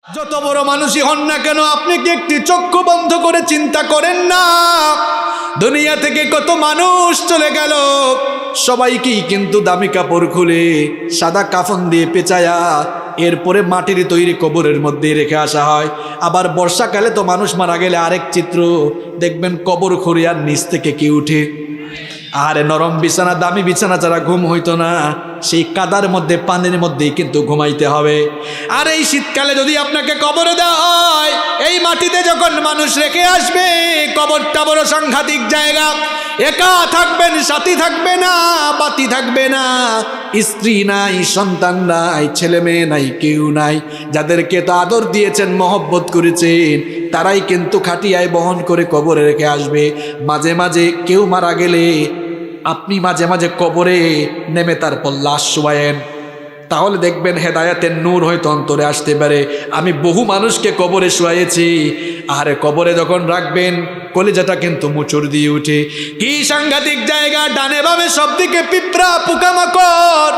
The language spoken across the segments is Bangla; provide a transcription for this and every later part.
যত বড় মানুষই হন না কেন, আপনি কি একটি চক্ষু বন্ধ করে চিন্তা করেন না? দুনিয়া থেকে কত মানুষ চলে গেল, সবাইকেই কিন্তু দামি কাপড় খুলে সাদা কাফন দিয়ে পেঁচায়া এরপরে মাটির তৈরি কবরের মধ্যে রেখে আসা হয়। আবার বর্ষাকালে তো মানুষ মারা গেলে আরেক চিত্র দেখবেন, কবর খুঁড়িয়ার নিচ থেকে কি উঠে। আরে নরম বিছানা, দামি বিছানা ছাড়া ঘুম হইতো না, সেই কাদার মধ্যে পানির মধ্যেই কিন্তু ঘুমাইতে হবে। আর এই শীতকালে যদি আপনাকে কবরে দেওয়া হয়, এই মাটিতে যখন মানুষ রেখে আসবে, কবরটা বড় সাংঘাতিক জায়গা। একা থাকবেন, সাথী থাকবে না, বাতি থাকবে না, স্ত্রী নাই, সন্তান নাই, ছেলে মেয়ে নাই, কেউ নাই। যাদেরকে তো আদর দিয়েছেন, মহব্বত করেছেন, তারাই কিন্তু খাটিয়ায় বহন করে কবরে রেখে আসবে। মাঝে মাঝে কেউ মারা গেলে আপনি মাঝে মাঝে কবরে নেমে তারপর লাশ শোয়ায়েন, তাহলে দেখবেন হেদায়েতের নূর হয়তো অন্তরে আসতে পারে। আমি বহু মানুষকে কবরে শোয়াইছি, আর কবরে যখন রাখবেন কলিজাটা কিন্তু মুচুর দিয়ে উঠে। কি সাংঘাতিক জায়গা! ডানে বামে সব দিকে পিঁপড়া, পোকামাকড়।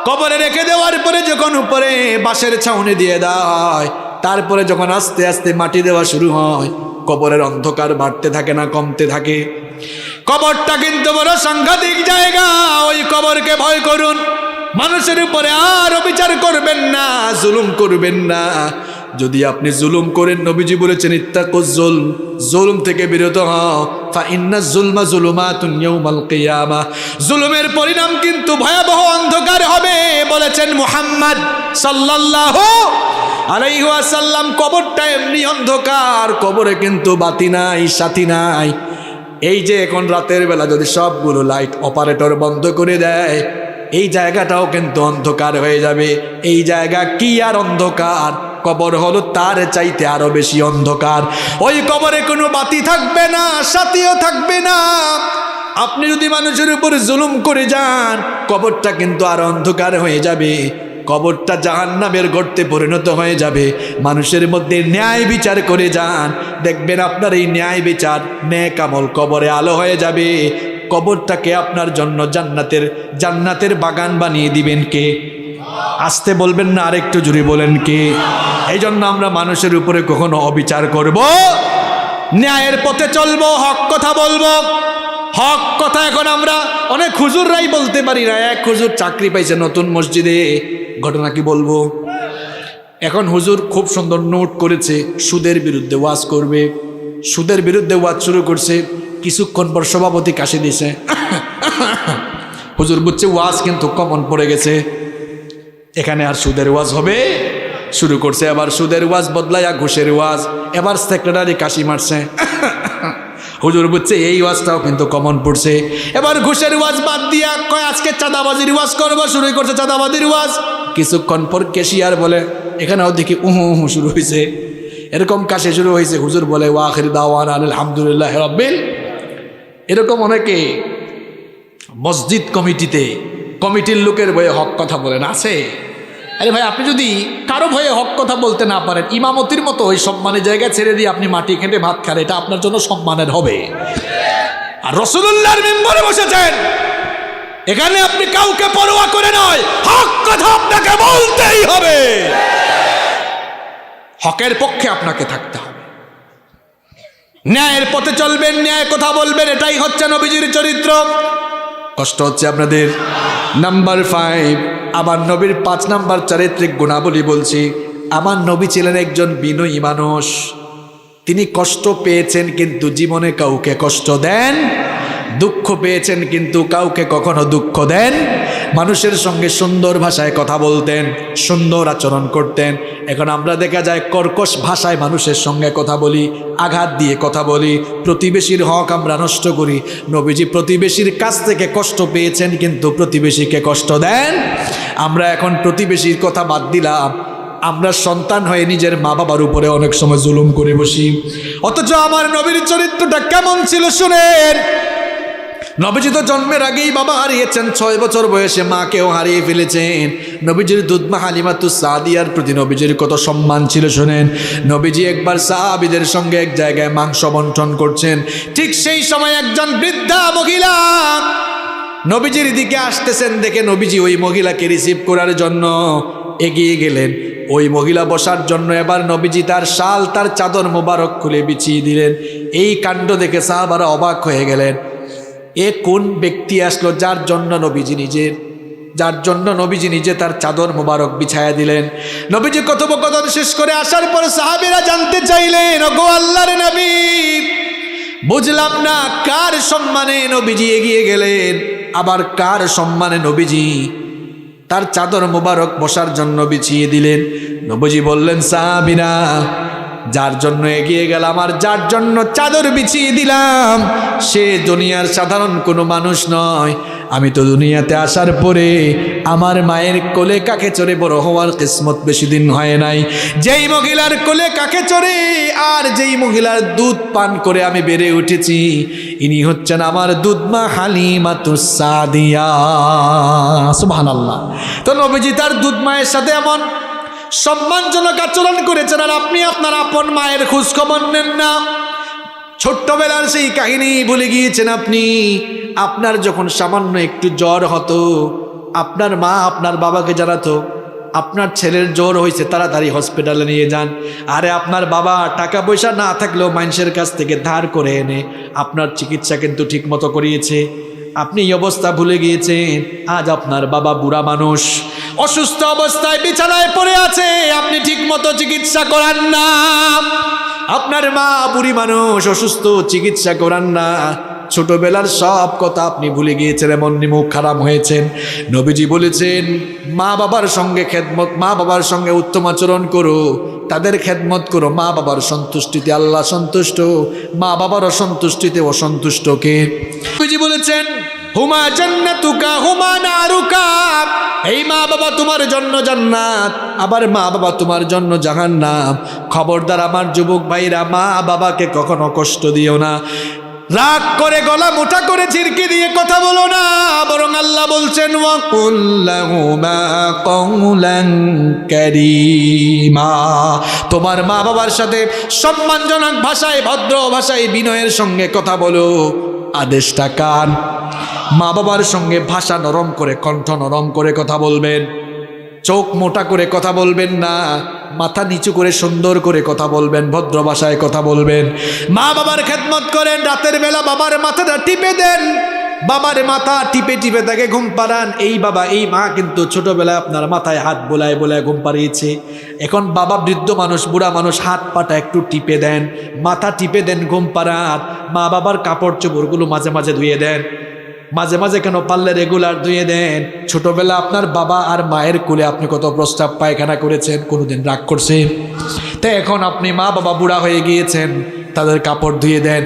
কবরে রেখে দেওয়ার পরে যখন উপরে বাঁশের ছাউনি দিয়ে দেয়, তারপরে যখন আস্তে আস্তে মাটি দেওয়া শুরু হয়, কবরের অন্ধকার বাড়তে থাকে না কমতে থাকে। কবরটা কিন্তু বড় সাংঘাতিক জায়গা। ওই কবরকে ভয় করুন, মানুষের উপরে আর অবিচার করবেন না, জুলুম করবেন না। যদি আপনি জুলুম করেন, নবীজি বলেছেন ইত্তাকুজ জুলম, জুলুম থেকে বিরত হও, ফা ইন্নাজ জুলমা যুলুমাতুন ইয়াউমাল কিয়ামাহ। জুলুমের পরিণাম কিন্তু ভয়াবহ অন্ধকার হবে বলেছেন মুহাম্মদ সাল্লাল্লাহু আলাইহি ওয়াসাল্লাম। কবরটা এমনি অন্ধকার, কবরে কিন্তু বাতি নাই, সাথী নাই। এই যে এখন রাতের বেলা যদি সবগুলো লাইট অপারেটর বন্ধ করে দেয়, এই জায়গাটাও কিন্তু অন্ধকার হয়ে যাবে। এই জায়গা কি আর অন্ধকার, কবর হলো তার চাইতে আরো বেশি অন্ধকার। ওই কবরে কোনো বাতি থাকবে না, সাথীও থাকবে না। আপনি যদি মানুষের উপর জুলুম করে যান, কবরটা কিন্তু আর অন্ধকার হয়ে যাবে। কবরটা জাহান্নামের গর্তে পরিণত হয়ে যাবে। মানুষের মধ্যে ন্যায় বিচার করে যান, দেখবেন আপনার এই ন্যায় বিচার, নেক আমল কবরে আলো হয়ে যাবে। কবরটাকে আপনার জন্য জান্নাতের বাগান বানিয়ে দিবেন কে? আসতে বলবেন না, আরেকটু জোরে বলেন কে? এই জন্য আমরা মানুষের উপরে কখনো অবিচার করব, ন্যায়ের পথে চলবো, হক কথা বলবো। হক কথা এখন আমরা অনেক হুজুররাই বলতে পারি না। এক হুজুর চাকরি পাইছে নতুন মসজিদে, ঘটনা কি বলবো। এখন হুজুর খুব সুন্দর নোট করেছে, সুদের বিরুদ্ধে ওয়াজ করবে। সুদের বিরুদ্ধে ওয়াজ শুরু করছে, কিছুক্ষণ পর সভাপতি কাশি দিছে। হুজুর বুঝছে ওয়াজ কিন্তু কমন পড়ে গেছে, এখানে আর সুদের ওয়াজ হবে। শুরু করছে আবার সুদের ওয়াজ বদলাইয়া ঘুষের ওয়াজ। এবার সেক্রেটারি কাশি মারছে। হুজুর বুঝছে এই ওয়াজটাও কিন্তু কমন পড়ছে। এবার ঘুষের ওয়াজ বাদ দিয়া কয় আজকে চাঁদাবাজির ওয়াজ করবো, শুরু করছে চাঁদাবাজির ওয়াজ। কিছুক্ষণ পর ক্যাশিয়ার বলে, এখানেও দেখি উহু উহু শুরু হয়েছে, এরকম কাশি শুরু হয়েছে। হুজুর বলে ওয়া আখির দাওয়ানা আলহামদুলিল্লাহি রাব্বিল। এরকম অনেকে মসজিদ কমিটির লোকের ভয়ে হক কথা বলেন, আছে? আরে ভাই, আপনি যদি কারো ভয়ে হক কথা বলতে না পারেন, ইমামতির মতো ওই সম্মানের জায়গা ছেড়ে দিয়ে আপনি মাটি খেটে ভাত খান, এটা আপনার জন্য সম্মানের হবে। আর রাসূলুল্লাহর মিম্বরে বসেছেন, এখানে আপনি কাউকে পরোয়া করে নয়, হক কথা আপনাকে বলতেই হবে। হকের পক্ষে আপনাকে থাকতে হবে, ন্যায়ের পথে চলবেন, ন্যায় কথা বলবেন, এটাই হচ্ছে নবীজির চরিত্র। কষ্ট হচ্ছে আপনাদের? নাম্বার 5, আমার নবীর 5 নাম্বার চারিত্রিক গুণাবলী বলছি। আমার নবী ছিলেন একজন বিনয়ী মানুষ। তিনি কষ্ট পেয়েছেন কিন্তু জীবনে কাউকে কষ্ট দেন, দুঃখ পেয়েছেন কিন্তু কাউকে কখনো দুঃখ দেন। মানুষের সঙ্গে সুন্দর ভাষায় কথা বলতেন, সুন্দর আচরণ করতেন। এখন আমরা দেখা যায় কর্কশ ভাষায় মানুষের সঙ্গে কথা বলি, আঘাত দিয়ে কথা বলি, প্রতিবেশীর হক আমরা নষ্ট করি। নবীজি প্রতিবেশীর কাছ থেকে কষ্ট পেয়েছেন কিন্তু প্রতিবেশীকে কষ্ট দেন। আমরা এখন প্রতিবেশীর কথা বাদ দিলাম, আমরা সন্তান হয়ে নিজের মা বাবার উপরে অনেক সময় জুলুম করে বসি। অথচ আমার নবীর চরিত্রটা কেমন ছিল শুনেন। নবীজি তো জন্মের আগেই বাবা হারিয়েছেন, 6 বছর বয়সে মাকেও হারিয়ে ফেলেছেন। নবীজির দুধমা হালিমাতুস সাদিয়ার প্রতি নবীজির কত সম্মান ছিল শুনেন। নবীজি একবার সাহাবীদের সঙ্গে এক জায়গায় মাংস বন্টন করছেন, ঠিক সেই সময় একজন বৃদ্ধা মহিলা নবীজির দিকে আসতেছেন দেখে নবীজি ওই মহিলাকে রিসিভ করার জন্য এগিয়ে গেলেন। ওই মহিলা বসার জন্য এবার নবীজি তার শাল তার চাদর মোবারক খুলে বিছিয়ে দিলেন। এই কাণ্ড দেখে সাহাবারা অবাক হয়ে গেলেন। এ কোন ব্যক্তি আসলো যার জন্য নবীজি নিজে তার চাদর মোবারক বিছায়া দিলেন। নবীজি কথোপকথন শেষ করে আসার পর সাহাবীরা জানতে চাইলেন, ওগো আল্লাহর নবী, বুঝলাম না কার সম্মানে নবীজি এগিয়ে গেলেন, আবার কার সম্মানে নবীজি তার চাদর মোবারক বসার জন্য বিছিয়ে দিলেন। নবীজি বললেন, সাহাবীরা, যার জন্য এগিয়ে গেলাম আর যার জন্য চাদর বিছিয়ে দিলাম সে দুনিয়ার সাধারণ কোনো মানুষ নয়। আমি তো দুনিয়াতে আসার পরে আমার মায়ের কোলে কাকে চড়ে বড় হওয়ার কিসমত বেশি দিন হয় নাই। যেই মহিলার কোলে কাকে চড়ে আর যেই মহিলার দুধ পান করে আমি বেড়ে উঠেছি, ইনি হচ্ছেন আমার দুধমা হালিমাতুস সাদিয়া। সুবহানাল্লাহ। তো নবীজি তার দুধ মায়ের সাথে এমন সম্মানজনক আচরণ করেছেন, আর আপনি আপনার আপন মায়ের খোঁজ খবর নেন না। ছোট্টবেলার সেই কাহিনী ভুলে গিয়েছেন আপনি। আপনার যখন সামান্য একটু জ্বর হতো, আপনার মা আপনার বাবাকে জানাতো, আপনার ছেলের জ্বর হয়েছে, তাড়াতাড়ি হসপিটালে নিয়ে যান। আরে আপনার বাবা টাকা পয়সা না থাকলেও মানুষের কাছ থেকে ধার করে এনে আপনার চিকিৎসা কিন্তু ঠিক মতো করিয়েছে। আপনি এই অবস্থা ভুলে গিয়েছেন। আজ আপনার বাবা বুড়া মানুষ, অসুস্থ অবস্থায় বিছানায় পড়ে আছে, আপনি ঠিক মতো চিকিৎসা করান না। আপনার মা বুড়ি মানুষ, অসুস্থ, চিকিৎসা করান না। ছোটবেলার সব কথা আপনি ভুলে গিয়েছেন, এমন মুখ খারাপ হয়েছেন। নবীজি বলেছেন, মা বাবার সঙ্গে খেদমত, মা বাবার সঙ্গে উত্তম আচরণ করো, তাদের খেদমত করো। মা বাবার সন্তুষ্টিতে আল্লাহ সন্তুষ্ট, মা বাবার অসন্তুষ্টিতে অসন্তুষ্ট কে? নবীজি বলেছেন, হুমা জান্নাতুকা হুমা নারুকা। এই মা বাবা তোমার জন্য জান্নাত, আবার মা বাবা তোমার জন্য জাহান্নাম। খবরদার আমার যুবক ভাইরা, মা বাবাকে কখনো কষ্ট দিও না। রাগ করে গলা মোটা করে ঝিরকি দিয়ে কথা বলো না, বরং আল্লাহ বলছেন, ওয়াকুল লাহুমা কওলান কারীমা। তোমার মা বাবার সাথে সম্মানজনক ভাষায়, ভদ্র ভাষায়, বিনয়ের সঙ্গে কথা বলো। আদেশটা কান। মা বাবার সঙ্গে ভাষা নরম করে, কণ্ঠ নরম করে কথা বলবেন। চোখ মোটা করে কথা বলবেন না, মাথা নিচু করে সুন্দর করে কথা বলবেন, ভদ্র ভাষায় কথা বলবেন। মা বাবার খেদমত করেন। রাতের বেলা বাবার মাথাটা টিপে দেন, বাবার মাথা টিপে টিপে তাকে ঘুম পাড়ান। এই বাবা, এই মা কিন্তু ছোটবেলায় আপনার মাথায় হাত বোলায় বোলায় ঘুম পাড়িয়েছে। এখন বাবা বৃদ্ধ মানুষ, বুড়া মানুষ, হাত পাটা একটু টিপে দেন, মাথা টিপে দেন, ঘুম পাড়ান। মা বাবার কাপড় চোপড়গুলো মাঝে মাঝে ধুয়ে দেন, মাঝে মাঝে কেন পারলে রেগুলার ধুয়ে দেন। ছোটবেলা আপনার বাবা আর মায়ের কোলে আপনি কত প্রস্তাব পায়খানা করেছেন, কোনোদিন রাগ করছেন? তাই এখন আপনি মা বাবা বুড়া হয়ে গিয়েছেন, তাদের কাপড় ধুয়ে দেন।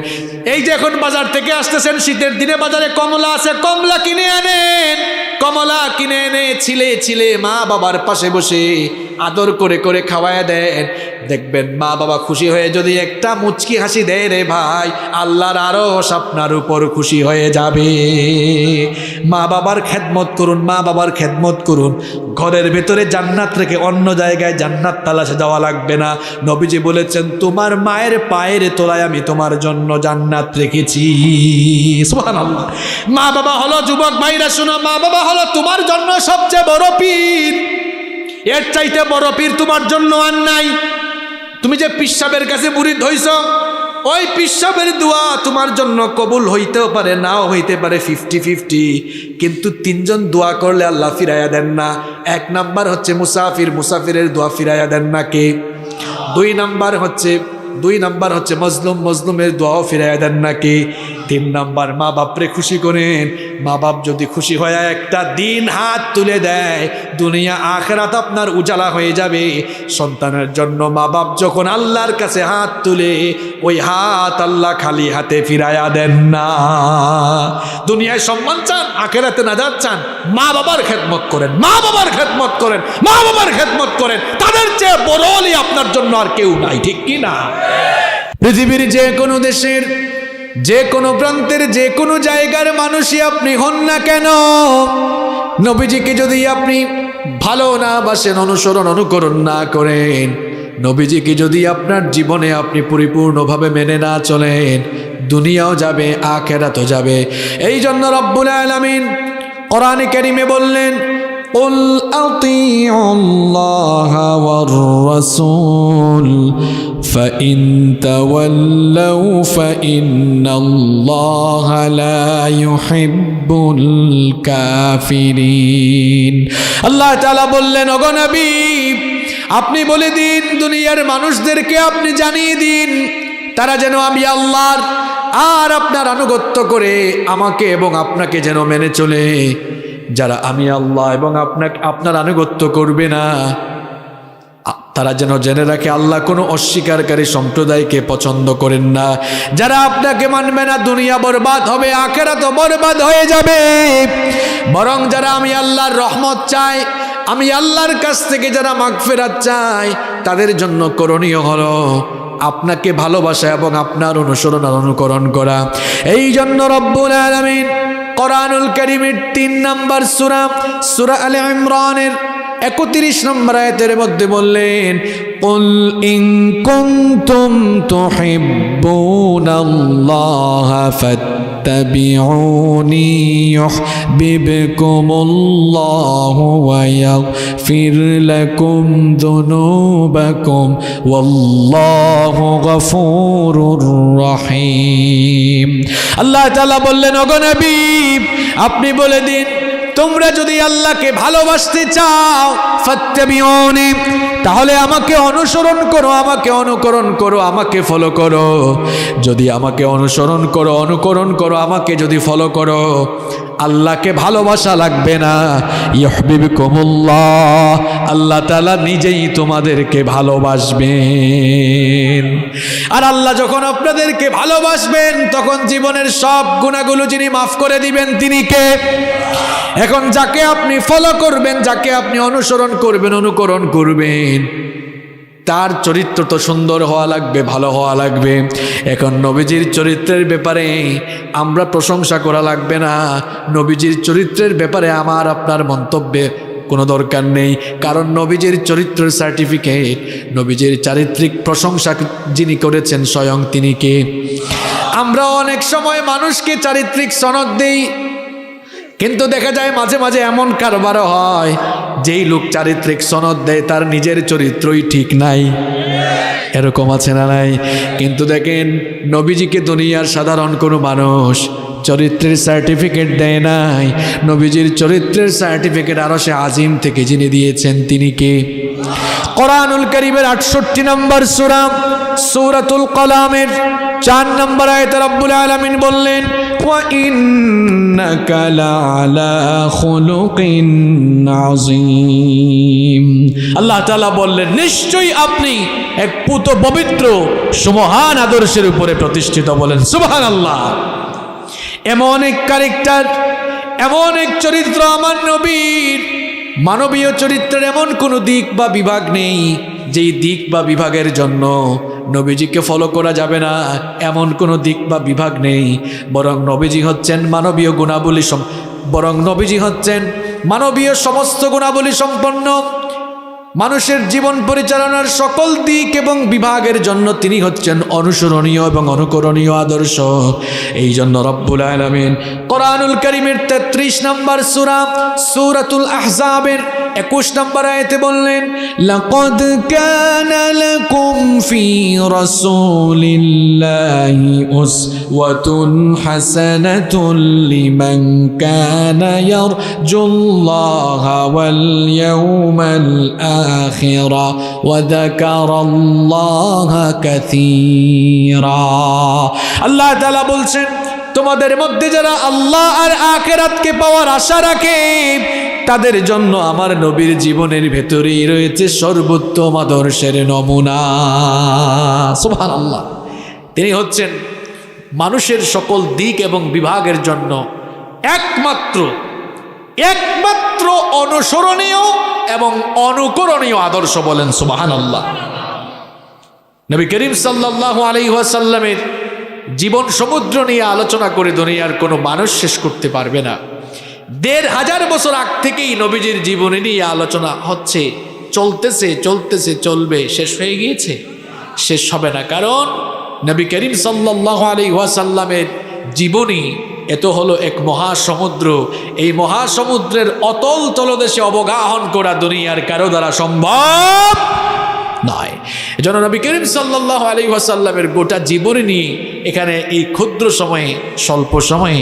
এই যে এখন বাজার থেকে আসতেছেন, শীতের দিনে বাজারে কমলা আছে, কমলা কিনে আনেন। কমলা কিনে এনে ছিলে ছিলে মা বাবার পাশে বসে আদর করে করে খাওয়ায় দেন। দেখবেন মা বাবা খুশি হয়ে যদি একটা মুচকি হাসি দেয়, রে ভাই, আল্লাহর আরশ আপনার উপর খুশি হয়ে যাবে। মা বাবার খেদমত করুন, মা বাবার খেদমত করুন। ঘরের ভেতরে জান্নাত রেখে অন্য জায়গায় জান্নাত তালাশে যাওয়া লাগবে না। নবীজি বলেছেন, তোমার মায়ের পায়ের তলায় আমি তোমার জন্য জান্নাত রেখেছি। সুবহানাল্লাহ। মা বাবা হলো, যুবক ভাইরা শুনো, মা বাবা হলো তোমার জন্য সবচেয়ে বড় পীর। এর চাইতে বড় পীর তোমার জন্য আর নাই। তুমি যে পিসাবের কাছে মুরিদ হইছ, ওই পিসাবের দোয়া তোমার জন্য কবুল হইতেও পারে, নাও হইতে পারে, 50-50। কিন্তু তিনজন দোয়া করলে আল্লাহ ফিরাইয়া দেন না। এক নাম্বার হচ্ছে মুসাফির, মুসাফিরের দোয়া ফিরাইয়া দেন না কে? দুই নাম্বার হচ্ছে মজলুম, মজলুমের দোয়াও ফিরাইয়া দেন না কে? 3 নাম্বার মা বাপরে খুশি করেন। মা বাপ যদি খুশি হয়ে একটা দিন হাত তুলে দেয়, দুনিয়া আখিরাত আপনার উজালা হয়ে যাবে। সন্তানের জন্য মা বাপ যখন আল্লাহর কাছে হাত তুলে, ওই হাত আল্লাহ খালি হাতে ফিরাইয়া দেন না। দুনিয়ায় সম্মান চান, আখিরাতে নাজাত চান, মা বাবার খেদমত করেন, মা বাবার খেদমত করেন, মা বাবার খেদমত করেন। তাদের চেয়ে বড় অলি আপনার জন্য আর কেউ নাই, ঠিক কি না? পৃথিবীর যে কোনো দেশের, যে কোনো প্রান্তের, যে কোনো জায়গার মানুষই আপনি হন না কেন, নবীজিকে যদি আপনি ভালো না বাসেন, অনুসরণ অনুকরণ না করেন, নবীজিকে যদি আপনার জীবনে আপনি পরিপূর্ণভাবে মেনে না চলেন, দুনিয়াও যাবে, আখিরাতও যাবে। এই জন্য রব্বুল আলামিন কোরআনে কারীমে বললেন, قل أطيعوا الله والرسول فإن تولوا فإن الله لا يحب الكافرين আল্লাহ তাআলা বললেন, ওগো নবী, আপনি বলে দিন, দুনিয়ার মানুষদেরকে আপনি জানিয়ে দিন, তারা যেন আমি আল্লাহর আর আপনার আনুগত্য করে আমাকে এবং আপনাকে যেন মেনে চলে। যারা আমি আল্লাহ এবং আপনার আনুগত্য করবে না, তারা যেন জেনে রাখে আল্লাহ কোনো অস্বীকারী সম্প্রদায়কে পছন্দ করেন না। যারা আপনাকে মানবে না, দুনিয়া বরবাদ হবে, আখিরাতও বরবাদ হয়ে যাবে। বরং যারা আমি আল্লাহর রহমত চায়, আমি আল্লাহর কাছ থেকে যারা মাগফিরাত চায়, তাদের জন্য করণীয় হলো আপনাকে ভালোবাসা এবং আপনার অনুসরণ আর অনুকরণ করা। এই জন্য রব্বুল আলামিন কোরআনুল কারীমের 3 নম্বর সূরা আলে ইমরানের 31 নম্বর আয়াতের মধ্যে বললেন, কুল ইন কুনতুম তুহিব্বুনাল্লাহা ফাত্তাবিউনি ইউহিব্বুকুমুল্লাহু ওয়া ইয়াগফির লাকুম যুনুবাকুম ওয়াল্লাহু গফুরুর রহিম। আল্লাহ তাআলা বললেন, ওগো নবী, আপনি বলে দিন, তোমরা যদি আল্লাহকে ভালোবাসতে চাও, ফাত্তাবিউনি, তাহলে আমাকে অনুসরণ করো, আমাকে অনুকরণ করো, আমাকে ফলো করো। যদি আমাকে অনুসরণ করো, অনুকরণ করো, আমাকে যদি ফলো করো, আল্লাহকে ভালোবাসা লাগবে না, ইউহিব্বুকুমুল্লাহ, আল্লাহ তাআলা নিজেই তোমাদেরকে ভালোবাসবেন। আর আল্লাহ যখন আপনাদেরকে ভালোবাসবেন, তখন জীবনের সব গুনাহগুলো যিনি মাফ করে দিবেন, তিনি কে? এখন যাকে আপনি ফলো করবেন, যাকে আপনি অনুসরণ করবেন, অনুকরণ করবেন, তার চরিত্র তো সুন্দর হওয়া লাগবে, ভালো হওয়া লাগবে। এখন নবীজির চরিত্রের ব্যাপারে আমরা প্রশংসা করা লাগবে না, নবীজির চরিত্রের ব্যাপারে আমার আপনার মন্তব্যে কোনো দরকার নেই, কারণ নবীজির চরিত্রের সার্টিফিকেট, নবীজির চারিত্রিক প্রশংসা যিনি করেছেন স্বয়ং তিনি কে? আমরা অনেক সময় মানুষকে চারিত্রিক সনদ দেই, কিন্তু দেখা যায় মাঝে মাঝে এমন কারবারও হয়, যেই লোক চারিত্রিক সনদ দেয় তার নিজের চরিত্রই ঠিক নাই। এরকম আছে না নাই? কিন্তু দেখেন, নবীজিকে দুনিয়ার সাধারণ কোনো মানুষ চরিত্রের সার্টিফিকেট দেয় নাই, নবীজির চরিত্রের সার্টিফিকেট আরশে আজিম থেকে যিনি দিয়েছেন তিনি কে? কোরআনুল কারীমের 68 নম্বর সূরাতুল কলামের 4 নম্বর আয়াতে রব্বুল আলামিন বললেন, ওয়া ইন্নাকা লাআলা খুলুকিন আযীম। আল্লাহ তাআলা বললেন, নিশ্চয়ই আপনি এক পুত পবিত্র সুমহান আদর্শের উপরে প্রতিষ্ঠিত। বলেন সুবহানাল্লাহ। এমন এক ক্যারেক্টার, এমন এক চরিত্র আমার নবীর। মানবীয় চরিত্রের এমন কোনো দিক বা বিভাগ নেই যেই দিক বা বিভাগের জন্য নবীজিকে ফলো করা যাবে না, এমন কোনো দিক বা বিভাগ নেই। বরং নবীজি হচ্ছেন মানবীয় গুণাবলী বরং নবীজি হচ্ছেন মানবীয় সমস্ত গুণাবলী সম্পন্ন। মানুষের জীবন পরিচালনার সকল দিক এবং বিভাগের জন্য তিনি হচ্ছেন অনুসরণীয় এবং অনুকরণীয় আদর্শ। এই জন্য রব্বুল আলামিন কোরআনুল কারীমের 33 নম্বর সূরাতুল আহজাবের 21 নম্বর আয়াতে বললেন, লাকাদ কানা লাকুম ফি রাসূলিল্লাহি উসওয়াতুন হাসানাতুন লিমান কানা ইয়ারজুল্লাহা ওয়াল ইয়াওমাল আখিরা ওয়া যাকারাল্লাহা কাসীরা। আল্লাহ তাআলা বলছেন, তোমাদের মধ্যে যারা আল্লাহ আর আখিরাতকে পাওয়ার আশা রাখে, তাদের জন্য আমার নবীর জীবনের ভেতরেই রয়েছে সর্বোত্তম আদর্শের নমুনা। সুবহানাল্লাহ। তিনি হচ্ছেন মানুষের সকল দিক এবং বিভাগের জন্য একমাত্র অনুসরণীয় এবং অনুকরণীয় আদর্শ। বলেন সুবহানাল্লাহ। নবী করিম সাল্লাল্লাহু আলাইহি ওয়াসাল্লামের জীবন সমুদ্র নিয়ে আলোচনা করে দুনিয়ার কোনো মানুষ শেষ করতে পারবে না। 1500 বছর আগ থেকেই নবীজির জীবনী নিয়ে আলোচনা হচ্ছে, চলবে, শেষ হয়ে গিয়েছে? শেষ হবে না। কারণ নবী করিম সাল্লাল্লাহু আলাইহি ওয়াসাল্লামের জীবনী এত হলো এক মহাসমুদ্র। এই মহাসমুদ্রের অতল তলদেশে অবগাহন করা দুনিয়ার কারো দ্বারা সম্ভব নয়। এজন্য নবী করিম সাল্লাল্লাহু আলাইহি ওয়াসাল্লামের গোটা জীবন নিয়ে এখানে এই ক্ষুদ্র সময়ে স্বল্প সময়ে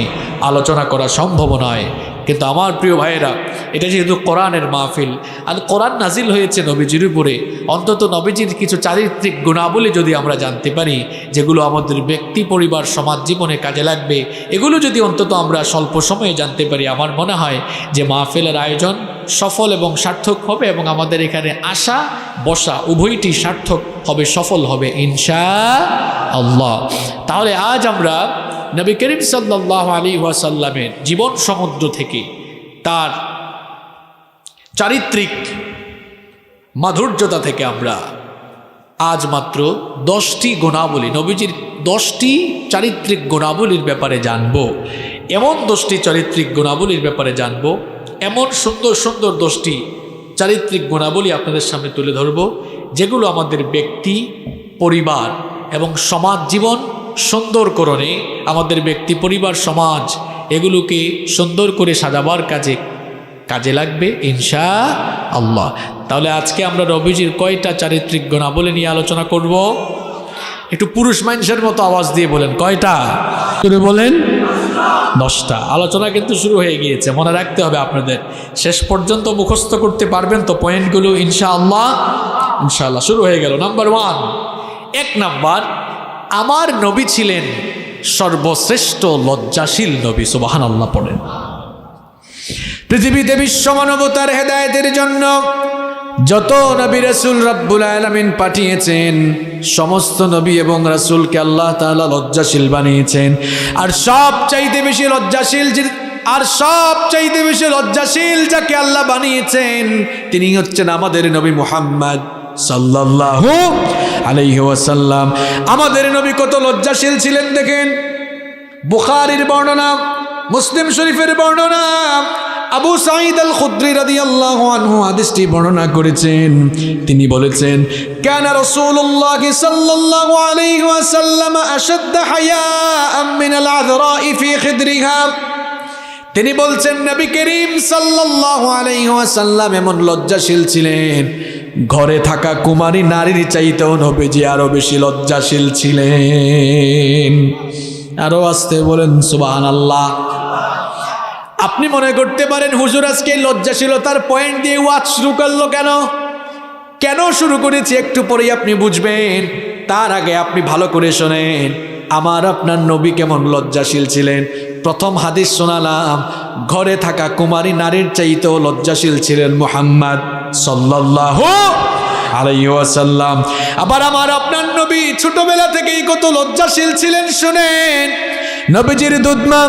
আলোচনা করা সম্ভব নয়। কিন্তু আমার প্রিয় ভাইয়েরা, এটা যেহেতু কোরআনের মাহফিল আর কোরআন নাজিল হয়েছে নবীজির উপরে, অন্তত নবীজির কিছু চারিত্রিক গুণাবলী যদি আমরা জানতে পারি, যেগুলো আমাদের ব্যক্তি পরিবার সমাজ জীবনে কাজে লাগবে, এগুলো যদি অন্তত আমরা স্বল্প সময়ে জানতে পারি, আমার মনে হয় যে মাহফিলের আয়োজন সফল এবং সার্থক হবে এবং আমাদের এখানে আসা বসা উভয়টি সার্থক হবে, সফল হবে ইনশাআল্লাহ। তাহলে আজ আমরা নবী করিম সাল্লাল্লাহু আলাইহি ওয়াসাল্লামের জীবন সমুদ্র থেকে তার চারিত্রিক মাধুর্যতা থেকে আমরা আজ মাত্র 10টি গুণাবলী, নবীজির 10টি চারিত্রিক গুণাবলীর ব্যাপারে জানব। এমন 10টি চারিত্রিক গুণাবলীর ব্যাপারে জানব, এমন সুন্দর সুন্দর 10টি চারিত্রিক গুণাবলী আপনাদের সামনে তুলে ধরব, যেগুলো আমাদের ব্যক্তি পরিবার এবং সমাজ জীবন সুন্দরকরণে, আমাদের ব্যক্তি পরিবার সমাজ এগুলোকে সুন্দর করে সাজাবার কাজে লাগবে ইনশাআল্লাহ। তাহলে আজকে আমরা নবীজির কয়টা চারিত্রিক গুণাবলী নিয়ে আলোচনা করব? একটু পুরুষ মানুষের মতো আওয়াজ দিয়ে বলেন, কয়টা? বলেন 10টা। আলোচনা কিন্তু শুরু হয়ে গিয়েছে, মনে রাখতে হবে আপনাদের, শেষ পর্যন্ত মুখস্থ করতে পারবেন তো পয়েন্টগুলো ইনশাআল্লাহ। ইনশাআল্লাহ শুরু হয়ে গেল। নাম্বার 1, 1 নাম্বার, আমার নবী ছিলেন সর্বশ্রেষ্ঠ লজ্জাশীল নবী। সুবহানাল্লাহ পড়েন। পৃথিবীতে বিশ্ব মানবতার হেদায়েতের জন্য যত নবী রাসূল রব্বুল আলামিন পাঠিয়েছেন, সমস্ত নবী এবং রাসূলকে আল্লাহ তাআলা লজ্জাশীল বানিয়েছেন। আর সবচাইতে বেশি লজ্জাশীল যাকে আল্লাহ বানিয়েছেন তিনি হচ্ছেন আমাদের নবী মুহাম্মদ সাল্লাল্লাহু আলাইহি ওয়াসাল্লাম। আমাদের নবী কত লজ্জাশীল ছিলেন দেখেন। বুখারীর বর্ণনা, মুসলিম শরীফের বর্ণনা, আবু সাঈদ আল খুদরি রাদিয়াল্লাহু আনহু হাদিসটি বর্ণনা করেছেন। তিনি বলেছেন, কানা রাসূলুল্লাহ সাল্লাল্লাহু আলাইহি ওয়াসাল্লাম আশাদ্দ হায়াআম মিনাল আযরা'i ফি খিদরিহা। তিনি বলছেন নবী করিম সাল্লাল্লাহু আলাইহি ওয়াসাল্লাম এমন লজ্জাশীল ছিলেন, ঘরে থাকা কুমারী নারীর চাইতেও নবীজি আরো বেশি লজ্জাশীল ছিলেন। আরো আসতে বলেন সুবহানাল্লাহ। আপনি মনে করতে পারেন হুজুর আজকে লজ্জাশীলতার পয়েন্ট দিয়ে ওয়াজ শুরু করলো কেন শুরু করেছি? একটু পরেই আপনি বুঝবেন। তার আগে আপনি ভালো করে শোনেন, আমার আপনার নবী কেমন লজ্জাশীল ছিলেন। প্রথম হাদিস শোনালাম, ঘরে থাকা কুমারী নারীর চাইতেও লজ্জাশীল ছিলেন মুহাম্মদ সাল্লাল্লাহু আলাইহি ওয়াসাল্লাম। আবার আমার আপনার নবী ছোটবেলা থেকেই কত লজ্জাশীল ছিলেন শুনেন। নবীজির দুধমা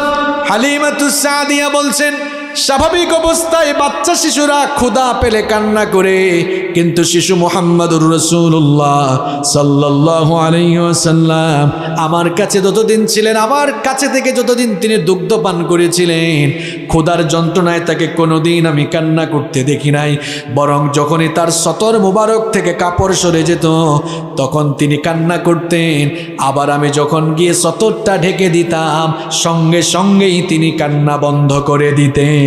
হালিমাতুস সাদিয়া বলছেন, স্বাভাবিক অবস্থায় বাচ্চা শিশুরা ক্ষুধা পেলে কান্না করে, কিন্তু শিশু মুহাম্মদুর রাসূলুল্লাহ সাল্লাল্লাহু আলাইহি ওয়াসাল্লাম আমার কাছে যতদিন ছিলেন, আমার কাছে থেকে যতদিন তিনি দুগ্ধ পান করেছিলেন, ক্ষুধার যন্ত্রণায় তাকে কোনোদিন আমি কান্না করতে দেখি নাই। বরং যখনই তার সতর মুবারক থেকে কাপড় সরে যেত তখন তিনি কান্না করতেন। আবার আমি যখন গিয়ে সতরটা ঢেকে দিতাম সঙ্গে সঙ্গেই তিনি কান্না বন্ধ করে দিতেন।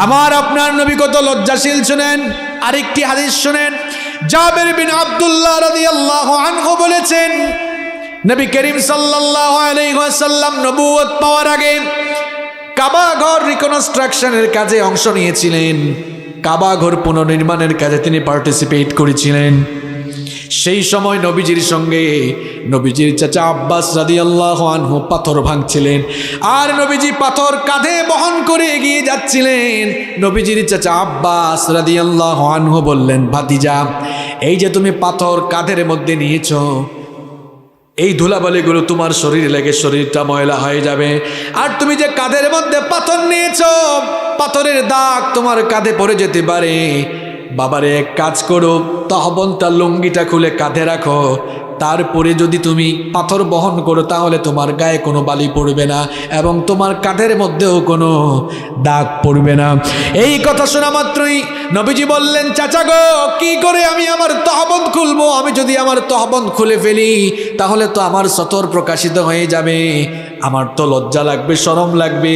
আমার আপনার নবী কত লজ্জাশীল শুনেন। আরেকটি হাদিস শুনেন, জাবের বিন আব্দুল্লাহ রাদিয়াল্লাহু আনহু বলেছেন, নবী করিম সাল্লাল্লাহু আলাইহি ওয়াসাল্লাম নবুয়ত পাওয়ার আগে কাবা ঘর রিকনস্ট্রাকশনের কাজে অংশ নিয়েছিলেন। কাবা ঘর পুনর্নির্মাণের কাজে তিনি পার্টিসিপেট করেছিলেন। সেই সময় নবীজির সঙ্গে নবীজির চাচা আব্বাস রাদিয়াল্লাহু আনহু পাথর ভাঙছিলেন, আর নবীজি পাথর কাঁধে বহন করে এগিয়ে যাচ্ছিলেন। নবীজির চাচা আব্বাস রাদিয়াল্লাহু আনহু বললেন, ভাতিজা, এই যে তুমি পাথর কাঁধের মধ্যে নিয়েছো, এই ধুলাবালিগুলো তোমার শরীরে লেগে শরীরটা ময়লা হয়ে যাবে। আর তুমি যে কাঁধের মধ্যে পাথর নিয়েছো, পাথরের দাগ তোমার কাঁধে পড়ে যেতে পারে। বাবারে, এক কাজ করো, তহবন্তা লুঙ্গিটা খুলে কাঁধে রাখো, তারপরে যদি তুমি পাথর বহন করো তাহলে তোমার গায়ে কোনো বালি পড়বে না এবং তোমার কাঁধের মধ্যেও কোনো দাগ পড়বে না। এই কথা শোনা মাত্রই নবীজি বললেন, চাচা গো, কি করে আমি আমার তহবন্দ খুলবো? আমি যদি আমার তহবন্দ খুলে ফেলি তাহলে তো আমার সতর প্রকাশিত হয়ে যাবে, আমার তো লজ্জা লাগবে, শরম লাগবে,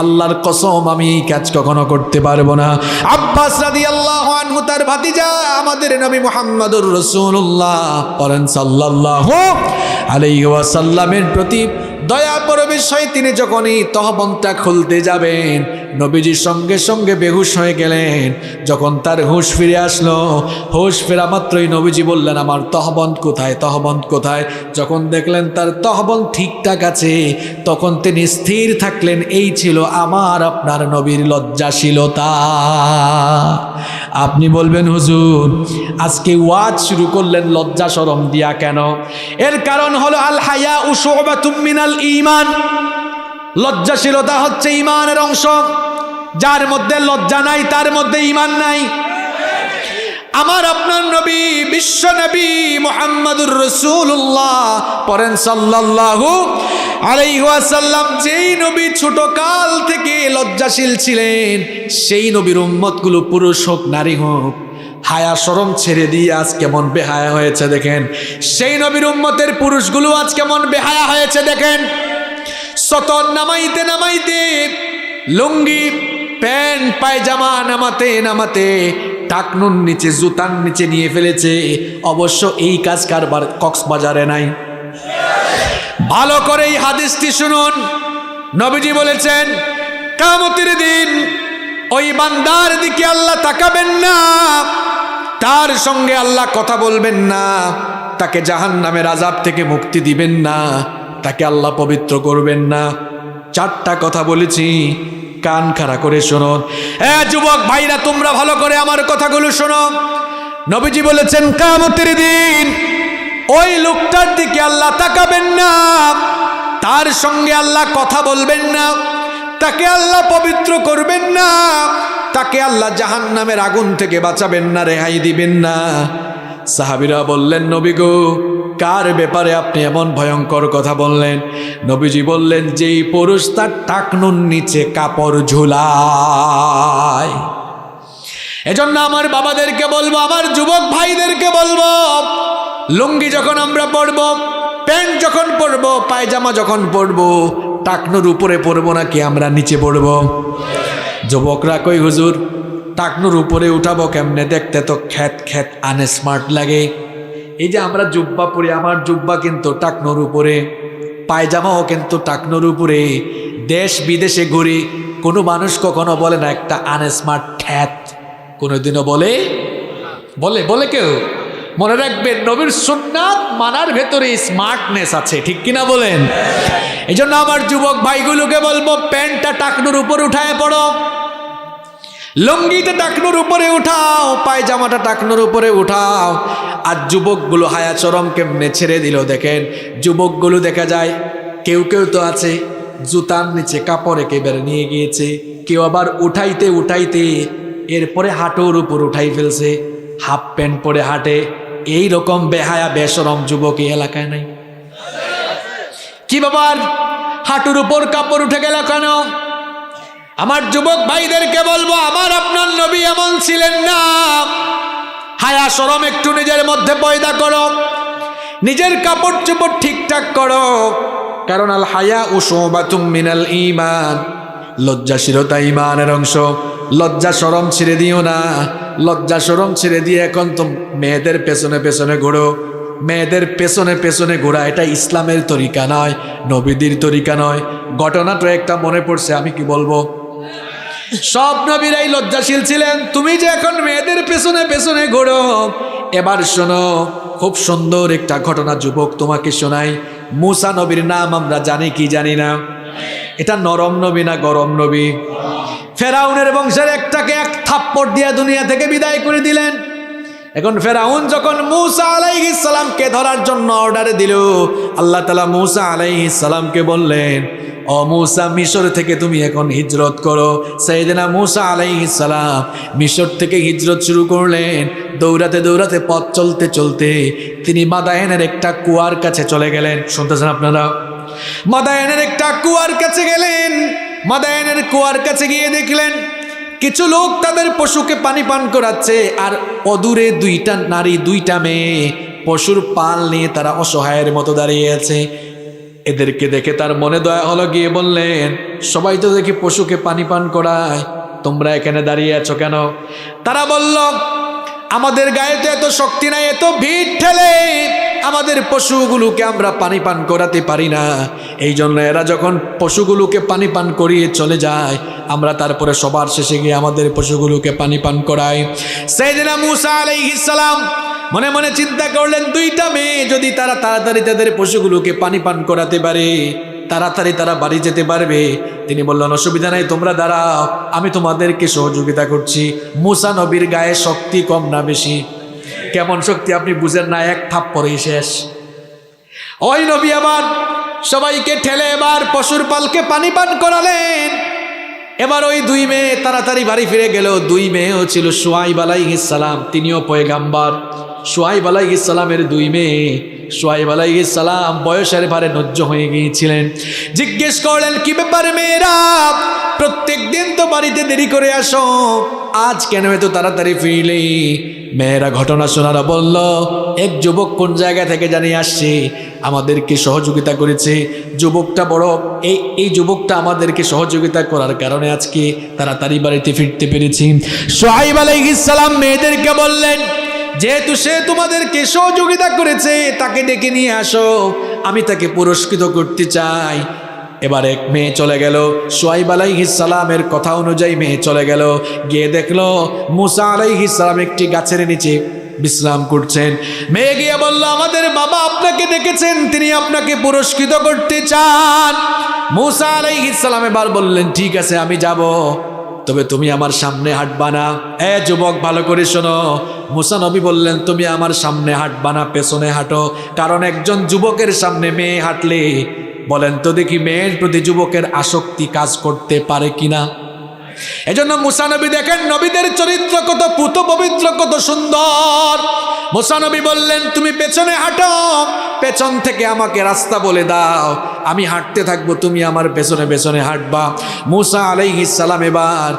আল্লাহর কসম আমি এই কাজ কখনো করতে পারবো না। আব্বাস রাদিয়াল্লাহু আনহু তার ভাতিজা আমাদের নবী মুহাম্মদুর রাসূলুল্লাহ বলেন সাল্লাল্লাহু আলাইহি ওয়াসাল্লামের প্রতি দয়া প্রবেশ হয়, তিনি যখনই তহবন্দটা খুলতে যাবেন নবীজি সঙ্গে সঙ্গে বেহুশ হয়ে গেলেন। যখন তার হুঁশ ফিরে আসলো, হুঁশ ফেরা মাত্রই নবীজি বললেন, আমার তহবন্দ কোথায়, তহবন্দ কোথায়? যখন দেখলেন তার তহবন্দ ঠিকঠাক আছে তখন তিনি স্থির থাকলেন। এই ছিল আমার আপনার নবীর লজ্জাশীলতা। আপনি বলবেন, হুজুর আজকে ওয়াজ শুরু করলেন লজ্জা শরম দিয়া কেন? এর কারণ হলো আল হায়া শুবাতুম মিনাল ঈমান। লজ্জাশীলতা হচ্ছে ঈমানের অংশ। যার মধ্যে লজ্জা নাই তার মধ্যে ঈমান নাই। আমার আপনার নবী বিশ্ব নবী মুহাম্মদুর রাসূলুল্লাহ পড়েন সাল্লাল্লাহু আলাইহি ওয়াসাল্লাম, যেই নবী ছোট কাল থেকে লজ্জাশীল ছিলেন, সেই নবীর উম্মতগুলো পুরুষ হোক নারী হোক হায়া শরম ছেড়ে দিয়ে আজ কেমন বেহায়া হয়েছে দেখেন। সেই নবীর উম্মতের পুরুষগুলো আজ কেমন বেহায়া হয়েছে দেখেন। সতর নামাইতে নামাইতে, লুঙ্গি প্যান্ট পায়জামা নামাতে নামাতে টাকনুর নিচে জুতার নিচে নিয়ে ফেলেছে। অবশ্য এই কাজ কারবার কক্সবাজারে নাই। ভালো করে এই হাদিসটি শুনুন। নবীজি বলেছেন, কিয়ামতের দিন ওই বান্দার দিকে আল্লাহ তাকাবেন না, তার সঙ্গে আল্লাহ কথা বলবেন না, তাকে জাহান্নামের আযাব থেকে মুক্তি দিবেন না, তাকে আল্লাহ পবিত্র করবেন না। চারটা কথা বলেছি, কান খাড়া করে শোনো। যুবক ভাইরা, তোমরা ভালো করে আমার কথাগুলো শোনো। নবীজি বলেছেন, কিয়ামতের দিন ওই লোকটার দিকে আল্লাহ তাকাবেন না, তার সঙ্গে আল্লাহ কথা বলবেন না, তাকে আল্লাহ পবিত্র করবেন না, তাকে আল্লাহ জাহান্নামের আগুন থেকে বাঁচাবেন না, রেহাই দিবেন না। সাহাবীরা বললেন, নবী গো, কার ব্যাপারে আপনি এমন ভয়ঙ্কর কথা বললেন? নবীজি বললেন, যেই পুরুষ তার টাকনুর নিচে কাপড় ঝুলায়। এজন্য আমার বাবাদেরকে বলবো, আমার যুবক ভাইদেরকে বলবো, লুঙ্গি যখন আমরা পরবো, প্যান্ট যখন পরবো, পায়জামা যখন পরবো, টাকনুর উপরে পরবো নাকি আমরা নিচে পরবো? যুবকরা কই, হুজুর টাকনুর উপরে উঠাবো কেমনে? দেখতে তো খ্যাত খ্যাত আনস্মার্ট লাগে। এই যে আমরা জুব্বা পরি, আমার জুব্বা কিন্তু টাকনুর উপরে, পায়জামাও কিন্তু টাকনুর উপরে। দেশ বিদেশে ঘুরি, কোনো মানুষ কখনো বলে না একটা আনস্মার্ট খ্যাত, কোনোদিনও বলে বলে বলে কেউ? মনে রাখবেন, নবীর সুন্নাত মানার ভেতরে স্মার্টনেস আছে, ঠিক কিনা বলেন? এই জন্য আমার যুবক ভাইগুলোকে বলবো, প্যান্টটা টাকনুর উপরে উঠায় পড়ো, লুঙ্গিটা টাকনুর উপরে উঠাও, পায়জামাটা টাকনুর উপরে উঠাও। আর যুবকগুলো হায়া চরম কেমনে ছেড়ে দিল দেখেন। যুবকগুলো দেখা যায় কেউ কেউ তো আছে জুতার নিচে কাপড় একেবারে নিয়ে গিয়েছে, কেউ আবার উঠাইতে উঠাইতে এরপরে হাঁটুর উপর উঠাই ফেলছে, হাফ প্যান্ট পরে হাঁটে। এই রকম বেহায়া বেশরম যুবক এই এলাকায় নাই? কি বাবার হাঁটুর উপর কাপড় উঠে গেল কেন? আমার যুবক ভাইদেরকে বলবো, আমার আপনার নবী এমন ছিলেন না। হায়া শরম একটু নিজের মধ্যে পয়দা করো, নিজের কাপড় চোপড় ঠিকঠাক করো। কারণ আল হায়া শুবাতুম মিনাল ঈমান, লজ্জাশীলতা ঈমানের অংশ। লজ্জা শরম ছেড়ে দিও না, লজ্জা শরম ছেড়ে দিয়ে এখন তো মেয়েদের পেছনে পেছনে ঘোরো। মেয়েদের পেছনে পেছনে ঘোরা এটা ইসলামের তরিকা নয়, নবীদের তরিকা নয়। ঘটনাটা একটা মনে পড়ছে, আমি কি বলবো, সব নবীরাই লজ্জাশীল ছিলেন। তুমি যে এখন মেয়েদের পেছনে পেছনে ঘোরো। এবার শোনো, খুব সুন্দর একটা ঘটনা যুবক তোমাকে শোনাই। মুসা নবীর নাম আমরা জানি কি জানি না? এটা নরম নবী না গরম নবী? ফেরাউনের বংশের একটাকে এক থাপ্পড় দিয়ে দুনিয়া থেকে বিদায় করে দিলেন। এখন ফেরাউন যখন মুসা আলাইহিস সালামকে ধরার জন্য অর্ডার দিল, আল্লাহ তাআলা মুসা আলাইহিস সালামকে বললেন, ও ও মূসা, মিশর থেকে তুমি এখন হিজরত করো। সাইয়েদনা মূসা আলাইহিস সালাম মিশর থেকে হিজরত শুরু করলেন। দৌড়াতে দৌড়াতে পথ চলতে চলতে তিনি মাদায়েনের একটা কুয়ার কাছে চলে গেলেন। শুনতেছেন আপনারা? মাদায়েনের একটা কুয়ার কাছে গেলেন। মাদায়েনের কুয়ার কাছে গিয়ে দেখলেন কিছু লোক তাদের পশুকে পানি পান করাচ্ছে, আর অদূরে দুইটা নারী, দুইটা মেয়ে পশুর পাল নিয়ে তারা অসহায়ের মতো দাঁড়িয়ে আছে। এদেরকে দেখে তার মনে দয়া হলো, গিয়ে বললেন, সবাই তো দেখি পশুকে পানি পান করায়, তোমরা এখানে দাঁড়িয়ে আছো কেন? তারা বলল, আমাদের গায়ে তো এত শক্তি নাই, এত ভিড় ঠেলে আমাদের পশুগুলোকে আমরা পানি পান করাতে পারি না। এই জন্য এরা যখন পশুগুলোকে পানি পান করিয়ে চলে যায়, আমরা তারপরে সবার শেষে গিয়ে আমাদের পশুগুলোকে পানি পান করাই। সাইয়েদনা মূসা আলাইহিস সালাম মনে মনে চিন্তা করলেন, দুইটা মেয়ে যদি তারা তাড়াতাড়ি তাদের পশুগুলোকে পানি পান করাতে পারে, তাড়াতাড়ি তারা বাড়ি যেতে পারবে। তিনি বললেন, অসুবিধা নাই, তোমরা দাঁড়াও, আমি তোমাদেরকে সহযোগিতা করছি। মূসা নবীর গায়ে শক্তি কম না বেশি? কেমন শক্তি আপনি বুঝেন না, এক থাপ্পড়েই শেষ। ওই নবী আমার সবাইকে ঠেলে এবার পশুর পালকে পানি পান করালেন। এবার ওই দুই মেয়ে তাড়াতাড়ি বাড়ি ফিরে গেল। দুই মেয়েও ছিল শুআয়ব আলাইহিস সালাম, তিনিও পয়গাম্বর। শুআয়ব আলাইহিস সালামের দুই মেয়ে। শুআয়ব আলাইহিস সালাম বয়সের ভারে নজ্জ হয়ে গিয়েছিলেন। জিজ্ঞেস করলেন, কি ব্যাপার মেয়েরা, প্রত্যেক দিন তো বাড়িতে দেরি করে আসো, আজ কেন এত তাড়াতাড়ি ফিরলে? মেয়েরা ঘটনা শোনারা বলল, এক যুবক কোন জায়গা থেকে জানি আসছে, আমাদেরকে সহযোগিতা করেছে। যুবকটা বড়, এই যুবকটা আমাদেরকে সহযোগিতা করার কারণে আজকে তাড়াতাড়ি বাড়িতে ফিরতে পেরেছি। শুআয়ব আলাইহিস সালাম মেয়েদেরকে বললেন, যেহেতু সে তোমাদেরকে সহযোগিতা করেছে, তাকে ডেকে নিয়ে আসো, আমি তাকে পুরস্কৃত করতে চাই। এবার এক মেয়ে চলে গেল। শুআয়ব আলাইহিস সালামের কথা অনুযায়ী মেয়ে চলে গেল, গিয়ে দেখলো মূসা আলাইহিস সালাম একটি গাছের নিচে বিশ্রাম করছেন। মেয়ে গিয়ে বলল, আমাদের বাবা আপনাকে ডেকেছেন, তিনি আপনাকে পুরস্কৃত করতে চান। মূসা আলাইহিস সালাম এবার বললেন, ঠিক আছে আমি যাব, তবে তুমি আমার সামনে হাঁটবা না। যুবক ভালো করে শোনো, মূসা নবী বললেন, তুমি আমার সামনে হাঁটবা না, পেছনে হাঁটো। কারণ একজন যুবকের সামনে মেয়ে হাঁটলে, বলেন তো দেখি, মেয়ের প্রতি যুবকের আসক্তি কাজ করতে পারে কিনা? এজন্য মূসা নবী দেখেন নবীদের চরিত্র কত পুত পবিত্র, কত সুন্দর। মূসা নবী বললেন, তুমি পেছনে হাঁটো, পেছন থেকে আমাকে রাস্তা বলে দাও, আমি হাঁটতে থাকবো, তুমি আমার পেছনে পেছনে হাঁটবা। মূসা আলাইহিস সালাম এবার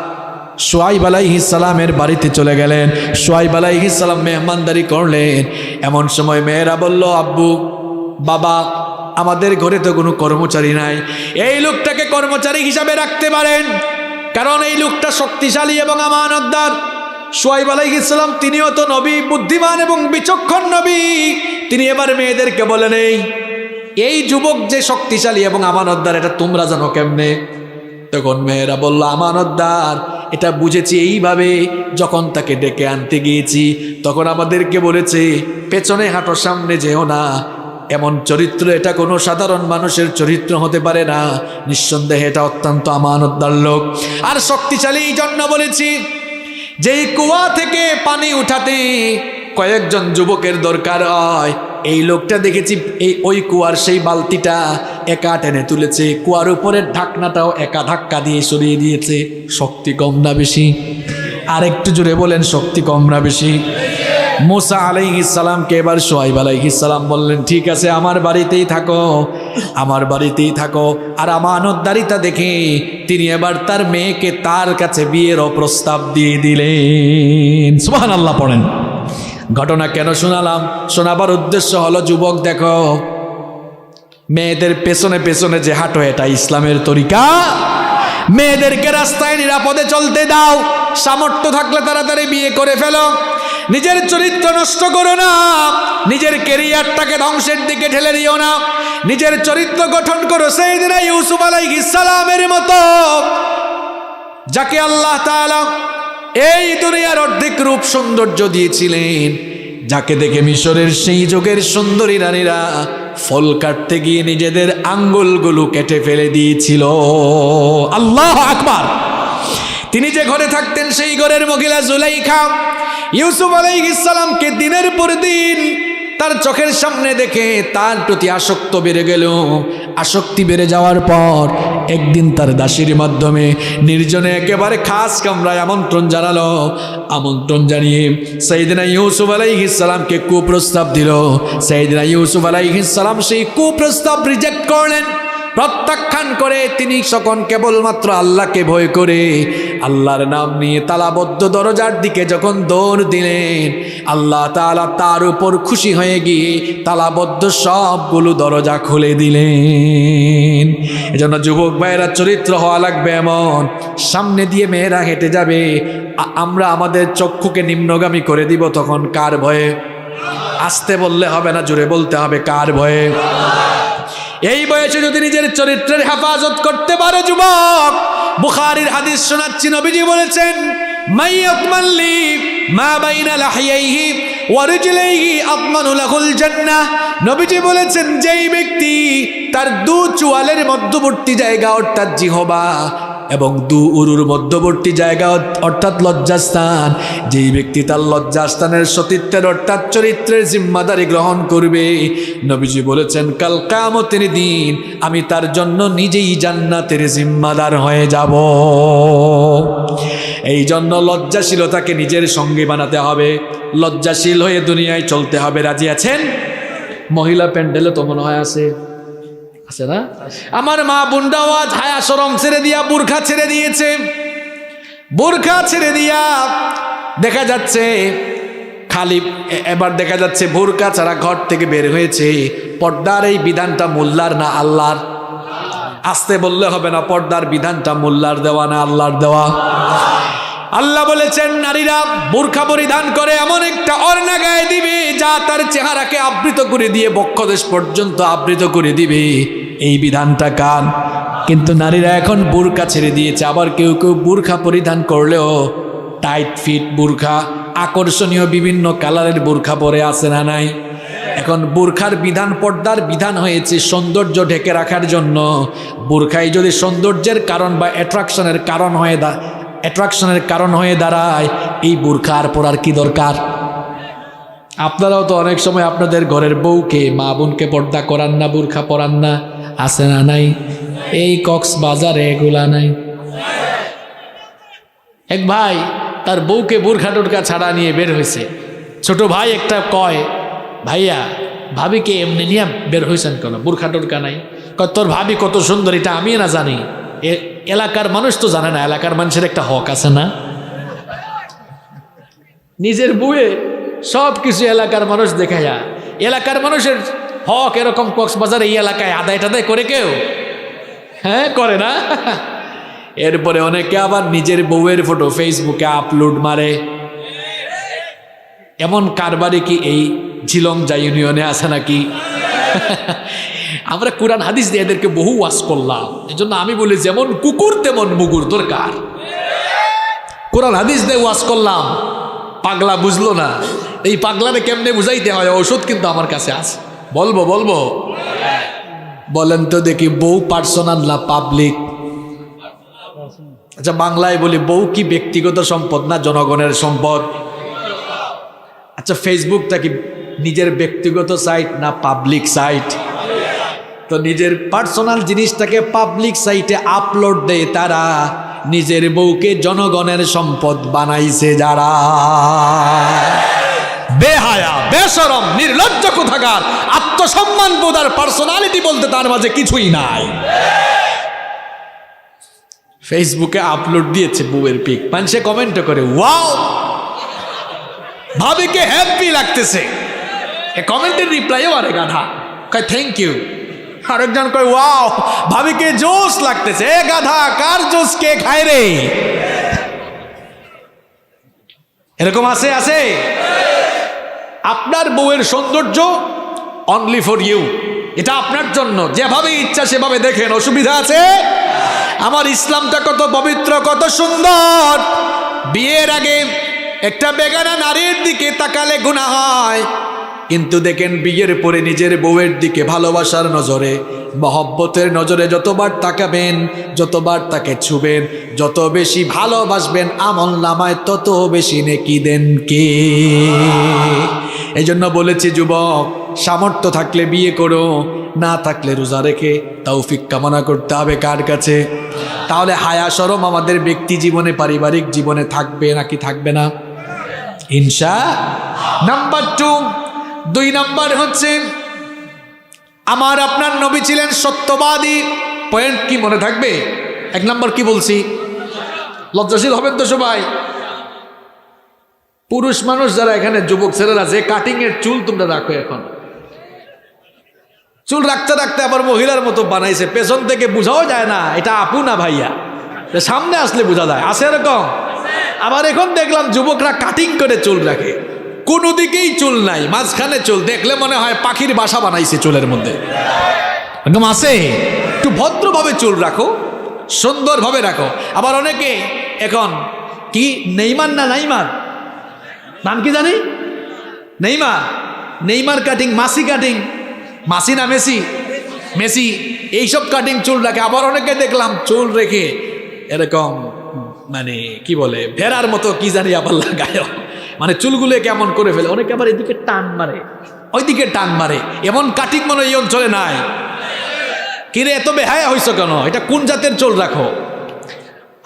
শুআয়ব আলাইহিস সালামের বাড়িতে চলে গেলেন। শুআয়ব আলাইহিস সালাম মেহমানদারি করলেন। এমন সময় মেয়েরা বলল, আব্বু, বাবা, আমাদের ঘরে তো কোনো কর্মচারী নাই, এই লোকটাকে কর্মচারী হিসাবে রাখতে পারেন, কারণ এই লোকটা শক্তিশালী এবং আমানতদার। শুআয়ব আলাইহিস সালাম তিনিও তো নবী, বুদ্ধিমান এবং বিচক্ষণ নবী। তিনি এবার মেয়েদেরকে বলেন, এই যুবক যে শক্তিশালী এবং আমানতদার, এটা তোমরা জানো কেমনে? তখন মেয়েরা বলল, আমানতদার এটা বুঝেছি এইভাবে, যখন তাকে ডেকে আনতে গিয়েছি তখন আমাদেরকে বলেছে, পেছনে হাঁটো, সামনে যেও না। এমন চরিত্র, এটা কোনো সাধারণ মানুষের চরিত্র হতে পারে না। নিঃসন্দেহে এটা অত্যন্ত আমানতদার লোক। আর শক্তিশালী এই জন্য বলেছি, যেই কুয়া থেকে পানি উঠাতে কয়েকজন যুবকের দরকার হয়, এই লোকটা দেখেছি ওই কুয়ার সেই বালতিটা একা টেনে তুলেছে, কুয়ার উপরের ঢাকনাটাও একা ধাক্কা দিয়ে সরিয়ে দিয়েছে। শক্তি কম না বেশি? আর একটু জোরে বলেন, শক্তি কম না বেশি? মূসা আলাইহিস সালামকে এবার শুআয়ব আলাইহিস সালাম বললেন, ঠিক আছে, আমার বাড়িতেই থাকো, আমার বাড়িতেই থাকো। আর আমানতদারিতা দেখে তিনি এবার তার মেয়েকে তার কাছে বিয়েরও প্রস্তাব দিয়ে দিলেন। সুবহানাল্লাহ পড়েন। ঘটনা কেন শোনালাম? শোনাবার উদ্দেশ্য হলো, যুবক দেখো, মেয়েদের পেছনে পেছনে যে হাঁটো, এটা ইসলামের তরিকা। মেয়েদেরকে রাস্তায় নিরাপদে চলতে দাও, সামর্থ্য থাকলে তাড়াতাড়ি বিয়ে করে ফেলো, নিজের চরিত্র নষ্ট করো না, নিজের ক্যারিয়ারটাকে ধ্বংসের দিকে ঠেলে দিও না, নিজের চরিত্র গঠন করো সাইয়েদনা ইউসুফ আলাইহিস সালামের মতো, যাকে আল্লাহ তাআলা এই দুনিয়ার অর্ধেক রূপ সৌন্দর্য দিয়েছিলেন, যাকে দেখে মিশরের সেই যুগের সুন্দরী রানীরা ফল কাটতে গিয়ে নিজেদের আঙ্গুলগুলো কেটে ফেলে দিয়েছিল। আল্লাহু আকবার। তিনি যে ঘরে থাকতেন, সেই ঘরের মহিলা জুলাইখা ইউসুফ আলাইহিস সালামকে দিনের পর দিন তার চোখের সামনে দেখে তার প্রতি আসক্ত বেড়ে গেল। আসক্তি বেড়ে যাওয়ার পর একদিন তার দাসীর মাধ্যমে নির্জনে একেবারে খাস কামরায় আমন্ত্রণ জানালো। আমন্ত্রণ জানিয়ে সাইয়েদনা ইউসুফ আলাইহিস সালামকে কুপ্রস্তাব দিল। সাইয়েদনা ইউসুফ আলাইহিস সালাম সেই কুপ্রস্তাব রিজেক্ট করলেন, প্রত্যাখ্যান করে তিনি তখন কেবলমাত্র আল্লাহকে ভয় করে আল্লাহর নাম নিয়ে তালাবদ্ধ দরজার দিকে যখন দৌড় দিলেন, আল্লাহ তাআলা তার উপর খুশি হয়ে গিয়ে তালাবদ্ধ সবগুলো দরজা খুলে দিলেন। এজন্য যুবক ভাইয়েরা চরিত্র হওয়া লাগবে এমন, সামনে দিয়ে মেয়েরা হেঁটে যাবে, আমরা আমাদের চক্ষুকে নিম্নগামী করে দিব, তখন কার ভয়ে? আসতে বললে হবে না, জোরে বলতে হবে, কার ভয়ে? এই বয়সে যদি নিজের চরিত্রের হেফাজত করতে পারে যুবক, বুখারীর হাদিস শোনাচ্ছি, নবীজি বলেছেন মাইয়াতমাল্লি মা বাইনা লাহিয়াইহি ওয়া রিজলাইহি আতমানু লাহুল জান্নাহ। নবীজি বলেছেন যেই ব্যক্তি তার দু চোয়ালের মধ্যবর্তী জায়গা অর্থাৎ জিহবা এবং দু উরুর মধ্যবর্তী জায়গা অর্থাৎ লজ্জাস্থান, যেই ব্যক্তি তার লজ্জাস্থানের সতীত্বের অর্থাৎ চরিত্রের জিম্মাদারি গ্রহণ করবে, নবীজি বলেছেন কাল কিয়ামতের দিন আমি তার জন্য নিজেই জান্নাতের জিম্মাদার হয়ে যাব। এই জন্য লজ্জাশীলতাকে নিজের সঙ্গে বানাতে হবে, লজ্জাশীল হয়ে দুনিয়ায় চলতে হবে। রাজি আছেন? মহিলা প্যান্ডেলে তো মনে হয় আছে না? আমার মা বোনরাও আজ হায়া শরম ছেড়ে দিয়া বুরখা ছেড়ে দিয়েছে। বুরখা ছেড়ে দিয়া দেখা যাচ্ছে খালি, এবার দেখা যাচ্ছে বুরখা ছাড়া ঘর থেকে বের হয়েছে। পর্দার এই বিধানটা মোল্লার না আল্লাহর? আসতে বললে হবে না, পর্দার বিধানটা মোল্লার দেওয়া না আল্লাহর দেওয়া? আল্লাহ বলেছেন নারীরা বুরখা পরিধান করে এমন একটা ওড়না গায়ে দিবে যা তার চেহারাকে আবৃত করে দিয়ে বক্ষদেশ পর্যন্ত আবৃত করে দিবে, এই বিধানটা কার? কিন্তু নারীরা এখন বুরখা ছেড়ে দিয়েছে। আবার কেউ কেউ বুরখা পরিধান করলেও টাইট ফিট বুরখা, আকর্ষণীয় বিভিন্ন কালারের বুরখা পরে আছে না নাই? এখন বুরখার বিধান পর্দার বিধান হয়েছে সৌন্দর্য ঢেকে রাখার জন্য। বুরখাই যদি সৌন্দর্যের কারণ বা অ্যাট্রাকশনের কারণ হয়ে দাঁড়ায়, এই বুরখা আর পরার কি দরকার? আপনারাও তো অনেক সময় আপনাদের ঘরের বউকে, মা বোনকে পর্দা করান না, বুরখা পরান না, আছে না নাই? এই কক্সবাজারে এগুলা নাই। এক ভাই তার বউকে বুরখা টুরখা ছাড়া নিয়ে বের হয়েছে। ছোট ভাই একটা কয়, ভাইয়া ভাবিকে এমনি নিয়ে বের হয়েছেন কেন, বুরখা টুরখা নাই? কয় তোর ভাবি কত সুন্দর এটা আমি না জানি, এলাকার মানুষ তো জানে না, এলাকার মানুষের একটা হক আছে না? নিজের বউয়ে সব কিছু এলাকার মানুষ দেখায়া, এলাকার মানুষের হক এরকম কক্সবাজার এই এলাকায় আদায় টাদায় করে কেউ? হ্যাঁ, করে না। এরপরে অনেকে আবার নিজের বউয়ের ফটো ফেসবুকে আপলোড মারে। এমন কারবারে কি এই ঝিলংজা ইউনিয়নে আছে নাকি? আমরা কোরআন হাদিস দিয়ে এদেরকে বহু ওয়াজ করলাম। এই জন্য আমি বলি যেমন কুকুর তেমন মুগুর দরকার। কোরআন হাদিস দিয়ে ওয়াজ করলাম, পাগলা বুঝলো না। এই পাগলারে কেমনে বুঝাইতে হয় ওষুধ কিন্তু আমার কাছে আছে, বলবো বলেন তো দেখি, বউ পার্সোনাল না পাবলিক? আচ্ছা বাংলায় বলি, বউ কি ব্যক্তিগত সম্পদ না জনগণের সম্পদ? আচ্ছা ফেসবুকটা কি নিজের ব্যক্তিগত সাইট না পাবলিক সাইট? তো নিজের পার্সোনাল জিনিসটাকে পাবলিক সাইটে আপলোড দেয় তারা, নিজের বউকে জনগণের সম্পদ বানাইছে যারা। বেহায়া, বেশরম, নির্লজ্জ কোথাকার, আত্মসম্মান বোধ আর পার্সোনালিটি বলতে তার মাঝে কিছুই নাই। ফেসবুকে আপলোড দিয়েছে বউয়ের পিক, মানুষে কমেন্ট করে ওয়াও, ভাবিকে হ্যাপি লাগতেছে। এ কমেন্টের রিপ্লাইও আরে গাধা কয় থ্যাংক ইউ। আরেকজন কয় ওয়াও, ভাবিকে জোশ লাগতেছে। এ গাধা, কার জোশ কে খায় রে? এরকম আছে? আপনার বউয়ের সৌন্দর্য অনলি ফর ইউ, এটা আপনার জন্য, যেভাবে ইচ্ছা সেভাবে দেখেন, অসুবিধা আছে? আমার ইসলামটা কত পবিত্র, কত সুন্দর। বিয়ের আগে একটা বেগানা নারীর দিকে তাকালে গুনাহ হয়, কিন্তু দেখেন বিয়ের পরে নিজের বউয়ের দিকে ভালোবাসার নজরে, মহব্বতের নজরে যতবার তাকাবেন, যতবার তাকে ছুবেন, যত বেশি ভালোবাসবেন, আমল নামায় তত বেশি নেকি দেন কে। এই জন্য বলেছি যুবক, সামর্থ্য থাকলে বিয়ে করো, না থাকলে রোজা রেখে তৌফিক কামনা করতে হবে কার কাছে? তাহলে হায়া শরম আমাদের ব্যক্তি জীবনে, পারিবারিক জীবনে থাকবে নাকি থাকবে না? নাম্বার 2 নাম্বার হচ্ছে আমার আপনার নবী ছিলেন সত্যবাদী। পয়েন্ট কি মনে থাকবে? 1 নাম্বার কি বলছি? লজ্জাশীল হবেন তো সবাই। পুরুষ মানুষ যারা এখানে, যুবক ছেলেরা, যে কাটিং এর চুল তোমরা রাখো, এখন চুল রাখতে রাখতে আবার মহিলার মতো বানাইছে, পেছন থেকে বোঝাও যায় না এটা আপু না ভাইয়া, সামনে আসলে বোঝা যায়। আছে এরকম? আবার এখন দেখলাম যুবকরা কাটিং করে চুল রাখে, কোনো দিকেই চুল নাই, মাঝখানে চুল, দেখলে মনে হয় পাখির বাসা বানাইছে চুলের মধ্যে। এরকম আছে? একটু ভদ্রভাবে চুল রাখো, সুন্দরভাবে রাখো। আবার অনেকে এখন কি নেইমার না নাইমার, নাম কি জানি, নেইমার কাটিং, মাসি কাটিং, মাসি না মেসি, মেসি, এইসব কাটিং চুল রাখে। আবার অনেকে দেখলাম চুল রেখে এরকম মানে কি বলে ভেড়ার মতো কি জানি আবার লাগায়, মানে চুলগুলো কেমন করে ফেলে। অনেকে আবার এদিকে টান মারে, ওইদিকে টান মারে, এমন কাটিং মনে এই অঞ্চলে নাই। কিরে এত বেহায়া হইছো কেন? এটা কোন জাতের চুল রাখো?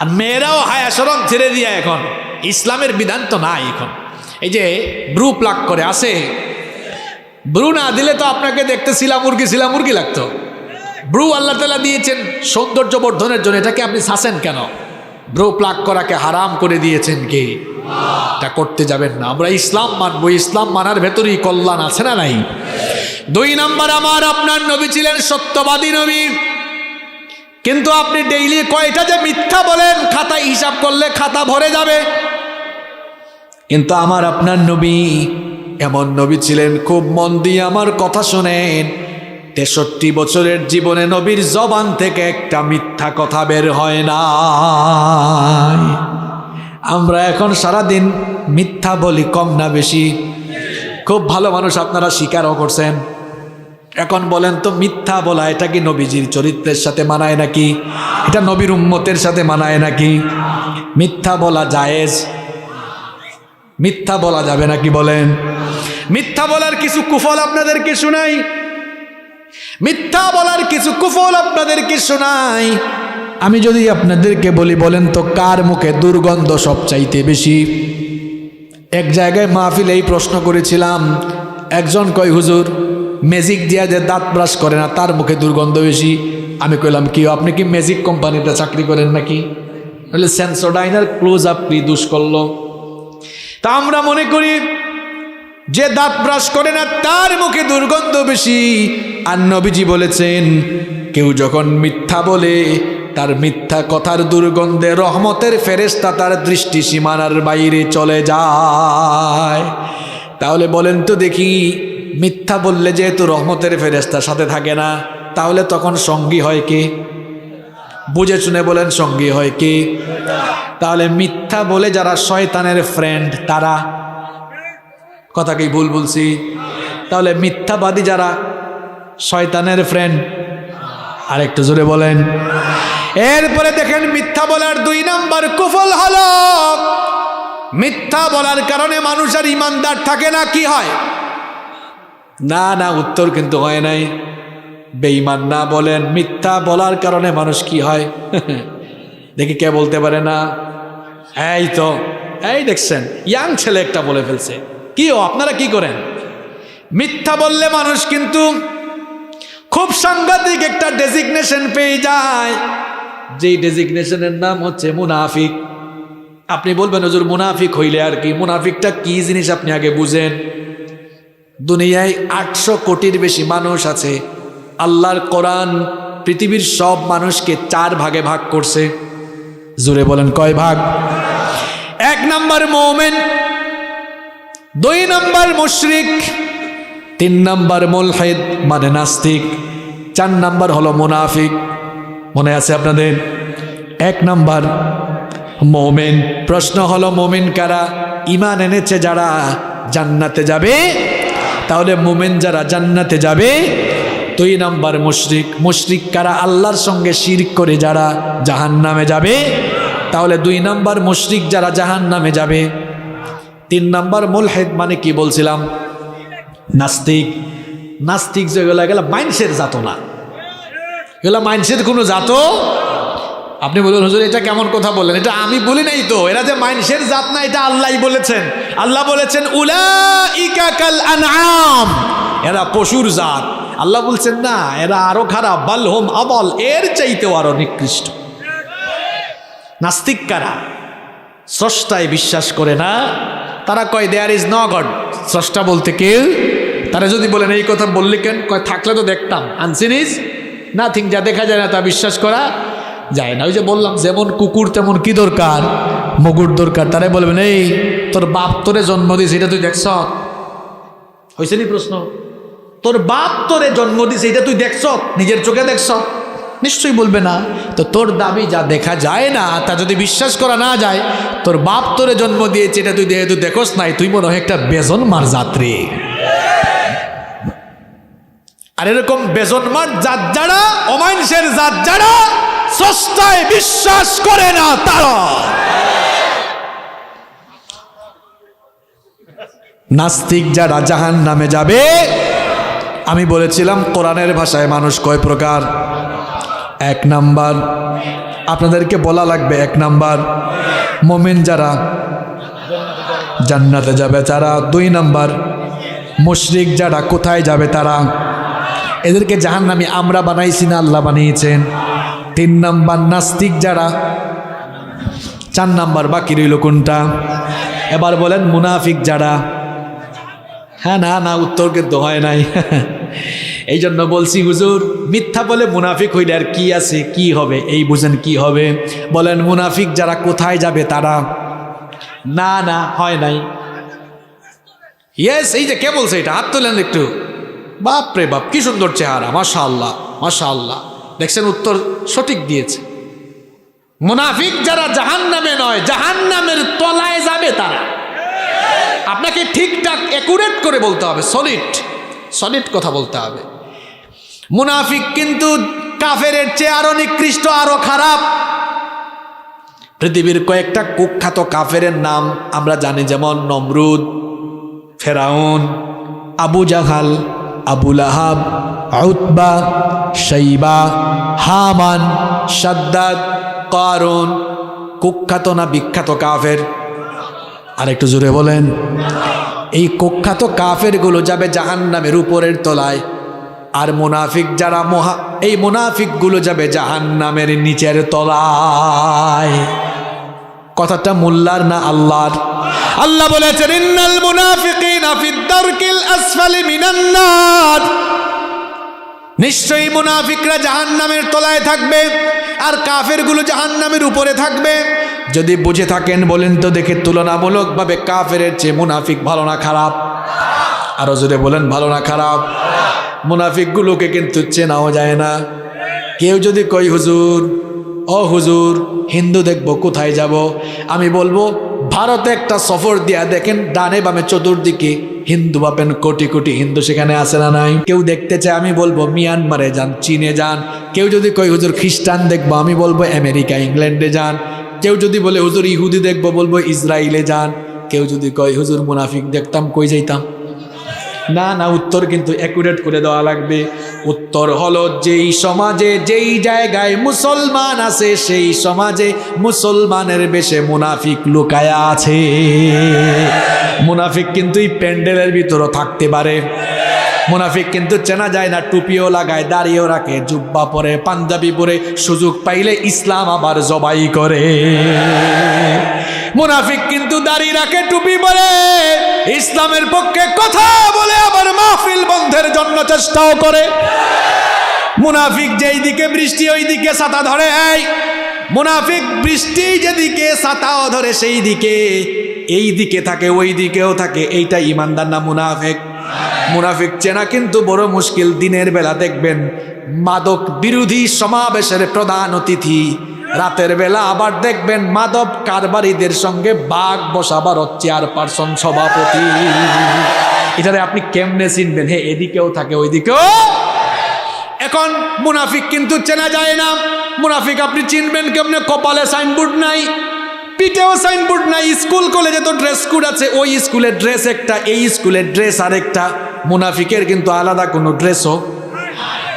আর মেয়েরাও হায়া শরম ছেড়ে দিয়া এখন, ইসলামের বিধান তো নাই এখন। এই যে ব্রু প্লাক করে, আছে? ব্রু না দিলে তো আপনাকে দেখতে শিলামুরগি লাগতো। ব্রু আল্লাহ তাআলা দিয়েছেন সৌন্দর্য বর্ধনের জন্য, এটাকে আপনি ছাসেন কেন? ব্রু প্লাক করাকে হারাম করে দিয়েছেন কে? এটা করতে যাবেন না। আমরা ইসলাম মানবো, ইসলাম মানার ভেতরেই কল্যাণ আছে না নাই? 2 নাম্বার আমার আপনার নবী ছিলেন সত্যবাদী নবী। কিন্তু আপনি ডেইলি কয়টা যে মিথ্যা বলেন, খাতায় হিসাব করলে খাতা ভরে যাবে। কিন্তু আমার আপনার নবী এমন নবী ছিলেন, খুব মন দিয়ে আমার কথা শোনেন, 63 বছরের জীবনে নবীর জবান থেকে একটা মিথ্যা কথা বের হয় না। আমরা এখন সারাদিন মিথ্যা বলি, কম না বেশি? খুব ভালো মানুষ আপনারা স্বীকারও করছেন। এখন বলেন তো, মিথ্যা বলা এটা কি নবীজির চরিত্রের সাথে মানায় নাকি? এটা নবীর উম্মতের সাথে মানায় নাকি? মিথ্যা বলা জায়েজ? মিথ্যা বলা যাবে নাকি বলেন? মিথ্যা বলার কিছু কুফল আপনাদেরকে শোনাই, মিথ্যা বলার কিছু কুফল আপনাদেরকে শোনাই। আমি যদি আপনাদেরকে বলি, বলেন তো কার মুখে দুর্গন্ধ সবচাইতে বেশি? এক জায়গায় মাহফিলে এই প্রশ্ন করেছিলাম, একজন কয় হুজুর ম্যাজিক দিয়া যে দাঁত ব্রাশ করে না তার মুখে দুর্গন্ধ বেশি। আমি কইলাম কি, আপনি কি ম্যাজিক কোম্পানিতে চাকরি করেন নাকি? বলে সেন্সোডাইনার ক্লোজ আপ রিদুস করলো। তা আমরা মনে করি যে দাঁত ব্রাশ করে না তার মুখে দুর্গন্ধ বেশি। আর নবীজি বলেছেন, কেউ যখন মিথ্যা বলে তার মিথ্যা কথার দুর্গন্ধে রহমতের ফেরেশতা তার দৃষ্টি সীমানার বাইরে চলে যায়। তাহলে বলেন তো দেখি, মিথ্যা বললে যেহেতু রহমতের ফেরেশতা সাথে থাকে না, তাহলে তখন সঙ্গী হয় কে? বুঝে শুনে বলেন, সঙ্গী হয় কে? তাহলে মিথ্যা বলে যারা শয়তানের ফ্রেন্ড, তারা, কথা কি ভুল বলছি? তাহলে মিথ্যাবাদী যারা শয়তানের ফ্রেন্ড, আরেকটু জোরে বলেন। এরপরে দেখেন মিথ্যা বলার 2 নাম্বার কুফল হলো, মিথ্যা বলার কারণে মানুষ আর ইমানদার থাকে না। কি হয়? না না, উত্তর কিন্তু হয় নাই। বেঈমান না বলেন, মিথ্যা বলার কারণে মানুষ কি হয়? দেখি কে বলতে পারে না? এই তো, এই দেখছেন ইয়াং ছেলে একটা বলে ফেলছে। কি আপনারা কি করেন? মিথ্যা বললে মানুষ কিন্তু খুব সাংঘাতিক একটা ডেজিগনেশন পেয়ে যায়, যেই ডেজিগনেশনের নাম হচ্ছে মুনাফিক। আপনি বলবেন হুজুর মুনাফিক হইলে আর কি? মুনাফিকটা কি জিনিস আপনি আগে বুঝেন। দুনিয়ায় 800 কোটির বেশি মানুষ আছে। আল্লাহর কোরআন পৃথিবীর সব মানুষকে 4 ভাগে ভাগ করছে। জোরে বলেন কয় ভাগ? 1 নাম্বার মুমিন, 2 নাম্বার মুশরিক, 3 নাম্বার মুলহিদ মানে নাস্তিক, 4 নাম্বার হলো মুনাফিক। মনে আছে আপনাদের? 1 নাম্বার মুমিন। প্রশ্ন হলো মুমিন কারা? ঈমান এনেছে যারা জান্নাতে যাবে, তাহলে মুমিন যারা জান্নাতে যাবে। 2 নাম্বার মুশরিক। মুশরিক কারা? আল্লাহর সঙ্গে শিরক করে যারা জাহান্নামে যাবে, তাহলে 2 নাম্বার মুশরিক যারা জাহান্নামে যাবে। 3 নাম্বার মুলহিদ মানে কি বলছিলাম? নাস্তিক। নাস্তিক যেগুলো গেলা মাইন্সের জাত না, এগুলা মাইন্সের কোনো জাত। আপনি বলুন হুজুর এটা কেমন কথা বললেন? এটা আমি বলি নাই তো, এরা যে মাইন্সের জাত না এটা আল্লাহই বলেছেন। আল্লাহ বলেছেন উলাইকা কাল আনআম, এরা পশুর জাত। আল্লাহ বলছেন না, এরা আরো খারাপ, বাল হুম আদল, এর চাইতেও আরো নিকৃষ্ট। নাস্তিক কারা? স্রষ্টায় বিশ্বাস করে না, তারা কয় দেয়ার ইজ নো গড, স্রষ্টা বলতে কেউ। তারা যদি বলেন এই কথা বললি কেন, কয় থাকলে তো দেখতাম। আনসিন ইজ নাথিং, যা দেখা যায় না তা বিশ্বাস করা যায় না। ওই যে বললাম যেমন কুকুর তেমন কি দরকার, মুগুর দরকার। তারাই বলবেন এই তোর বাপ তোরে জন্ম দিয়েছে এটা তুই দেখছ? হয়েছে নি প্রশ্ন? তোর বাপ তোরে জন্ম দিয়েছে এটা তুই দেখছ? নিজের চোখে দেখছ? নিশ্চয়ই বলবে না। তো তোর দাবি যা দেখা যায় না তা যদি বিশ্বাস করা না যায়, তোর বাপ তোরে জন্ম দিয়েছে এটা তুই তুই দেখোস নাই, তুই মনে হয় একটা বেজন্মার যাত্রী। আর এরকম বেজন্মার জাত যারা, অমানুষের জাত যারা স্রষ্টায় বিশ্বাস করে না, তারা নাস্তিক যারা জাহান্নামে যাবে। আমি বলেছিলাম কোরআনের ভাষায় মানুষ কয় প্রকার? এক নাম্বার, আপনাদেরকে বলা লাগবে, এক নাম্বার মুমিন যারা জান্নাতে যাবে তারা। দুই নাম্বার মুশরিক যারা কোথায় যাবে তারা। এদেরকে জাহান্নামী আমরা বানাইছি না আল্লাহ বানিয়েছেন। তিন নাম্বার নাস্তিক যারা। চার নাম্বার বাকি রইল কোনটা? এবার বলেন মুনাফিক যারা। হ্যাঁ না না, উত্তর কিন্তু হয় নাই। এই জন্য বলছি হুজুর মিথ্যা বলে মুনাফিক হইলে আর কি আছে, কি হবে এই বুঝেন কি হবে? বলেন মুনাফিক যারা কোথায় যাবে তারা। না না হয় নাই। ইয়েস, এই যে কে বলছে এটা? হাত তোলেন একটু। বাপ রে বাপ, কি সুন্দর চেহারা, মাশাআল্লাহ মাশাআল্লাহ। দেখছেন উত্তর সঠিক দিয়েছে। মুনাফিক যারা জাহান্নামে নয়, জাহান্নামের তলায় যাবে তারা। আপনাকে ঠিকঠাক একুরেট করে বলতে হবে, সলিড কথা বলতে হবে। মুনাফিক কিন্তু কাফেরের চেয়ে আরো নিকৃষ্ট, আরো খারাপ। পৃথিবীর কয়েকটা কুখ্যাত কাফেরের নাম আমরা জানি, যেমন নমরুদ, ফেরাউন, আবু জাহাল, আবু লাহাব, উতবা, শাইবা, হামান, শাদ্দাদ, কারুন। কুখ্যাত না বিখ্যাত কাফের? আর একটু জোরে বলেন। এই কুখ্যাত কাফেরগুলো যাবে জাহান্নামের উপরের তলায়, আর মুনাফিক যারা এই মুনাফিকগুলো যাবে জাহান্নামের নিচের তলায়। কথাটা মোল্লার না আল্লাহর? আল্লাহ বলেছেন ইন্নাল মুনাফিকিনা ফিদ দারকিল আসফালি মিনান নার। নিশ্চয়ই মুনাফিকরা জাহান্নামের তলায় থাকবে, আর কাফেরগুলো জাহান্নামের উপরে থাকবে। যদি বুঝে থাকেন বলেন তো দেখে, তুলনামূলকভাবে কাফেরের চেয়ে মুনাফিক ভালো না খারাপ? আরো জোরে বলেন, ভালো না খারাপ? মুনাফিকগুলোকে কিন্তু চেনাও যায় না। কেউ যদি কই হুজুর, ও হুজুর হিন্দু দেখবো, কোথায় যাব? আমি বলবো ভারতে একটা সফর দিয়া দেখেন, ডানে বামে চতুর্দিকে হিন্দু পাবেন, কোটি কোটি হিন্দু সেখানে আছে না নাই? কেউ দেখতে চায়, আমি বলবো মিয়ানমারে যান, চীনে যান। কেউ যদি কই হুজুর খ্রিস্টান দেখবো, আমি বলবো আমেরিকা, ইংল্যান্ডে যান। কেউ যদি বলে হুজুর ইহুদি দেখবো, বলবো ইসরায়েলে যান। কেউ যদি কয় হুজুর মুনাফিক দেখতাম, কই যাইতাম? না না, উত্তর কিন্তু অ্যাকুরেট করে দেওয়া লাগবে। উত্তর হলো যেই সমাজে যেই জায়গায় মুসলমান আছে, সেই সমাজে মুসলমানের বেশে মুনাফিক লুকায়া আছে। মুনাফিক কিন্তু এই প্যান্ডেলের ভিতরও থাকতে পারে। মুনাফিক কিন্তু চেনা যায় না, টুপিও লাগায়, দাড়িও রাখে, জুব্বা পরে, পাঞ্জাবি পরে, সুযোগ পাইলে ইসলাম আবার জবাই করে। মুনাফিক কিন্তু দাড়ি রাখে, টুপি পরে, ইসলামের পক্ষে কথা বলে, আবার মাহফিল বন্ধের জন্য চেষ্টাও করে। মুনাফিক যেই দিকে বৃষ্টি ওই দিকে ছাতা ধরে। মুনাফিক বৃষ্টি যেদিকে ছাতাও ধরে সেই দিকে, এই দিকে থাকে ওই দিকেও থাকে। এইটা ইমানদার না মুনাফিক? মুনাফিক চেনা কিন্তু বড় মুশকিল। দিনের বেলা দেখবেন মাদক বিরোধী সমাবেশের প্রধান অতিথি, রাতের বেলা আবার দেখবেন মাদক কারবারিদের সঙ্গে বাঘ বসাবার চেয়ারপারসন, সভাপতি। এটারে আপনি কেমনে চিনবেন? হে এদিকেও থাকে ওইদিকেও। এখন মুনাফিক কিন্তু চেনা যায় না। মুনাফিক আপনি চিনবেন কেমনে? কপালে সাইনবোর্ড নাই, পিঠেও সাইনবোর্ড নাই, স্কুল কলেজে তো ড্রেস কোড আছে, ওই স্কুলের ড্রেস একটা, এই স্কুলের ড্রেস আরেকটা। মুনাফিকের কিন্তু আলাদা কোনো ড্রেসও,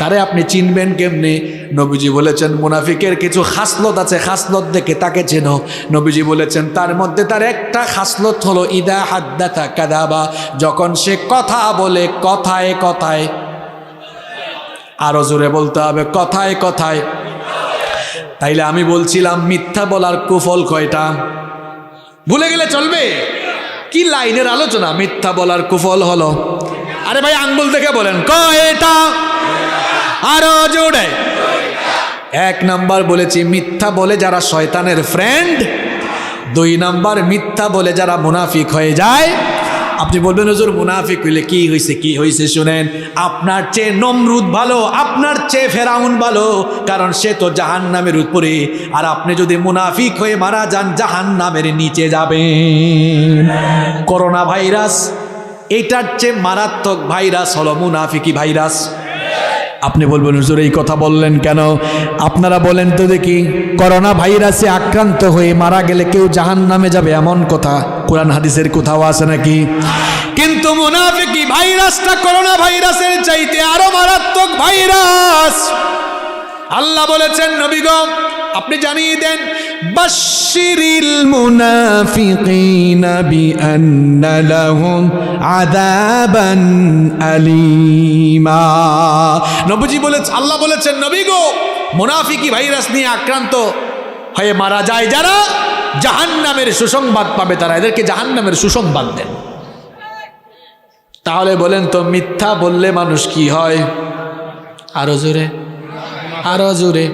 তারে আপনি চিনবেন কেমনে? নবীজি বলেছেন মুনাফিকের কিছু খাসলত আছে, খাসলত দেখে তাকে চেনো। নবীজি বলেছেন তার মধ্যে তার একটা খাসলত হলো ইদা হাদ্দাথা কাযাবা, যখন সে কথা বলে কথায় কথায়, আরো জোরে বলতে হবে কথায় কথায়। তাইলে আমি বলছিলাম মিথ্যা বলার কুফল কয়টা? ভুলে গেলে চলবে? কি লাইনের আলোচনা! মিথ্যা বলার কুফল হলো, আরে ভাই আঙ্গুল দেখে বলেন কয়টা? আরো জোরে। 1 নাম্বার বলেছি মিথ্যা বলে যারা শয়তানের ফ্রেন্ড। 2 নাম্বার মিথ্যা বলে যারা মুনাফিক হয়ে যায়। আপনি বলবেন হুজুর মুনাফিক হইলে কি হয়েছে? কি হয়েছে শুনেন, আপনার চেয়ে নমরুদ ভালো, আপনার চেয়ে ফেরাউন ভালো, কারণ সে তো জাহান্নামের উপরে, আর আপনি যদি মুনাফিক হয়ে মারা যান জাহান্নামের নিচে যাবেন। করোনা ভাইরাস, এটার চেয়ে মারাত্মক ভাইরাস হলো মুনাফিকি ভাইরাস। আপনি বলবেন হুজুর এই কথা বললেন কেন? আপনারা বলেন তো দেখি, করোনা ভাইরাসে আক্রান্ত হয়ে মারা গেলে কেউ জাহান্নামে যাবে এমন কথা কোরআন হাদিসের কোথাও আছে নাকি? কিন্তু মুনাফিকি ভাইরাসটা করোনা ভাইরাসের চাইতে আরো মারাত্মক ভাইরাস। আল্লাহ বলেছেন নবী গো আপনি জানিয়ে দেন, বাশশিরিল মুনাফিকিনা বিআন্না লাহুম আযাবান আলীমা। নবীজি বলেছেন, আল্লাহ বলেছেন নবী গো মুনাফিকি ভাইরাস নিয়ে আক্রান্ত হয়ে মারা যায় যারা, জাহান্নামের সুসংবাদ পাবে তারা, এদেরকে জাহান্নামের সুসংবাদ দেন। তাহলে বলেন তো মিথ্যা বললে মানুষ কি হয়? আরো জোরে, আরো জোরে।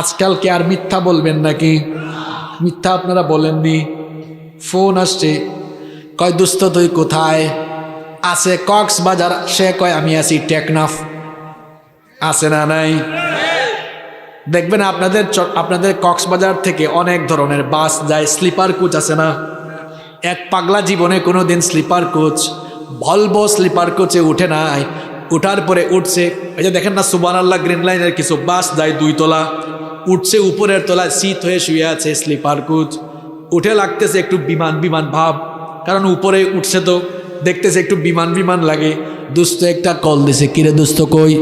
আজকাল কে আর মিথ্যা বলবেন নাকি? মিথ্যা আপনারা বলেননি। ফোন আসছে, কয় দোস্ত তুই কোথায়? আছে কক্সবাজার, সে কয় আমি আছি টেকনাফ। আছে না নাই? দেখবেন আপনাদের কক্সবাজার থেকে অনেক ধরনের বাস যায়, স্লিপার কোচ আছে না? এক পাগলা জীবনে কোনো দিন স্লিপার কোচ, ভলভো স্লিপার কোচে উঠে নাই। উঠার পরে উঠছে, এই যে দেখেন না সুবহানাল্লাহ গ্রিন লাইনের কিছু বাস যায় 2 তলা, উঠছে উপরের তলায় শীত হয়ে শুয়ে আছে স্লিপার কোচ। উঠে লাগতেছে একটু বিমান বিমান ভাব, কারণ উপরে উঠছে তো দেখতেছে একটু বিমান বিমান লাগে। দোস্ত একটা কল দিছে, কিরে দোস্ত কই?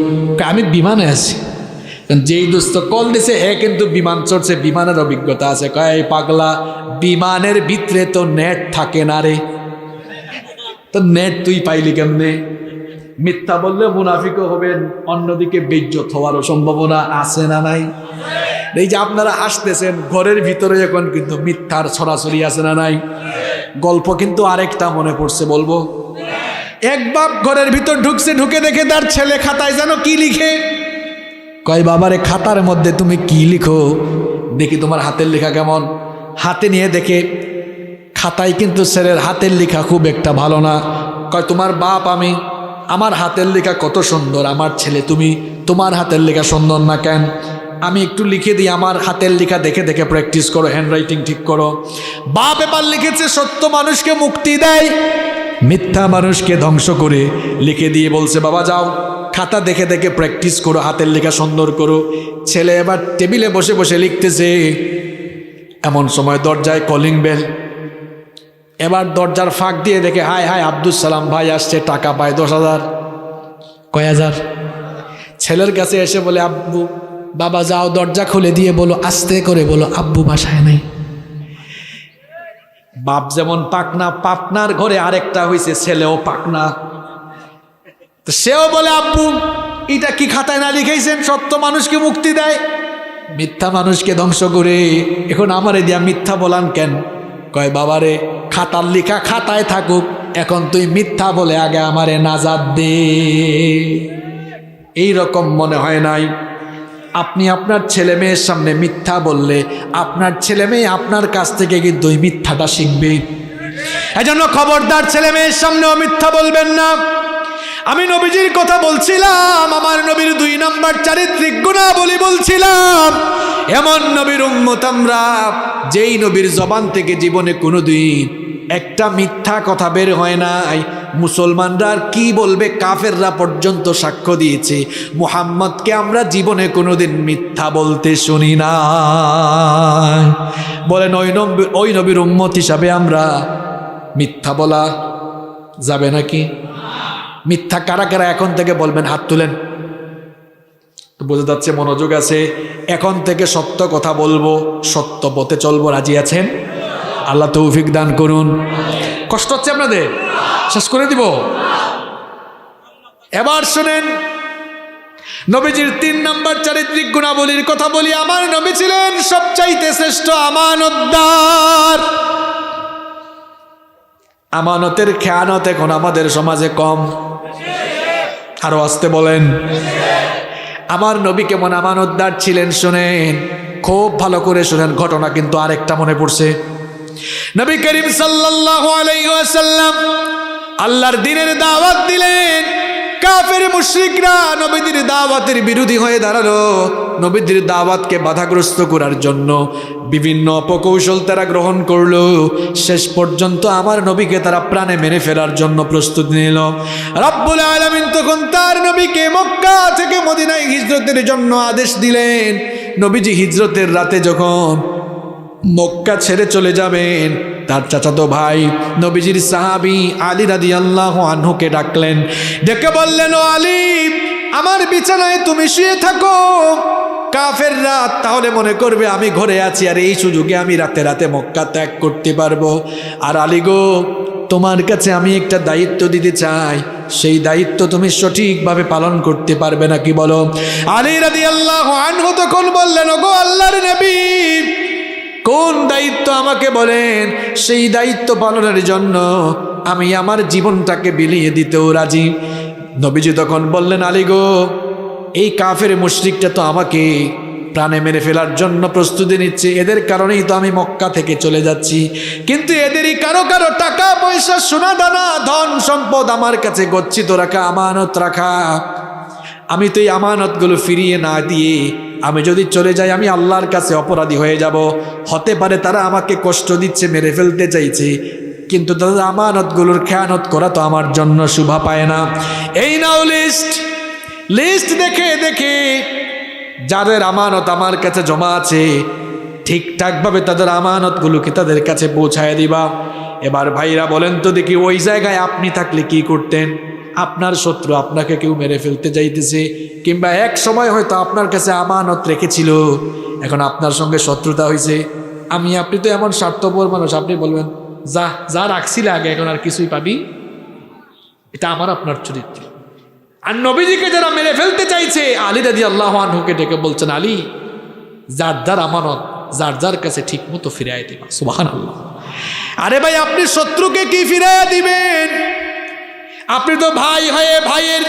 আমি বিমানে আছি। যেই দোস্ত কল দিছে হে কিন্তু বিমান চড়ছে, বিমানের অভিজ্ঞতা আছে। কয় পাগলা, বিমানের ভিতরে তো নেট থাকে না রে, তো নেট তুই পাইলি কেমনে? মিথ্যা বললে মুনাফিকও হবেন, অন্যদিকে বেইজ্জত হওয়ারও সম্ভাবনা আছে না নাই? এই যে আপনারা হাসতেছেন, ঘরের ভিতরে এখন কিন্তু মিথ্যার ছড়াছড়ি আছে না নাই? গল্প কিন্তু আরেকটা মনে পড়ছে, বলবো। এক বাপ ঘরের ভিতর ঢুকছে, ঢুকে দেখে তার ছেলে খাতায় যেন কি লিখে। কয় বাবারে খাতার মধ্যে তুমি কি লিখো? দেখি তোমার হাতের লেখা কেমন। হাতে নিয়ে দেখে খাতায় কিন্তু ছেলের হাতের লেখা খুব একটা ভালো না। কয় তোমার বাপ আমি, আমার হাতের লেখা কত সুন্দর, আমার ছেলে তুমি, তোমার হাতের লেখা সুন্দর না কেন? আমি একটু লিখে দিই, আমার হাতের লেখা দেখে দেখে প্র্যাকটিস করো, হ্যান্ডরাইটিং ঠিক করো। বাপ এবার লিখেছে সত্য মানুষকে মুক্তি দেয়, মিথ্যা মানুষকে ধ্বংস করে লিখে দিয়ে বলছে বাবা যাও খাতা দেখে দেখে প্র্যাকটিস করো, হাতের লেখা সুন্দর করো। ছেলে এবার টেবিলে বসে বসে লিখতেছে, এমন সময় দরজায় কলিং বেল। এবার দরজার ফাঁক দিয়ে দেখে হায় হায় আব্দুল সালাম ভাই আসছে, টাকা পায় 10,000। কয় হাজার? ছেলের কাছে এসে বলে আব্বু, বাবা যাও দরজা খুলে দিয়ে বলো, আস্তে করে বলো আব্বু বাসায় নেই। বাপ যেমন পাকনা, পাকনার ঘরে আরেকটা হয়েছে ছেলেও পাকনা। তো সেও বলে আব্বু এটা কি খাতায় না লিখেছেন, সত্য মানুষকে মুক্তি দেয়, মিথ্যা মানুষকে ধ্বংস করে, এখন আমারে দিয়া মিথ্যা বলান কেন? কয় বাবারে খাতার লেখা খাতায় থাকুক, এখন তুই মিথ্যা বলে আগে আমারে নাজাত দে। এই রকম মনে হয় নাই? আপনি আপনার ছেলে মেয়ের সামনে মিথ্যা বললে আপনার ছেলে মেয়ে আপনার কাছ থেকে কিন্তু ওই মিথ্যাটা শিখবে। এজন্য খবরদার ছেলে মেয়ের সামনেও মিথ্যা বলবেন না। আমি নবীজির কথা বলছিলাম, আমার নবীর 2 নম্বর চারিত্রিক গুণাবলী বলছিলাম। এমন নবীর উম্মত আমরা, যেই নবীর জবান থেকে জীবনে কোনোদিন একটা মিথ্যা কথা বের হয় নাই, মুসলমানরা আর কি বলবে, কাফেররা পর্যন্ত সাক্ষ্য দিয়েছে মুহাম্মদকে আমরা জীবনে কোনোদিন মিথ্যা বলতে শুনি না। বলেন ওই নবীর উম্মত হিসাবে আমরা মিথ্যা বলা যাবে নাকি? মিথ্যা কারা কারা এখন থেকে বলবেন? হাত তুলেন। বোঝা যাচ্ছে মনোযোগ আছে। এখন থেকে সত্য কথা বলবো, সত্য পথে চলবো, রাজি আছেন? আল্লাহ তৌফিক দান করুন। কষ্ট হচ্ছে আপনাদের? শেষ করে দিব। এবার শুনেন, নবীজির 3 নম্বর চারিত্রিক গুণাবলীর কথা বলি। আমার নবী ছিলেন সবচাইতে শ্রেষ্ঠ আমানতদার। আমানতের খেয়ানত এখন আমাদের সমাজে কম। আরো আসতে বলেন। আমার নবী কেমন আমানতদার ছিলেন শুনেন, খুব ভালো করে শুনেন। ঘটনা কিন্তু আরেকটা মনে পড়ছে। নবী করিম সাল্লাল্লাহু আলাইহি ওয়াসাল্লাম আল্লাহর দ্বীনের দাওয়াত দিলেন। কাফের মুশরিকরা নবীদের দাওয়াতের বিরোধী হয়ে দাঁড়ালো। নবীদের দাওয়াতকে বাধাগ্রস্ত করার জন্য বিভিন্ন অপকৌশল তারা গ্রহণ করলো। শেষ পর্যন্ত আমার নবীকে তারা প্রাণে মেরে ফেলার জন্য প্রস্তুতি নিল। রব্বুল আলামিন তখন তার নবীকে মক্কা থেকে মদিনায় হিজরতের জন্য আদেশ দিলেন। নবীজি হিজরতের রাতে যখন মক্কা ছেড়ে চলে যাবেন, তার চাচাতো ভাই নবীজির সাহাবী আলী রাদিয়াল্লাহু আনহুকে ডাকলেন। ডেকে বললেন, ও আলী, আমার বিছানায় তুমি শুয়ে থাকো। কাফেররা তাহলে মনে করবে আমি ঘরে আছি, আর এই সুযোগে আমি রাতে রাতে মক্কা ত্যাগ করতে পারবো। আর আলী গো, তোমার কাছে আমি একটা দায়িত্ব দিতে চাই, সেই দায়িত্ব তুমি সঠিকভাবে পালন করতে পারবে নাকি বলো? আলী রাদিয়াল্লাহু আনহু তখন বললেন, ওগো আল্লাহর নবী, কোন দায়িত্ব আমাকে বলেন। সেই দায়িত্ব পালনের জন্য আমি আমার জীবনটাকে বিলিয়ে দিতেও রাজি। নবীজি তখন বললেন, আলী গো, এই কাফের মুশরিকটা তো আমাকে প্রাণে মেরে ফেলার জন্য প্রস্তুতি নিচ্ছে, এদের কারণেই তো আমি মক্কা থেকে চলে যাচ্ছি। কিন্তু এদেরই কারো কারো টাকা পয়সা, সোনা দানা, ধন সম্পদ আমার কাছে গচ্ছিত রাখা, আমানত রাখা। আমি তো এই আমানতগুলো ফিরিয়ে না দিয়ে আমি যদি চলে যাই, আমি আল্লাহর কাছে অপরাধী হয়ে যাব। হতে পারে তারা আমাকে কষ্ট দিচ্ছে, মেরে ফেলতে চাইছে, কিন্তু তাদের আমানতগুলোর খেয়ানত করা তো আমার জন্য শোভা পায় না। এই নাও লিস্ট দেখে দেখে যাদের আমানত আমার কাছে জমা আছে, ঠিকঠাকভাবে তাদের আমানতগুলোকে তাদের কাছে পৌঁছায় দিবা। এবার ভাইরা বলেন তো দেখি, ওই জায়গায় আপনি থাকলে কি করতেন? আপনার শত্রু আপনাকে কেউ মেরে ফেলতে যাইতেছে, কিংবা এক সময় হয়তো আপনার কাছে আমানত রেখেছিল, এখন আপনার সঙ্গে শত্রুতা হয়েছে। আপনি তো এমন স্বার্থপর মানুষ, আপনি বলবেন যা রাখছিলে আগে, এখন আর কিছুই পাবি। এটা আমার আপনার চরিত্র। আর নবীজিকে যারা মেরে ফেলতে চাইছে, আলী রাদিয়াল্লাহু আনহুকে ডেকে বলছেন, আলী, যার আমানত যার কাছে ঠিক মতো ফিরাইয়া দিবা। সুবহানাল্লাহ। আরে ভাই, আপনি শত্রুকে কি ফিরাইয়া দিবেন? আপনি তো ভাই হয়ে ভাইয়ের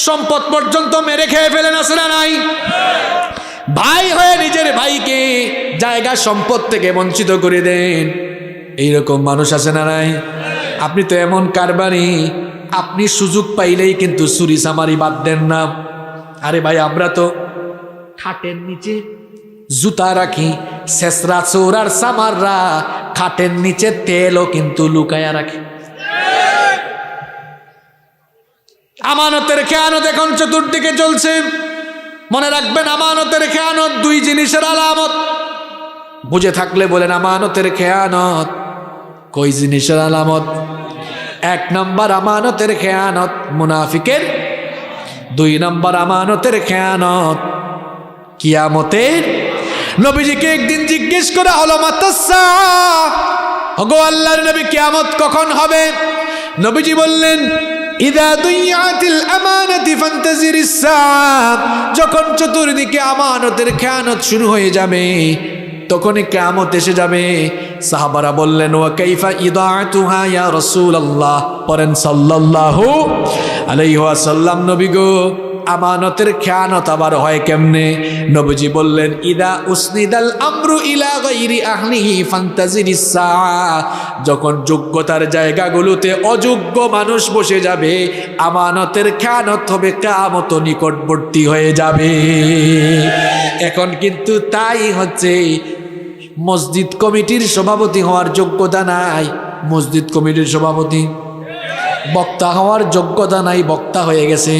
সম্পদ পর্যন্ত মেরে খেয়ে ফেলেন, আছে না নাই? ভাই হয়ে নিজের ভাইকে জায়গা সম্পদ থেকে বঞ্চিত করে দেন, এইরকম মানুষ আছে না নাই? আপনি তো এমন কারবারি, আপনি সুযোগ পাইলেই কিন্তু চুরি চামারি বাদ দেন না। আরে ভাই, আমরা তো খাটের নিচে জুতা রাখি, শেষরা চোর আর চামাররা খাটের নিচে তেলও কিন্তু লুকায়া রাখে। আমানতের খেয়ানত এখন চতুর্দিকে চলছে। মনে রাখবেন, আমানতের খেয়ানত 2 জিনিসের আলামত। বুঝে থাকলে বলেন, আমানতের খেয়ানত কই জিনিসের আলামত? 1 নম্বর আমানতের খেয়ানত মুনাফিকের, 2 নম্বর আমানতের খেয়ানত কিয়ামতের। নবীজিকে একদিন জিজ্ঞেস করা হলো, মাতাসা, ওগো আল্লাহর নবী, কিয়ামত কখন হবে? নবীজি বললেন, ইদা দুইয়াতিল আমানাতি ফান্তাজিরিস সাআ, যখন চতুর্দিকে আমানতের খেয়ানত শুরু হয়ে যাবে, তখনই কিয়ামত এসে যাবে। সাহাবারা বললেন, ওয়া কাইফা ইদাআতুহা ইয়া রাসূলুল্লাহ, পড়েন সাল্লাল্লাহু আলাইহি ওয়াসাল্লাম, নবী গো, আমানতের খেয়ানত আবার হয় কেমনে? নবীজি বললেন, ইদা উসনিদাল আমরু ইলা গায়রি আহলিহি ফান্তাজিরিস সাআ, যখন যোগ্যতার জায়গাগুলোতে অযোগ্য মানুষ বসে যাবে, আমানতের খেয়ানত হবে কিয়ামত নিকটবর্তী হয়ে যাবে। এখন কিন্তু তাই হচ্ছে। মসজিদ কমিটির সভাপতি হওয়ার যোগ্যতা নাই, মসজিদ কমিটির সভাপতি বক্তা হওয়ার যোগ্যতা নাই, বক্তা হয়ে গেছে।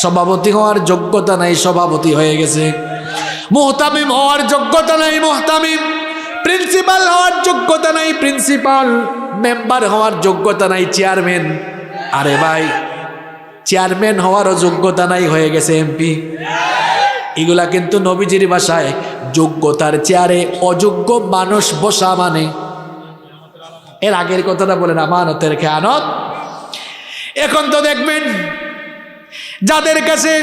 সভাপতি হওয়ার যোগ্যতা নাই, সভাপতি হয়ে গেছে। মুহতামিম হওয়ার যোগ্যতা নাই, মুহতামিম। প্রিন্সিপাল হওয়ার যোগ্যতা নাই, প্রিন্সিপাল। মেম্বার হওয়ার যোগ্যতা নাই, চেয়ারম্যান। আরে ভাই, চেয়ারম্যান হওয়ারও যোগ্যতা নাই, হয়ে গেছে এমপি। এগুলা কিন্তু নবীজির ভাষায় যোগ্যতার চেয়ারে অযোগ্য মানুষ বসা মানে। এর আগের কথাটা বলেন, আমানতের খেয়ানত। এখন তো দেখবেন যাদের কাছে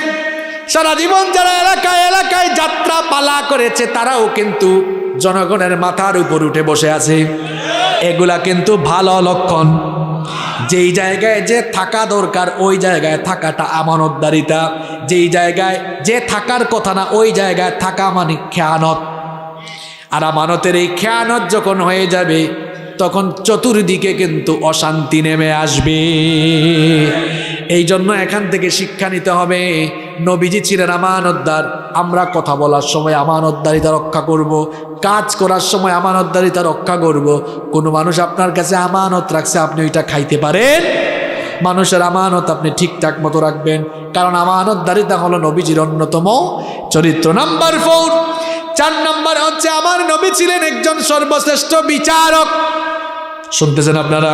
সারা জীবন যারা এলাকায় এলাকায় যাত্রা পালা করেছে, তারাও কিন্তু জনগণের মাথার উপর উঠে বসে আছে। এগুলা কিন্তু ভালো লক্ষণ। যেই জায়গায় যে থাকা দরকার ওই জায়গায় থাকাটা আমানতদারিতা, যেই জায়গায় যে থাকার কথা না ওই জায়গায় থাকা মানে খেয়ানত। আর আমানতের এই খেয়ানত যখন হয়ে যাবে, তখন চতুর্দিকে কিন্তু অশান্তি নেমে আসবে। এই জন্য এখান থেকে শিক্ষা নিতে হবে। নবীজি ছিলেন আমানতদার। আমরা কথা বলার সময় আমানতদারিতা রক্ষা করব, কাজ করার সময় আমানতদারিতা রক্ষা করব। কোনো মানুষ আপনার কাছে আমানত রাখছে, আপনি ওইটা খাইতে পারেন? মানুষের আমানত আপনি ঠিকঠাক মতো রাখবেন, কারণ আমানতদারিতা হলো নবীজির অন্যতম চরিত্র। নাম্বার 4, 4 নাম্বার হচ্ছে আমার নবী ছিলেন একজন সর্বশ্রেষ্ঠ বিচারক। শুনতেছেন আপনারা?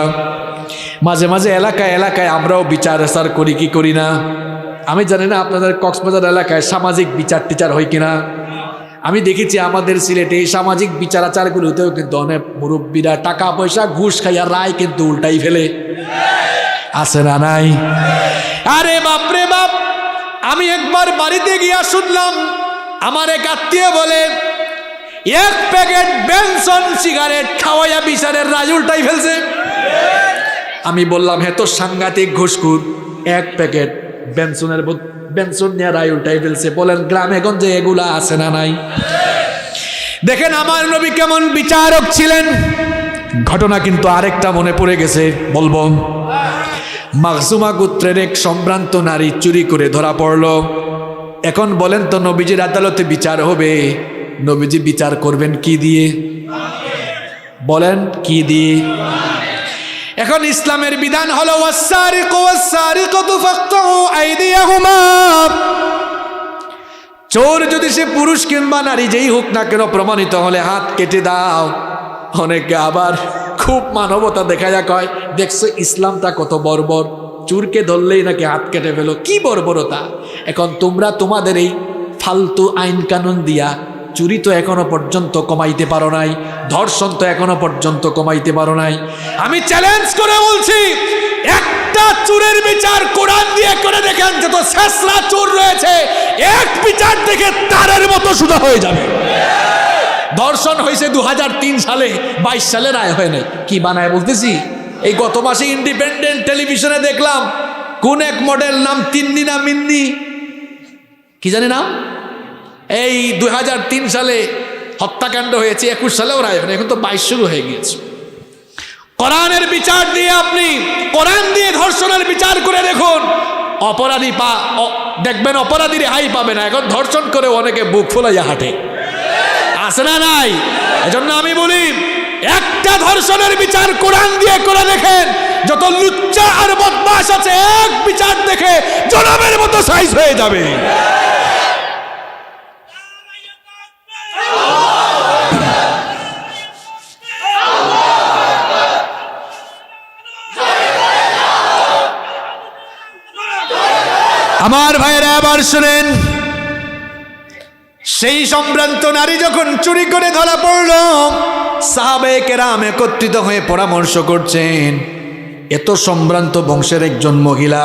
মাঝে মাঝে এলাকায় এলাকায় আমরাও বিচার আচার করি কি করি না? আমি জানি না আপনাদের কক্সবাজার এলাকায় সামাজিক বিচার টিচার হয় কিনা। আমি দেখেছি আমাদের সিলেটে এই সামাজিক বিচার আচারগুলোতেও কিন্তু অনেক মুরব্বীরা টাকা পয়সা ঘুষ খাইয়া রায় কিন্তু উল্টাই ফেলে। আছে না নাই? আরে বাপরে বাপ, আমি একবার বাড়িতে গিয়া শুনলাম আমার এক আত্মীয় বলে 1 প্যাকেট বেনসন সিগারেট খাওয়াইয়া বিচারের রায় উল্টাই ফেলছে। আমি বললাম, হে তো সাংঘাতিক ঘুষখোর, 1 প্যাকেট বেনসন নিয়ে রায় উল্টাই ফেলছে। বলেন গ্রামে গঞ্জে এগুলা আছে না নাই? দেখেন আমার নবী কেমন বিচারক ছিলেন। ঘটনা কিন্তু আরেকটা মনে পড়ে গেছে, বলবো। মাখজুমা গোত্রের এক সম্ভ্রান্ত নারী চুরি করে ধরা পড়ল। এখন বলেন তো নবীজির আদালতে বিচার হবে, নবীজি বিচার করবেন কি দিয়ে? বলেন কি দিয়ে? এখন ইসলামের বিধান হলো ওয়াসসারিকু ওয়াসসারিকাতু ফাকতাউ আইদিয়াহুমা। চোর যদি সে পুরুষ কিংবা নারী যেই হোক না কেন, প্রমাণিত হলে হাত কেটে দাও। অনেকে আবার খুব মানবতা দেখায়া কয়, দেখছো ইসলামটা কত বর্বর, চোরকে ধরলেই নাকি হাত কেটে ফেলো। কি বর্বরতা! এখন তোমরা তোমাদের এই ফালতু আইন কানুন দিয়া চুরি তো এখনো পর্যন্ত কমাইতে পারো নাই, ধর্ষণ তো এখনো পর্যন্ত কমাইতে পারো নাই। আমি চ্যালেঞ্জ করে বলছি, একটা চোরের বিচার কোরআন দিয়ে করে দেখেন, যত শেষরা চোর রয়েছে এক বিচার দেখে তারের মতো সুদা হয়ে যাবে। ধর্ষণ হয়েছে 2003 সালে, 22 সালে রায় হয় নাই। কি বানায় বলতেছি? এই গত মাসে ইন্ডিপেন্ডেন্ট টেলিভিশনে দেখলাম কোন এক মডেল, নাম তিন্নি না মিন্নি কি জানি না, এই 2003 সালে হত্যাকাণ্ড হয়েছে, 21 সালেও রায় হয় না, এখন তো 22 শুরু হয়ে গিয়েছে। কোরআনের বিচার দিয়ে আপনি কোরআন দিয়ে ধর্ষণের বিচার করে দেখুন, অপরাধী দেখবেন অপরাধী রেহাই পাবে না। এখন ধর্ষণ করে অনেকে বুক ফুলাইয়া হাঁটে, আছে না নাই? এজন্য আমি বলি, একটা ধর্ষণের বিচার কোরআন দিয়ে করে দেখেন, যত লুচ্চা আর বদমাশ আছে এক বিচার দেখে জনমের মতো সাইজ হয়ে যাবে। আমার ভাইরা আবার শুনেন, সেই সম্ভ্রান্ত নারী যখন চুরি করে ধরা পড়ল, সাহাবায়ে কেরাম একত্রিত হয়ে পরামর্শ করছেন, এত সম্ভ্রান্ত বংশের একজন মহিলা,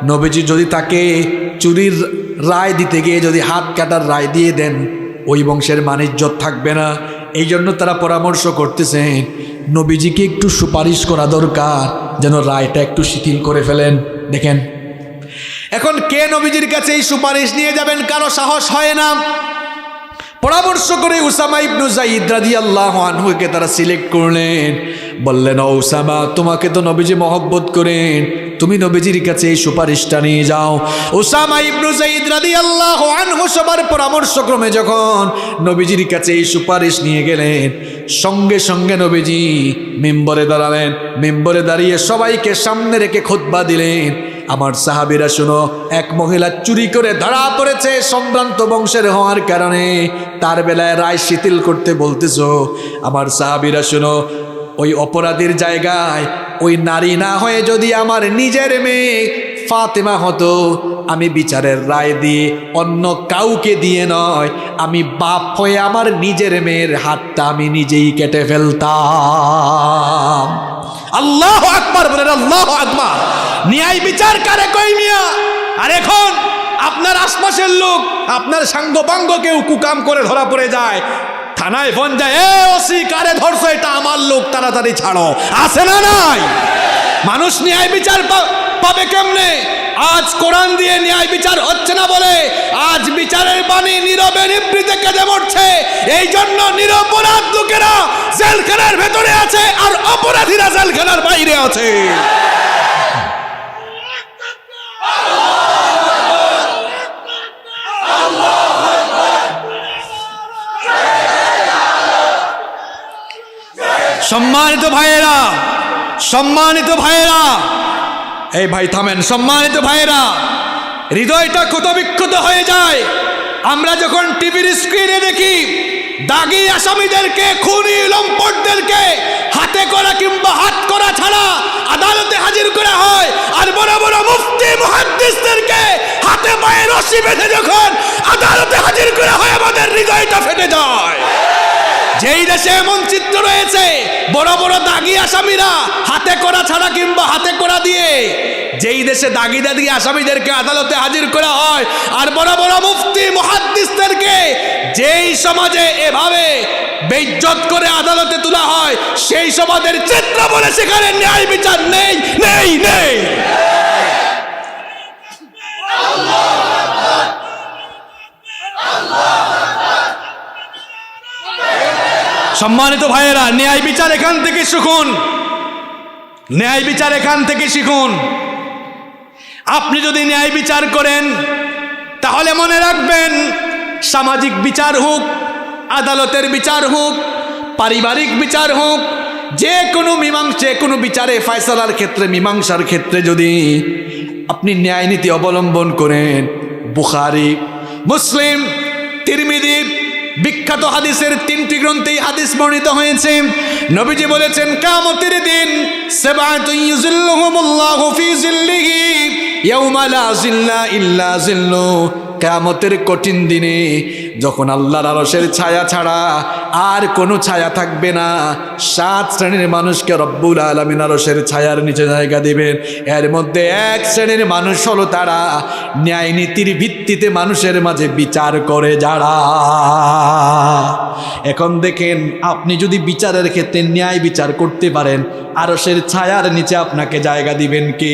নবীজি যদি তাকে চুরির রায় দিতে গিয়ে যদি হাত কাটার রায় দিয়ে দেন, ওই বংশের মান-ইজ্জত থাকবে না। এই জন্য তারা পরামর্শ করতেছেন, নবীজিকে একটু সুপারিশ করা দরকার, যেন রায়টা একটু শিথিল করে ফেলেন। দেখেন এখন কে নবীজির কাছে এই সুপারিশ নিয়ে যাবেন? কারো সাহস হয় না। পরামর্শ করে উসামা ইবনু যায়েদ রাদিয়াল্লাহু আনহুকে তারা সিলেক্ট করলেন। বললেন, ও উসামা, তোমাকে তো নবীজি মহব্বত করেন, তুমি নবীজির কাছে এই সুপারিশটা নিয়ে যাও। উসামা ইবনু যায়েদ রাদিয়াল্লাহু আনহু সবার পরামর্শক্রমে যখন নবীজির কাছে এই সুপারিশ নিয়ে গেলেন, সঙ্গে সঙ্গে নবীজি মিম্বরে দাঁড়ালেন। মিম্বরে দাঁড়িয়ে সবাইকে সামনে রেখে খুতবা দিলেন। আমার সাহাবীরা শুনো, এক মহিলা চুরি করে ধরা পড়েছে সম্ভ্রান্ত বংশের হওয়ার কারণে, তার বেলায় রায় শিথিল করতে বলতেছো। আমার সাহাবীরা শুনো, ওই অপরাধীর জায়গায় ওই নারী না হয়ে যদি আমার নিজের মেয়ে ফাতেমা হতো, আমি বিচারের রায় দিয়ে অন্য কাউকে দিয়ে নয়, আমি বাপ হয়ে আমার নিজের মেয়ের হাতটা আমি নিজেই কেটে ফেলতাম। আল্লাহু আকবার বলেন, আল্লাহু আকবার। ন্যায় বিচার কারে কই মিয়া? আর এখন আপনার আশপাশের লোক, আপনার সাঙ্গপাঙ্গ কেউ কুকাম করে ধরা পড়ে যায়, থানায় ফোন যায়, এ ওসি কারে ধরছো, এটা আমার লোক, তাড়াতাড়ি ছাড়ো। আছে না নাই? মানুষ ন্যায় বিচার পাবে কেমনে? আজ কোরআন দিয়ে ন্যায় বিচার হচ্ছে না বলে আজ বিচারের বাণী নীরবে নিভৃতে কেঁদে মরছে। এই জন্য নিরপরাধ লোকেরা জেলখানার ভেতরে আছে আর অপরাধীরা জেলখানার বাইরে আছে। সম্মানিত ভাইয়েরা, সম্মানিত ভাইয়েরা, এই ভাই থামেন। সম্মানিত ভাইয়েরা, হৃদয়টা ক্ষতবিক্ষত হয়ে যায় আমরা যখন টিভির স্ক্রিনে দেখি দাগী আসামিদেরকে, খুনি লম্পটদেরকে হাতে করা কিংবা হাত করা ছাড়া আদালতে হাজির করা হয়, আর বড় বড় মুফতি মুহাদ্দিসদেরকে হাতে পায়ে রশি বেঁধে যখন আদালতে হাজির করা হয়, আমাদের হৃদয়টা ফেটে যায়। যেই দেশে এমন চিত্র রয়েছে, বড় বড় দাগী আসামিরা হাতে করা ছাড়া কিংবা হাতে করা দিয়ে যেই দেশে দাগী আসামিদেরকে আদালতে হাজির করা হয়, আর বড় বড় মুফতি মুহাদ্দিসদেরকে যেই সমাজে এভাবে বেইজ্জত করে আদালতে তোলা হয়, সেই সমাজের চিত্র বলে সেখানে ন্যায় বিচার নেই, নেই, নেই। সম্মানিত ভাইয়েরা, ন্যায় বিচার এখান থেকে শিখুন, ন্যায় বিচার এখান থেকে শিখুন। আপনি যদি ন্যায় বিচার করেন তাহলে মনে রাখবেন, সামাজিক বিচার হোক, আদালতের বিচার হোক, পারিবারিক বিচার হোক, যে কোনো বিচারে ফয়সালার ক্ষেত্রে, মীমাংসার ক্ষেত্রে যদি আপনি ন্যায় নীতি অবলম্বন করেন, বুখারী, মুসলিম, তিরমিজি বিখ্যাত হাদিসের 3টি গ্রন্থেই হাদিস বর্ণিত হয়েছে। নবীজি বলেছেন, কিয়ামতের দিন সাবআতুন ইউযিল্লুহুমুল্লাহু ফি যিল্লিহি ইয়াওমা লা যিল্লা ইল্লা যিল্লু। কিয়ামতের কঠিন দিনে যখন আল্লাহর আরশের ছায়া ছাড়া আর কোনো ছায়া থাকবে না, 7 শ্রেণীর মানুষকে রব্বুল আলামিন আরশের ছায়ার নিচে জায়গা দিবেন। এর মধ্যে 1 শ্রেণীর মানুষ হলো তারা ন্যায় নীতির ভিত্তিতে মানুষের মাঝে বিচার করে যারা। এখন দেখেন, আপনি যদি বিচারের ক্ষেত্রে ন্যায় বিচার করতে পারেন, আরশের ছায়ার নিচে আপনাকে জায়গা দিবেন কে?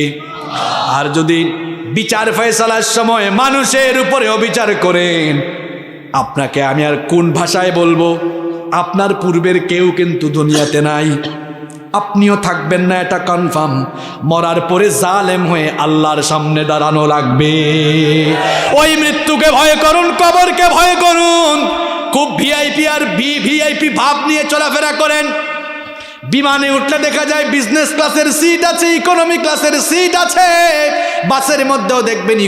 আর যদি বিচার ফয়সালার সময় মানুষের উপরে অবিচার করেন, আপনাকে আমি আর কোন ভাষায় বলবো, আপনার পূর্বের কেউ কিন্তু দুনিয়াতে নাই, আপনিও থাকবেন না, এটা কনফার্ম। মরার পরে জালেম হয়ে আল্লাহর সামনে দাঁড়ানো লাগবে। ওই মৃত্যুকে ভয় করুন, কবরকে ভয় করুন। খুব ভিআইপি আর ভিআইপি ভাব নিয়ে চলাফেরা করেন। বিমানে উঠলে দেখা যায় বিজনেস ক্লাসের সিট আছে, ইকোনমি ক্লাসের সিট আছে। বাসের মধ্যেও দেখবেন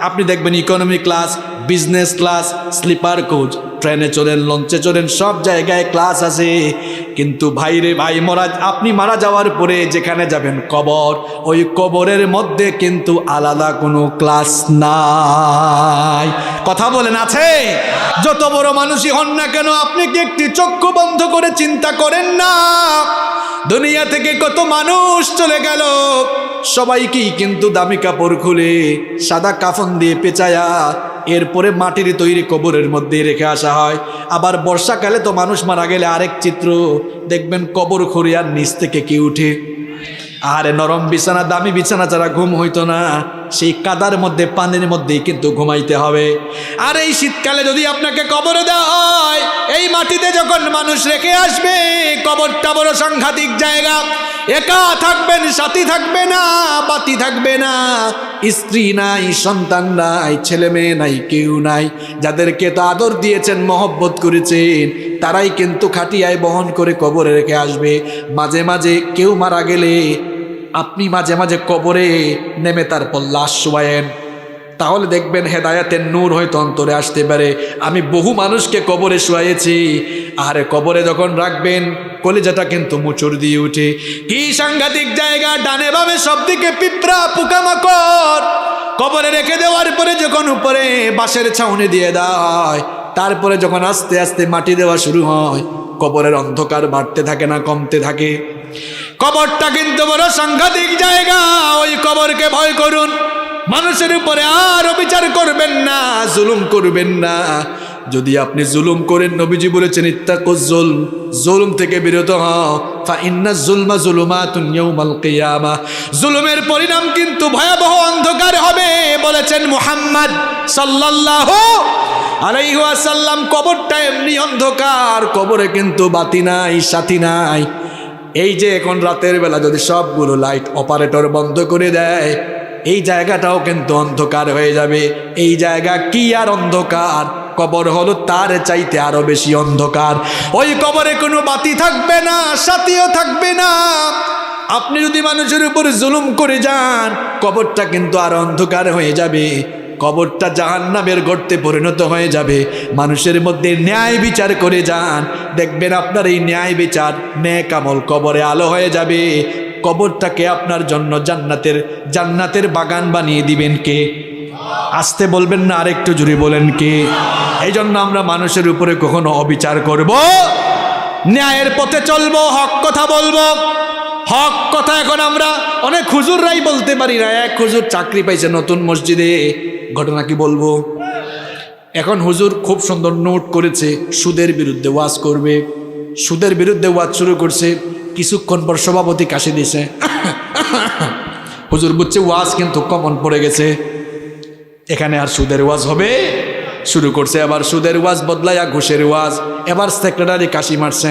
আপনি দেখবেন economy class, business class, sleeper coach. ট্রেনে চলেন, লঞ্চে চলেন, সব জায়গায় ক্লাস আছে। কিন্তু ভাইরে ভাই, আপনি মারা যাওয়ার পরে যেখানে যাবেন কবর, ওই কবরের মধ্যে কিন্তু আলাদা কোনো ক্লাস নাই। কথা বলেন, আছে? যত বড় মানুষই হন না কেন, আপনি কি একটি চক্ষু বন্ধ করে চিন্তা করেন না? দুনিয়া থেকে কত মানুষ চলে গেল, সবাইকেই কিন্তু দামি কাপড় খুলে সাদা কাফন দিয়ে পেঁচায়া এরপরে মাটির তৈরি কবরের মধ্যে রেখে আসা হয়। আবার বর্ষাকালে তো মানুষ মারা গেলে আরেক চিত্র দেখবেন, কবর খুঁড়িয়ার নিচ থেকে কি উঠে। আরে নরম বিছানা, দামি বিছানা ছাড়া ঘুম হইতো না, সেই কাদার মধ্যে, পানির মধ্যেই কিন্তু ঘুমাইতে হবে। আর এই শীতকালে যদি আপনাকে কবরে দেওয়া হয়, এই মাটিতে যখন মানুষ রেখে আসবে, কবরটা বড় সাংঘাতিক জায়গা। একা থাকবেন, সাথী থাকবে না, বাতি থাকবে না, স্ত্রী নাই, সন্তান নাই, ছেলে মেয়ে নাই, কেউ নাই। যাদেরকে তো আদর দিয়েছেন, মহব্বত করেছেন, তারাই কিন্তু খাটিয়ায় বহন করে কবরে রেখে আসবে। মাঝে মাঝে কেউ মারা গেলে আপনি মাঝে মাঝে কবরে নেমে তারপর লাশ শোয়ায়েন, তাহলে দেখবেন হেদায়েতের নূর হয়তো অন্তরে আসতে পারে। আমি বহু মানুষকে কবরে শোয়াইছি, আর কবরে যখন রাখবেন কলিজাটা কিন্তু মুচুর দিয়ে উঠে। কি সাংঘাতিক জায়গা, ডানে বামে সব দিকে পিঁপড়া পোকামাকড়। কবরে রেখে দেওয়ার পরে যখন উপরে বাঁশের ছাউনি দিয়ে দেয়, তারপরে যখন আস্তে আস্তে মাটি দেওয়া শুরু হয়, কবরের অন্ধকার বাড়তে থাকে না কমতে থাকে। কবরটা কিন্তু বড় সাংঘাতিক জায়গা, ওই কবরকে ভয় করুন। মানুষের উপরে আর অবিচার করবেন না, জুলুম করবেন না। যদি আপনি জুলুম করেন, নবীজি বলেছেন ইত্তাকুজ জুলম, জুলুম থেকে বিরত হও, ফা ইন্নাজ জুলমা যুলুমাতুন ইয়াউমাল কিয়ামাহ। জুলুমের পরিণাম কিন্তু ভয়াবহ অন্ধকার হবে বলেছেন মুহাম্মদ সাল্লাল্লাহু আলাইহি ওয়াসাল্লাম। কবরটা এমনি অন্ধকার, কবরে কিন্তু বাতি নাই, সাথী নাই। এই যে এখন রাতের বেলা যদি সবগুলো লাইট অপারেটর বন্ধ করে দেয়, এই জায়গাটাও কিন্তু অন্ধকার হয়ে যাবে। এই জায়গা কি আর অন্ধকার, কবর হলো তার চাইতে আরো বেশি অন্ধকার। ওই কবরে কোনো বাতি থাকবে না, সাথীও থাকবে না। আপনি যদি মানুষের উপর জুলুম করে যান, কবরটা কিন্তু আর অন্ধকার হয়ে যাবে। কবরটা জাহান্নামের গর্তে পরিণত হয়ে যাবে। মানুষের মধ্যে ন্যায় বিচার করে যান, দেখবেন আপনার এই ন্যায় বিচার, নেক আমল কবরে আলো হয়ে যাবে। কবরটাকে আপনার জন্য জান্নাতের বাগান বানিয়ে দিবেন কে? আসতে বলবেন না, আরেকটু জোরে বলেন কে? এই জন্য আমরা মানুষের উপরে কখনো অবিচার করব, ন্যায়ের পথে চলবো, হক কথা বলবো। হক কথা এখন আমরা অনেক হুজুররাই বলতে পারি না। এক হুজুর চাকরি পাইছে নতুন মসজিদে, ঘটনা কি বলবো। এখন হুজুর খুব সুন্দর নোট করেছে, সুদের বিরুদ্ধে ওয়াজ করবে। সুদের বিরুদ্ধে ওয়াজ শুরু করছে, কিছুক্ষণ পর সভাপতি কাশি দিছে। হুজুর বুঝছে ওয়াজ কিন্তু কমন পড়ে গেছে, এখানে আর সুদের ওয়াজ হবে। শুরু করছে আবার সুদের ওয়াজ বদলাইয়া ঘুষের ওয়াজ। এবার সেক্রেটারি কাশি মারছে।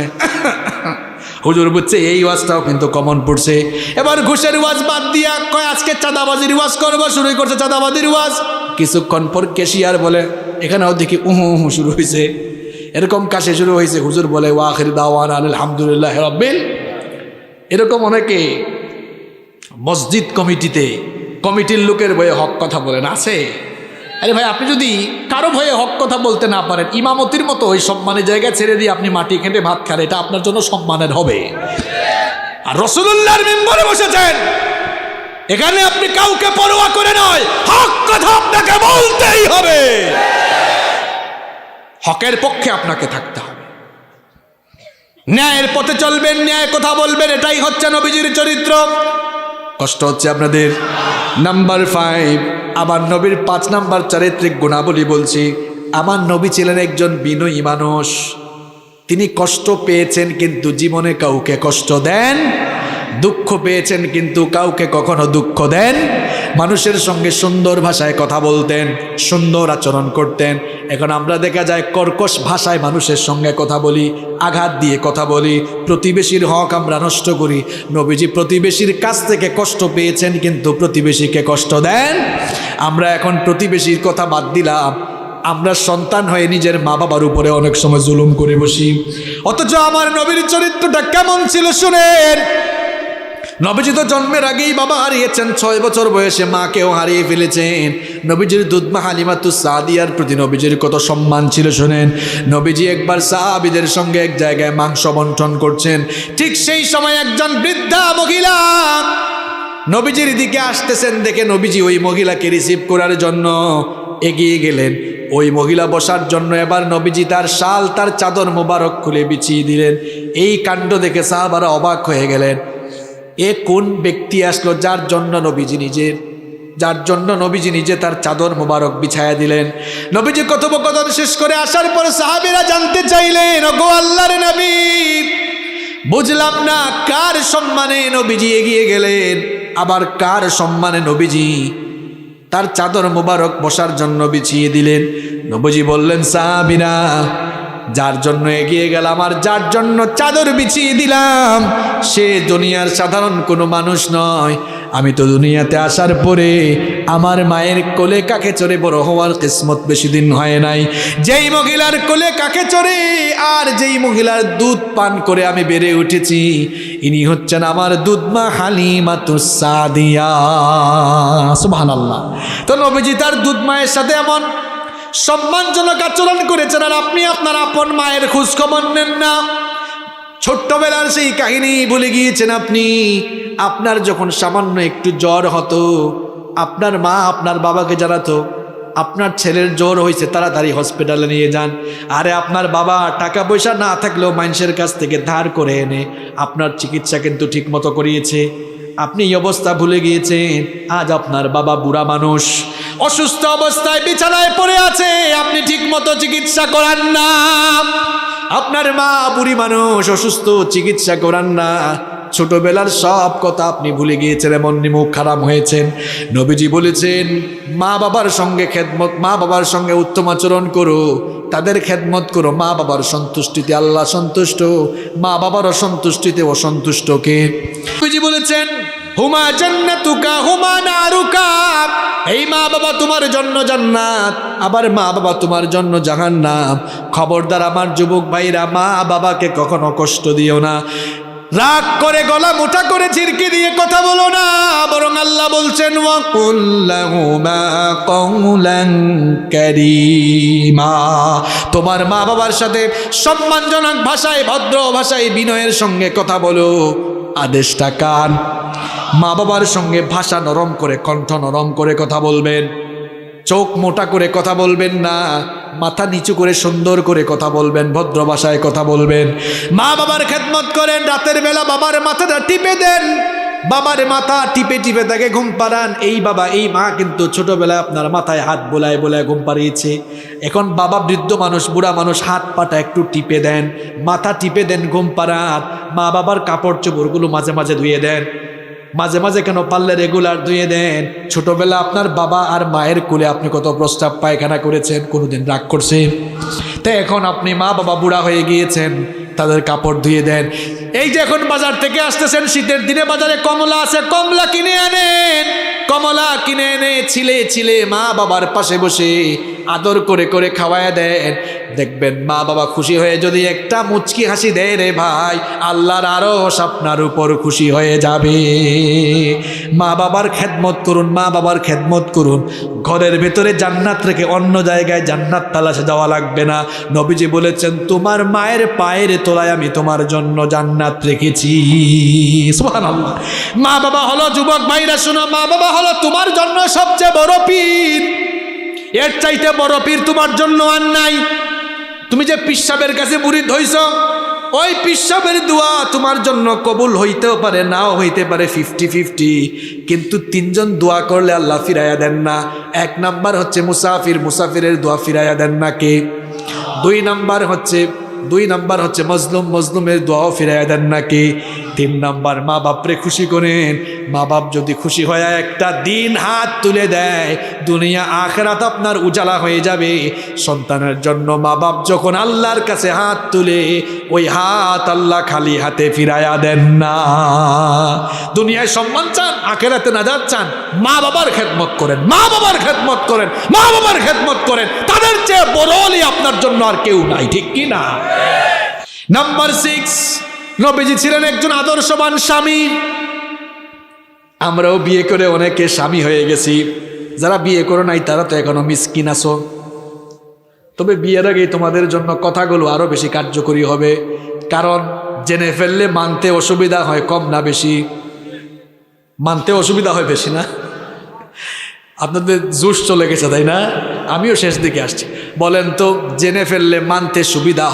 হুজুর বুঝছে এই ওয়াজটাও কিন্তু কমন পড়ছে। এবার ঘুষের ওয়াজ বাদ দিয়া কয় আজকে চাঁদাবাজির ওয়াজ করবো, শুরু করছে চাঁদাবাজির ওয়াজ। কিছুক্ষণ পর ক্যাশিয়ার বলে, এখানেও দেখি উহু উহু শুরু হয়েছে, এরকম কাশি শুরু হয়েছে। হুজুর বলে ওয়া আখির দাওয়ানা আলহামদুলিল্লাহি রাব্বিল। এরকম অনেকে মসজিদ কমিটির লোকের ভয়ে হক কথা বলেন, আছে? আরে ভাই, আপনি যদি কারো ভয়ে হক কথা বলতে না পারেন, ইমামতির মতো ওই সম্মানের জায়গা ছেড়ে দিয়ে আপনি মাটি খেটে ভাত খান, এটা আপনার জন্য সম্মানের হবে। আর রাসূলুল্লাহর মিম্বরে বসেছেন, এখানে আপনি কাউকে পরোয়া করে নয়, হক কথা আপনাকে বলতেই হবে। হকের পক্ষে আপনাকে থাকতে হবে, ন্যায়ের পথে চলবেন, ন্যায় কথা বলবেন, এটাই হচ্ছে নবীজির চরিত্র। কষ্ট হচ্ছে আপনাদের? নাম্বার 5, আমার নবীর 5 নাম্বার চারিত্রিক গুণাবলী বলছি। আমার নবী ছিলেন একজন বিনয়ী মানুষ। তিনি কষ্ট পেয়েছেন কিন্তু জীবনে কাউকে কষ্ট দেন, দুঃখ পেয়েছেন কিন্তু কাউকে কখনো দুঃখ দেন। মানুষের সঙ্গে সুন্দর ভাষায় কথা বলতেন, সুন্দর আচরণ করতেন। এখন আমরা দেখা যায় কর্কশ ভাষায় মানুষের সঙ্গে কথা বলি, আঘাত দিয়ে কথা বলি, প্রতিবেশীর হক আমরা নষ্ট করি। নবীজি প্রতিবেশীর কাছ থেকে কষ্ট পেয়েছেন কিন্তু প্রতিবেশীকে কষ্ট দেন। আমরা এখন প্রতিবেশীর কথা বাদ দিলাম, আমরা সন্তান হয়ে নিজের মা বাবার উপরে অনেক সময় জুলুম করে বসি। অথচ আমার নবীর চরিত্রটা কেমন ছিল শুনেন। নবীজি তো জন্মের আগেই বাবা হারিয়েছেন, 6 বছর বয়সে মাকেও হারিয়ে ফেলেছেন। নবীজির দুধমা হালিমাতুস সাদিয়ার প্রতি নবীজির কত সম্মান ছিল শুনেন। নবীজি একবার সাহাবীদের সঙ্গে এক জায়গায় মাংস বন্টন করছেন, ঠিক সেই সময় একজন বৃদ্ধা মহিলা নবীজির দিকে আসতেছেন দেখে নবীজি ওই মহিলাকে রিসিভ করার জন্য এগিয়ে গেলেন। ওই মহিলা বসার জন্য এবার নবীজি তার শাল, তার চাদর মোবারক খুলে বিছিয়ে দিলেন। এই কাণ্ড দেখে সাহাবারা অবাক হয়ে গেলেন। এ কোন ব্যক্তি আসলো যার জন্য নবীজি নিজে তার চাদর মোবারক বিছায়া দিলেন। নবীজি কথোপকথন শেষ করে আসার পর সাহাবীরা জানতে চাইলেন, ওগো আল্লাহর নবী, বুঝলাম না কার সম্মানে নবীজি এগিয়ে গেলেন, আবার কার সম্মানে নবীজি তার চাদর মোবারক বসার জন্য বিছিয়ে দিলেন। নবীজি বললেন, সাহাবীরা যার জন্য এগিয়ে গেলাম আর যার জন্য চাদর বিছিয়ে দিলাম সে দুনিয়ার সাধারণ কোনো মানুষ নয়। আমি তো দুনিয়াতে আসার পরে আমার মায়ের কোলে কাকে চড়ে বড় হওয়ার কিসমত বেশি দিন হয় নাই। যেই মহিলার কোলে কাকে চড়ে আর যেই মহিলার দুধ পান করে আমি বেড়ে উঠেছি, ইনি হচ্ছেন আমার দুধমা হালিমাতুস সাদিয়া। সুবহানাল্লাহ। তো নবীজি তার দুধ মায়ের সাথে এমন সম্মানজনক আচরণ করেছেন, আর আপনি আপনার আপন মায়ের খোঁজ খবর নেন না। ছোট্টবেলার সেই কাহিনী ভুলে গিয়েছেন আপনি। আপনার যখন সামান্য একটু জ্বর হতো, আপনার মা আপনার বাবাকে জানাতো আপনার ছেলের জ্বর হয়েছে, তাড়াতাড়ি হসপিটালে নিয়ে যান। আরে আপনার বাবা টাকা পয়সা না থাকলেও মানুষের কাছ থেকে ধার করে এনে আপনার চিকিৎসা কিন্তু ঠিক মতো করিয়েছে। আপনি এই অবস্থা ভুলে গিয়েছেন। আজ আপনার বাবা বুড়া মানুষ, অসুস্থ অবস্থায় বিছানায় পড়ে আছে, আপনি ঠিক মতো চিকিৎসা করান না। আপনার মা বুড়ি মানুষ, অসুস্থ, চিকিৎসা করান না। ছোটবেলার সব কথা আপনি ভুলে গিয়েছেন, এমন মুখ খারাপ হয়েছেন। নবীজি বলেছেন মা বাবার সঙ্গে খেদমত, মা বাবার সঙ্গে উত্তম আচরণ করো, তাদের খেদমত করো। মা বাবার সন্তুষ্টিতে আল্লাহ সন্তুষ্ট, মা বাবার অসন্তুষ্টিতে অসন্তুষ্ট কে? নবীজি বলেছেন হুমা জান্নাতুকা হুমা নারুকা, এই মা বাবা তোমার জন্য জান্নাত, আবার মা বাবা তোমার জন্য জাহান্নাম। খবরদার আমার যুবক ভাইরা, মা বাবাকে কখনো কষ্ট দিও না। রাগ করে গলা মোটা করে ঝিরকি দিয়ে কথা বলো না, বরং আল্লাহ বলছেন ওয়াকুল লাহুমা কওলান কারীমা, তোমার মা বাবার সাথে সম্মানজনক ভাষায়, ভদ্র ভাষায়, বিনয়ের সঙ্গে কথা বলো। আদেশটা কান, মা বাবার সঙ্গে ভাষা নরম করে, কণ্ঠ নরম করে কথা বলবেন। চোখ মোটা করে কথা বলবেন না, মাথা নিচু করে সুন্দর করে কথা বলবেন, ভদ্র ভাষায় কথা বলবেন। মা বাবার খেদমত করেন, রাতের বেলা বাবার মাথাটা টিপে দেন, বাবার মাথা টিপে টিপে তাকে ঘুম পাড়ান। এই বাবা এই মা কিন্তু ছোটবেলায় আপনার মাথায় হাত বোলায় বোলায় ঘুম পাড়িয়েছে। এখন বাবা বৃদ্ধ মানুষ, বুড়া মানুষ, হাত পাটা একটু টিপে দেন, মাথা টিপে দেন, ঘুম পাড়ান। মা বাবার কাপড় চোপড়গুলো মাঝে মাঝে ধুয়ে দেন, মাঝে মাঝে কেন পারলে রেগুলার ধুয়ে দেন। ছোটবেলা আপনার বাবা আর মায়ের কোলে আপনি কত প্রস্তাব পায়খানা করেছেন, কোনোদিন রাগ করছেন? তাই এখন আপনি মা বাবা বুড়া হয়ে গিয়েছেন, তাদের কাপড় ধুয়ে দেন। এই যে এখন বাজার থেকে আসতেছেন, শীতের দিনে বাজারে কমলা আছে, কমলা কিনে আনেন, কমলা কিনে এনে ছিলে ছিলে মা বাবার পাশে বসে আদর করে করে খাওয়ায় দেন। দেখবেন মা বাবা খুশি হয়ে যদি একটা মুচকি হাসি দেয় রে ভাই, আল্লাহর আরশ আপনার উপর খুশি হয়ে যাবে। মা বাবার খেদমত করুন, মা বাবার খেদমত করুন। ঘরের ভেতরে জান্নাত রেখে অন্য জায়গায় জান্নাত তালাশে যাওয়া লাগবে না। নবীজি বলেছেন তোমার মায়ের পায়ের তলায় আমি তোমার জন্য জান্নাত রেখেছি। সুবহানাল্লাহ। মা বাবা হলো, যুবক ভাইরা শোনো, মা বাবা হলো তোমার জন্য সবচেয়ে বড় পীর। এর চাইতে বড় পীর তোমার জন্য আর নাই। তুমি যে পিসাবের কাছে মুরিদ হইছ, ওই পিসাবের দোয়া তোমার জন্য কবুল হইতেও পারে, নাও হইতে পারে, 50-50। কিন্তু তিনজন দোয়া করলে আল্লাহ ফিরাইয়া দেন না। এক নাম্বার হচ্ছে মুসাফির, মুসাফিরের দোয়া ফিরাইয়া দেন না কে? দুই নাম্বার হচ্ছে মজলুম, মজলুমের দোয়াও ফিরাইয়া দেন না কে? 3 নাম্বার মা বাপরে খুশি করেন। মা বাপ যদি খুশি হয়ে একটা দিন হাত তুলে দেয়, দুনিয়া আখিরাত আপনার উজালা হয়ে যাবে। সন্তানের জন্য মা বাপ যখন আল্লাহর কাছে হাত তুলে, ওই হাত আল্লাহ খালি হাতে ফিরাইয়া দেন না। দুনিয়ায় সম্মান চান, আখিরাতে নাজাত চান, মা বাবার খেদমত করেন, মা বাবার খেদমত করেন, মা বাবার খেদমত করেন। তাদের চেয়ে বড় অলি আপনার জন্য আর কেউ নাই, ঠিক কি না? নাম্বার 6, নবীজি ছিলেন একজন আদর্শবান স্বামী। আমরাও বিয়ে করে অনেকে স্বামী হয়ে গেছি। যারা বিয়ে করে নাই তারা তো এখনো মিসকিন আছো। তবে বিয়ের আগেই তোমাদের জন্য কথাগুলো আরো বেশি কার্যকরী হবে, কারণ জেনে ফেললে মানতে অসুবিধা হয় কম না বেশি? মানতে অসুবিধা হয় বেশি না? আপনাদের জোশ চলে গেছে তাই না? আমিও শেষ দিকে আসছি। বলেন তো, জেনে ফেললে মানতে সুবিধা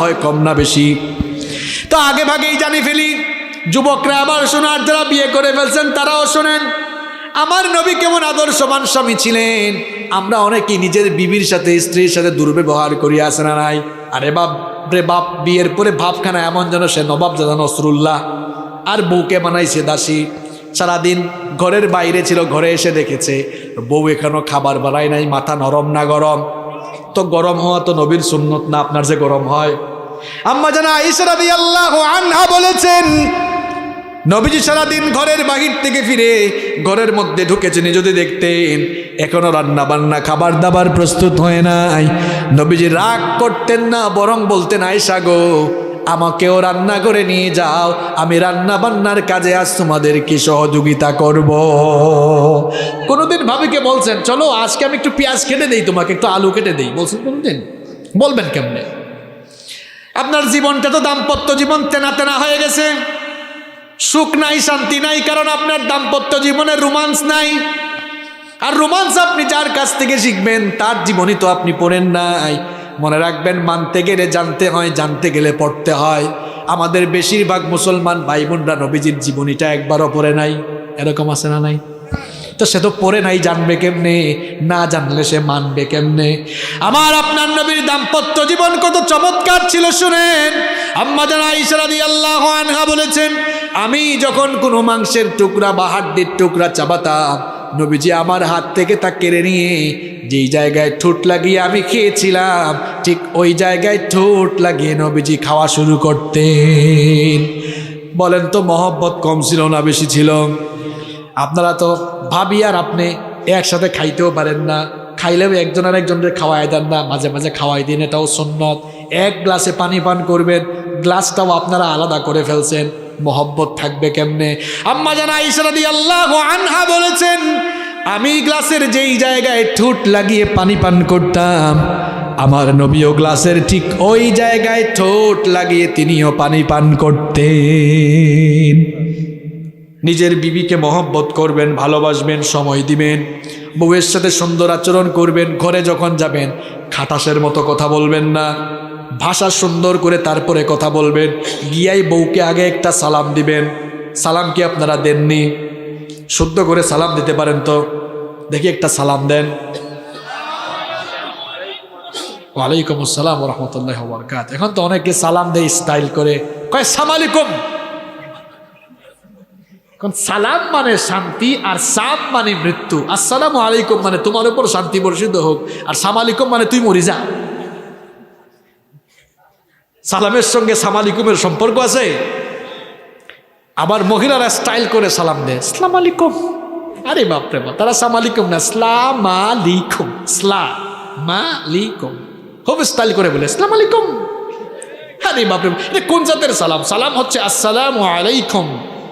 হয় কম না বেশি? তো আগে ভাগেই জানি ফেলি। যুবকরা আবার শোনার, যারা বিয়ে করে ফেলছেন তারাও শোনেন। আমার নবী কেমন আদর্শবান স্বামী ছিলেন। আমরা অনেকেই নিজের বিবির সাথে, স্ত্রীর সাথে দুর্ব্যবহার করি, আসে না নাই? আরে বাপ রে বাপ, বিয়ের পরে ভাবখানা এমন যেন সে নবাব জাদা নসরুল্লাহ, আর বউকে বানাইছে দাসী। সারাদিন ঘরের বাইরে ছিল, ঘরে এসে দেখেছে বউ এখনো খাবার বানায় নাই। মাথা নরম না গরম? তো গরম হওয়া তো নবীর সুন্নত না, আপনার যে গরম হয়। আম্মা জানা আয়েশা রাদিয়াল্লাহু আনহা বলেছেন, নবীজি সারাদিন ঘরের বাহির থেকে ফিরে ঘরের মধ্যে ঢুকেছেন, যদি দেখতেন এখনো রান্না বান্না খাবার দাবার প্রস্তুত হয় নাই, নবীজি রাগ করতেন না, বরং বলতেন, আয়েশা গো আমাকেও রান্না করে নিয়ে যাও, আমি রান্না বান্নার কাজে আজ তোমাদেরকে সহযোগিতা করব। কোনোদিন ভাবিকে বলছেন চলো আজকে আমি একটু পেঁয়াজ কেটে দেই, তোমাকে একটু আলু কেটে দেই, বলছেন কোনোদিন? বলবেন কেমনে? আপনার জীবনটা তো দাম্পত্য জীবন তেনা তেনা হয়ে গেছে, সুখ নাই, শান্তি নাই, কারণ আপনার দাম্পত্য জীবনে রোমান্স নাই। আর রোমান্স আপনি যার কাছ থেকে শিখবেন তার জীবনই তো আপনি পড়েন নাই। মনে রাখবেন, মানতে গেলে জানতে হয়, জানতে গেলে পড়তে হয়। আমাদের বেশিরভাগ মুসলমান ভাই বোনরা নবীজির জীবনীটা একবারও পড়ে নাই, এরকম আছে না নাই? তো সে তো পড়ে নাই, জানবে কেমনে? না জানলে সে মানবে কেমনে? আমার আপনার নবীর দাম্পত্য জীবন কত চমৎকার ছিল শুনেন। আম্মা জান আয়েশা রাদিয়াল্লাহু আনহা বলেছেন, আমি যখন কোনো মাংসের টুকরা বা হাড্ডির টুকরা চাবাতাম, নবীজি আমার হাত থেকে তা কেড়ে নিয়ে যেই জায়গায় ঠোঁট লাগিয়ে আমি খেয়েছিলাম, ঠিক ওই জায়গায় ঠোঁট লাগিয়ে নবীজি খাওয়া শুরু করতেন। বলেন তো মহব্বত কম ছিল না বেশি ছিল? আপনারা তো ভাবি আর আপনি একসাথে খাইতেও পারেন না, খাইলেও একজন আর একজনের খাওয়াই দেন না, মাঝে মাঝে খাওয়াই দিন, এটাও সুন্নত। এক গ্লাসে পানি পান করবেন, গ্লাসটাও আপনারা আলাদা করে ফেলছেন, মহব্বত থাকবে কেমনে? আম্মা জান আয়েশা রাদিয়াল্লাহু আনহা বলেছেন, আমি গ্লাসের যেই জায়গায় ঠোঁট লাগিয়ে পানি পান করতাম, আমার নবীও গ্লাসের ঠিক ওই জায়গায় ঠোঁট লাগিয়ে তিনিও পানি পান করতেন। নিজের বিবিকে মহব্বত করবেন, ভালোবাসবেন, সময় দিবেন, বউয়ের সাথে সুন্দর আচরণ করবেন। ঘরে যখন যাবেন খাটাসের মতো কথা বলবেন না, ভাষা সুন্দর করে তারপরে কথা বলবেন। গিয়াই বউকে আগে একটা সালাম দিবেন। সালাম কি আপনারা দেননি? শুদ্ধ করে সালাম দিতে পারেন তো? দেখি একটা সালাম দেন। ওয়ালাইকুম আসসালাম ওয়া রাহমাতুল্লাহি ওয়া বারাকাতুহু। এখন তো অনেকে সালাম দেয় স্টাইল করে, কয় সালাম আলাইকুম। কারণ সালাম মানে শান্তি, আর সাম মানে মৃত্যু। আসসালামু আলাইকুম মানে তোমার উপর শান্তি বর্ষিত হোক, আর সালাম আলাইকুম মানে তুই মরি যা। সালামের সঙ্গে সালাম আলাইকুমের সম্পর্ক আছে? আবার মহিলারা স্টাইল করে সালাম দেয়, আসসালাম আলাইকুম। আরে বাপরে বাপ, তারা সালাম আলাইকুম না, আসসালাম আলাইকুম, আসসালাম আলাইকুম, খুব স্টাইল করে বলে আসসালাম আলাইকুম। আরে বাপরে, এটা কোন জাতের সালাম? সালাম হচ্ছে আসসালামু আলাইকুম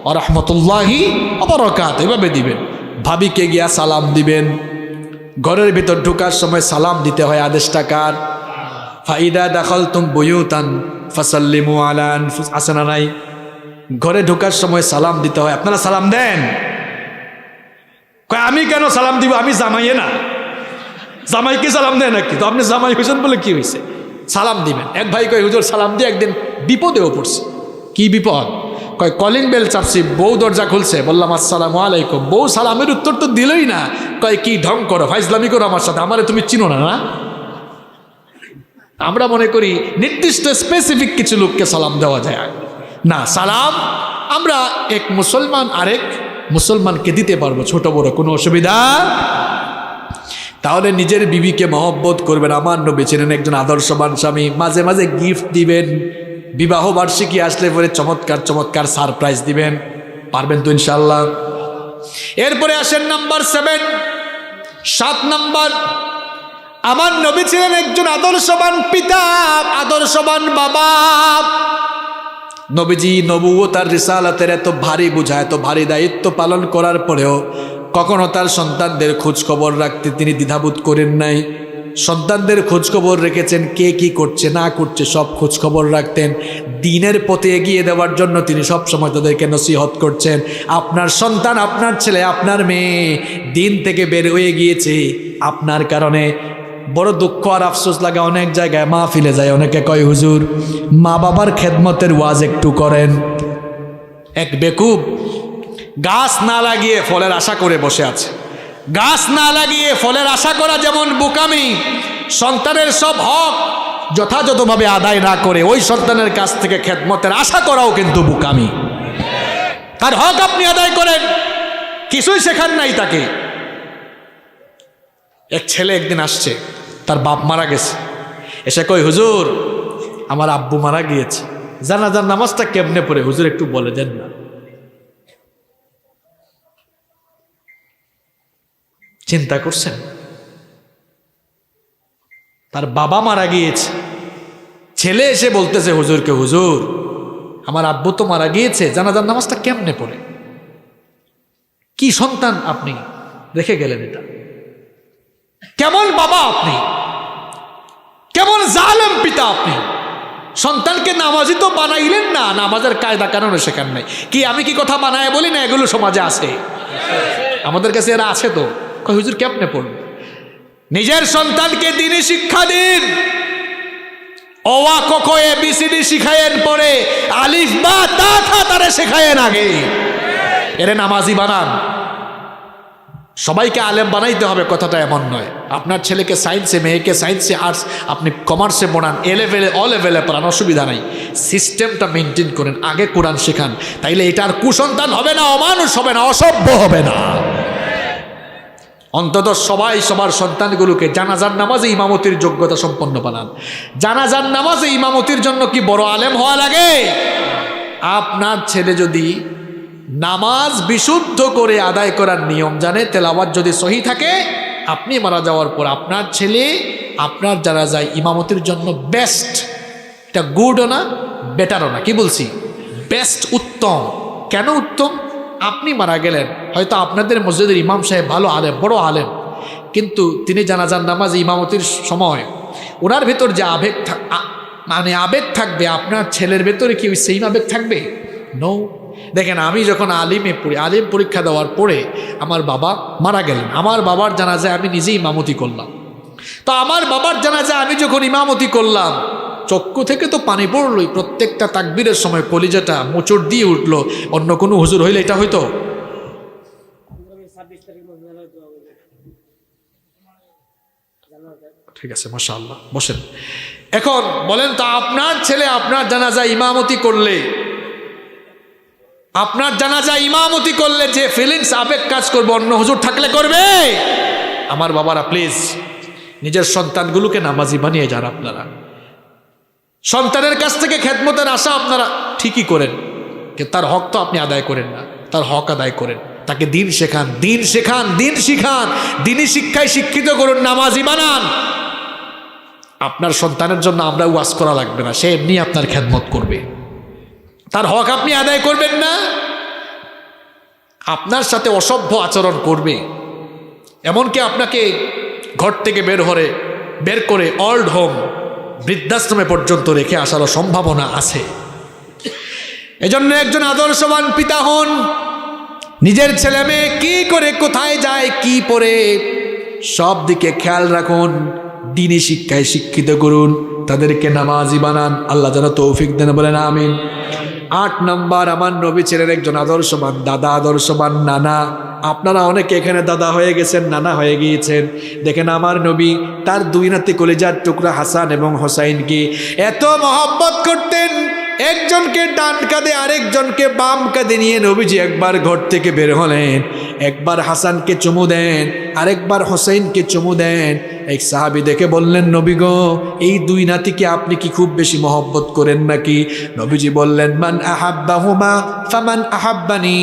ওয়া রাহমাতুল্লাহি ওয়া বারাকাতুহু, এভাবে দিবেন। ভাবিকে গিয়া সালাম দিবেন। ঘরের ভিতর ঢোকার সময় সালাম দিতে হয়, আদেশটা কার? ফাইদা দাখালতুম বুয়ুতান ফাসাল্লিমু আলা আনফুসিকুম, আছে না নাই? ঘরে ঢোকার সময় সালাম দিতে হয়। আপনারা সালাম দেন? কয় আমি কেন সালাম দিব, আমি জামাইয়ে না? জামাইকে সালাম দেয় নাকি? তো আপনি জামাই হয়েছেন বলে কি হয়েছে? সালাম দিবেন। এক ভাই কয় হুজুর সালাম দিয়ে একদিন বিপদেও পড়ছে। কি বিপদ? কয় কলিং বেল চাপছি, বউ দরজা খুলছে, বললাম আসসালামু আলাইকুম, বউ সালামের উত্তর তো দিলই না। কয় কি ঢং করো, ফাইজলামি করো আমার সাথে, আমারে তুমি চিনো না? না, আমরা মনে করি নির্দিষ্ট স্পেসিফিক কিছু লোককে সালাম দেওয়া যায় না। সালাম আমরা এক মুসলমান আরেক মুসলমানকে দিতে পারবো, ছোট বড় কোনো অসুবিধা। তাহলে নিজের বিবিকে মহব্বত করবেন। আমার নবী ছিলেন একজন আদর্শবান স্বামী। মাঝে মাঝে গিফট দিবেন, বিবাহ বার্ষিকী আসলে পরে চমৎকার চমৎকার সারপ্রাইজ দিবেন। পারবেন তো ইনশাল্লাহ? এরপরে আসেন নাম্বার 7, 7 নাম্বার, আমার নবী ছিলেন একজন আদর্শবান পিতা, আদর্শবান বাবা। নবীজি নবুয়ত আর রিসালাতের এত ভারী বোঝা, এত ভারী দায়িত্ব পালন করার পরেও কখনো তার সন্তানদের খোঁজ খবর রাখতে তিনি দ্বিধাবোধ করেন নাই। সন্তানদের খোঁজ খবর রেখেছেন, কে কি করছে না করছে সব খোঁজ খবর রাখতেন। দ্বীনের পথে এগিয়ে দেওয়ার জন্য তিনি সবসময় তাদেরকে নসিহত করছেন। আপনার সন্তান, আপনার ছেলে, আপনার মেয়ে দিন থেকে বের হয়ে গিয়েছে আপনার কারণে। বড় দুঃখ আর আফসোস লাগে, অনেক জায়গায় মাহফিলে যায়, অনেকে কয় হুজুর মা বাবার খেদমতের ওয়াজ একটু করেন। এক বেকুব গাছ না লাগিয়ে ফলের আশা করে বসে আছে। গাছ না লাগিয়ে ফলের আশা করা যেমন বোকামি, সন্তানের সব হক যথাযথভাবে আদায় না করে ওই সন্তানের কাছ থেকে খেদমতের আশা করাও কিন্তু বোকামি। তার হক আপনি আদায় করেন, কিছুই শেখান নাই তাকে। এক ছেলে একদিন আসছে, তার বাপ মারা গেছে, এসে কয় হুজুর আমার আব্বু মারা গিয়েছে, জানাজার নামাজটা কেমনে পড়ে হুজুর একটু বলে দেন না। চিন্তা করছেন, তার বাবা মারা গিয়েছে, ছেলে এসে বলতেছে হুজুরকে, হুজুর আমার আব্বু তো মারা গিয়েছে, জানাজার নামাজটা কেমনে পড়ে। কি সন্তান আপনি রেখে গেলেন, এটা কেমন বাবা আপনি, কেমন জালেম পিতা আপনি। সন্তানকে নামাজি তো বানাইলেন না, নামাজের কায়দা কানুন শেখান নাই। কি আমি কি কথা বানায় বলি না, এগুলো সমাজে আছে, আমাদের কাছে এরা আছে। তো হুজুর কেমনে পড়বে। নিজের সন্তানকে দিনই শিক্ষা দিন, অওয়া ক খ এ বি সি ডি শিখায়েন, পরে আলিফ বা তা থা তারে শেখায়েন আগে, এরে নামাজি বানান। সবাইকে আলেম বানাইতে হবে কথাটা এমন নয়। আপনার ছেলেকে সায়েন্সে, মেয়েকে সায়েন্সে, আর্টস, আপনি কমার্সে পড়ান, এ লেভেলে অ লেভেলে পড়ান, অসুবিধা নাই। সিস্টেমটা মেনটেন করেন, আগে কোরআন শেখান, তাইলে এটা আর কুসন্তান হবে না, অমানুষ হবে না, অসভ্য হবে না। অন্তত সবাই সবার সন্তানগুলোকে জানাজার নামাজে ইমামতির যোগ্যতা সম্পন্ন বানান। জানাজার নামাজে ইমামতির জন্য কি বড় আলেম হওয়া লাগে? আপনার ছেলে যদি নামাজ বিশুদ্ধ করে আদায় করার নিয়ম জানে, তেলাওয়াত যদি সহি থাকে, আপনি মারা যাওয়ার পর আপনার ছেলে আপনার জানাজায় ইমামতির জন্য বেস্ট। এটা গুডও না, বেটারও না, কি বলছি, বেস্ট, উত্তম। কেন উত্তম? আপনি মারা গেলেন, হয়তো আপনাদের মসজিদের ইমাম সাহেব ভালো আলেম, বড় আলেম, কিন্তু তিনি জানাজার নামাজ ইমামতির সময় ওনার ভেতর যে আবেগ আবেগ থাকবে, আপনার ছেলের ভেতরে কি সেই আবেগ থাকবে? নো। দেখেন, আমি যখন আলিম পরীক্ষা দেওয়ার পরে আমার বাবা মারা গেলেন, আমার বাবার জানাজায় আমি নিজেই ইমামতি করলাম। তো আমার বাবার জানাজায় আমি যখন ইমামতি করলাম, চক্ষু থেকে তো পানি পড়লই, প্রত্যেকটা তাকবীরের সময় কলিজাটা মোচড় দিয়ে উঠলো। অন্য কোনো হুজুর হইলে এটা হইতো? ঠিক আছে, মাশাআল্লাহ, বসেন। এখন বলেন তো, আপনার ছেলে আপনার জানাজায় ইমামতি করলে, আপনার জানাজায় ইমামতি করলে যে ফিলিংস, আবেগ কাজ করবে, অন্য হুজুর থাকলে করবে? আমার বাবারা প্লিজ নিজের সন্তানগুলোকে নামাজি বানিয়ে যান। আপনারা সন্তানের কাছ থেকে খেদমতের আশা আপনারা ঠিকই করেন, কিন্তু তার হক তো আপনি আদায় করেন না। তার হক আদায় করেন, তাকে দিন শেখান, দিন শেখান, দিন শিখান, দিনই শিক্ষায় শিক্ষিত করুন, নামাজি বানান। আপনার সন্তানের জন্য আমরা ওয়াজ করা লাগবে না, সে এমনি আপনার খেদমত করবে। তার হক আপনি আদায় করবেন না, আপনার সাথে অসভ্য আচরণ করবে, এমনকি আপনাকে ঘর থেকে বের করে ওল্ড হোম, বৃদ্ধাশ্রমে পর্যন্ত রেখে আসারও সম্ভাবনা আছে। এজন্য একজন আদর্শবান পিতা হন। নিজের ছেলে মেয়ে কি করে, কোথায় যায়, কি পড়ে, সব দিকে খেয়াল রাখুন, দিনী শিক্ষায় শিক্ষিত করুন, তাদেরকে নামাজি বানান। আল্লাহ যেন তৌফিক দেন, বলেন আমিন। 8 নম্বর, আমার নবী ছিলেন একজন আদর্শবান দাদা, আদর্শবান নানা। আপনারা অনেকে এখানে দাদা হয়ে গেছেন, নানা হয়ে গিয়েছেন। দেখেন, আমার নবী তার 2 নাতি কলিজার টুকরা হাসান এবং হোসাইনকে এত মহব্বত করতেন। একজনকে ডান কাঁধে আরেকজনকে বাম কাঁধে নিয়ে নবীজি একবার ঘর থেকে বের হলেন, একবার হাসানকে চুমু দেন, আরেকবার হোসেনকে চুমু দেন। এক সাহাবী দেখে বললেন, নবী গো, এই 2 নাতিকে আপনি কি খুব বেশি মহব্বত করেন নাকি? নবীজি বললেন, মান আহাব্বাহুমা ফামান আহাব্বানি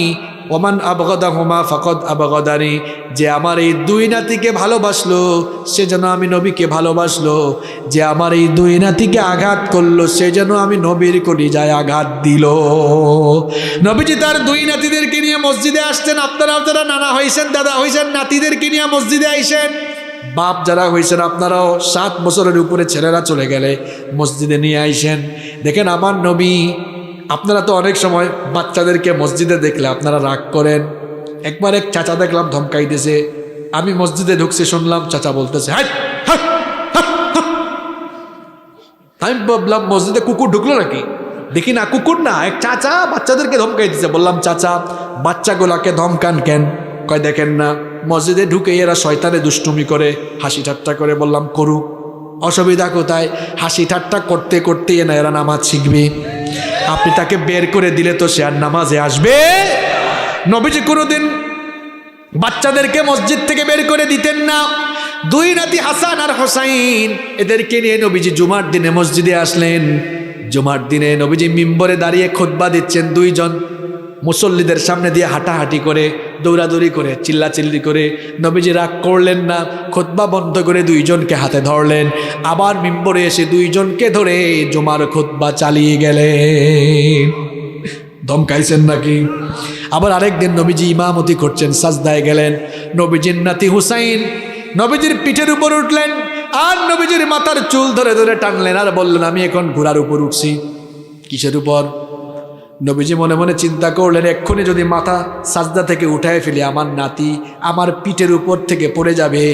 ওমান আবগাদাহুমা ফাকাদ আবগাদানি। যে আমার এই 2 নাতিকে ভালোবাসলো, সে যেন আমি নবীকে ভালোবাসলো। যে আমার এই 2 নাতিকে আঘাত করলো, সে যেন আমি নবীর কলিজায় আঘাত দিল। নবীজি তার 2 নাতিদেরকে নিয়ে মসজিদে আসছেন। আপনারা যারা নানা হয়েছেন, দাদা হয়েছেন, নাতিদেরকে নিয়ে মসজিদে আইসেন। বাপ যারা হয়েছেন, আপনারাও 7 বছরের উপরে ছেলেরা চলে গেলে মসজিদে নিয়ে আইসেন। দেখেন, আমার নবী, আপনারা তো অনেক সময় বাচ্চাদেরকে মসজিদে দেখলে আপনারা রাগ করেন। একবার এক চাচা দেখলাম ধমকাইতেছে। আমি মসজিদে ঢুকছে, শুনলাম চাচা বলতেছে, হাই হাই হাই। আমি ভাবলাম মসজিদে কুকুর ঢুকলো নাকি, দেখি না কুকুর না, এক চাচা বাচ্চাদেরকে ধমকাইতেছে। বললাম, চাচা বাচ্চাগুলাকে ধমকান কেন? কয়, দেখেন না মসজিদে ঢুকে এরা শয়তানে দুষ্টুমি করে, হাসি ঠাট্টা করে। বললাম, করুক, অসুবিধা কোথায়? হাসি ঠাট্টা করতে করতে এরা নামাজ শিখবে। আপনি তাকে বের করে দিলে তো সে আর নামাজে আসবে? নবীজি কোনোদিন বাচ্চাদেরকে মসজিদ থেকে বের করে দিতেন না। দুই নাতি হাসান আর হোসাইন, এদেরকে নিয়ে নবীজি জুমার দিনে মসজিদে আসলেন। জুমার দিনে নবীজি মিম্বরে দাঁড়িয়ে খুতবা দিচ্ছেন। দুইজন মুসল্লিদের সামনে দিয়ে হাঁটাহাঁটি করে, দৌড়াদৌড়ি করে, চিল্লাচিল্লি করে। নবীজি রাগ করলেন না, খুতবা বন্ধ করে দুইজনকে হাতে ধরলেন। আবার মিম্বরে এসে দুইজনকে ধরে জুমার খুতবা চালিয়ে গেলেন। ধমকাইছেন নাকি? আবার আরেকদিন নবীজি ইমামতি করছেন, সাজদায় গেলেন। নবীজির নাতি হুসাইন নবীজির পিঠের উপর উঠলেন আর নবীজির মাথার চুল ধরে ধরে টানলেন আর বললেন, আমি এখন ঘোড়ার উপর উঠছি। কিসের উপর? নবীজি মনে মনে চিন্তা করলেন, এক্ষুনি যদি মাথা সাজদা থেকে উঠায় ফেলি, আমার নাতি আমার পিঠের উপর থেকে পড়ে যাবে,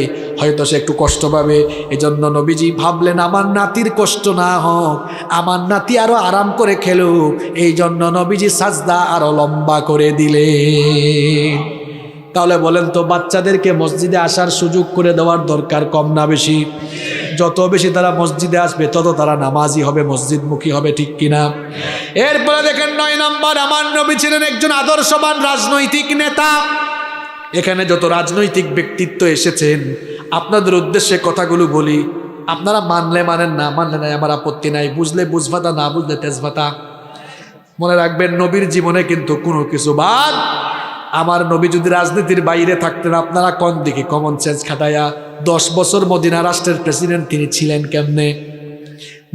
হয়তো সে একটু কষ্ট পাবে। এজন্য নবীজি ভাবলেন, আমার নাতির কষ্ট না হোক, আমার নাতি আরো আরাম করে খেলুক। এই জন্য নবীজি সাজদা আরো লম্বা করে দিলেন। তাহলে বলেন তো, বাচ্চাদেরকে মসজিদে আসার সুযোগ করে দেওয়ার দরকার কম না বেশি? যত বেশি তারা মসজিদে আসবে তত তারা নামাজি হবে, মসজিদমুখী হবে, ঠিক কিনা? এরপরে দেখেন ৯ নম্বর, আমার নবী ছিলেন একজন আদর্শবান রাজনৈতিক নেতা। এখানে যত রাজনৈতিক ব্যক্তিত্ব এসেছেন, আপনাদের উদ্দেশ্যে কথাগুলো বলি, আপনারা মানলে মানেন, না মানলে নাই, আমার আপত্তি নাই। বুঝলে বুঝভাতা, না বুঝলে তেজভাতা। মনে রাখবেন, নবীর জীবনে কিন্তু কোনো কিছু বাদ। আমার নবী যদি রাজনীতির বাইরে থাকতেন, আপনারা কোন দিকে কমন সেন্স খাটাইয়া 10 বছর মদিনা রাষ্ট্রের প্রেসিডেন্ট তিনি ছিলেন কেমনে?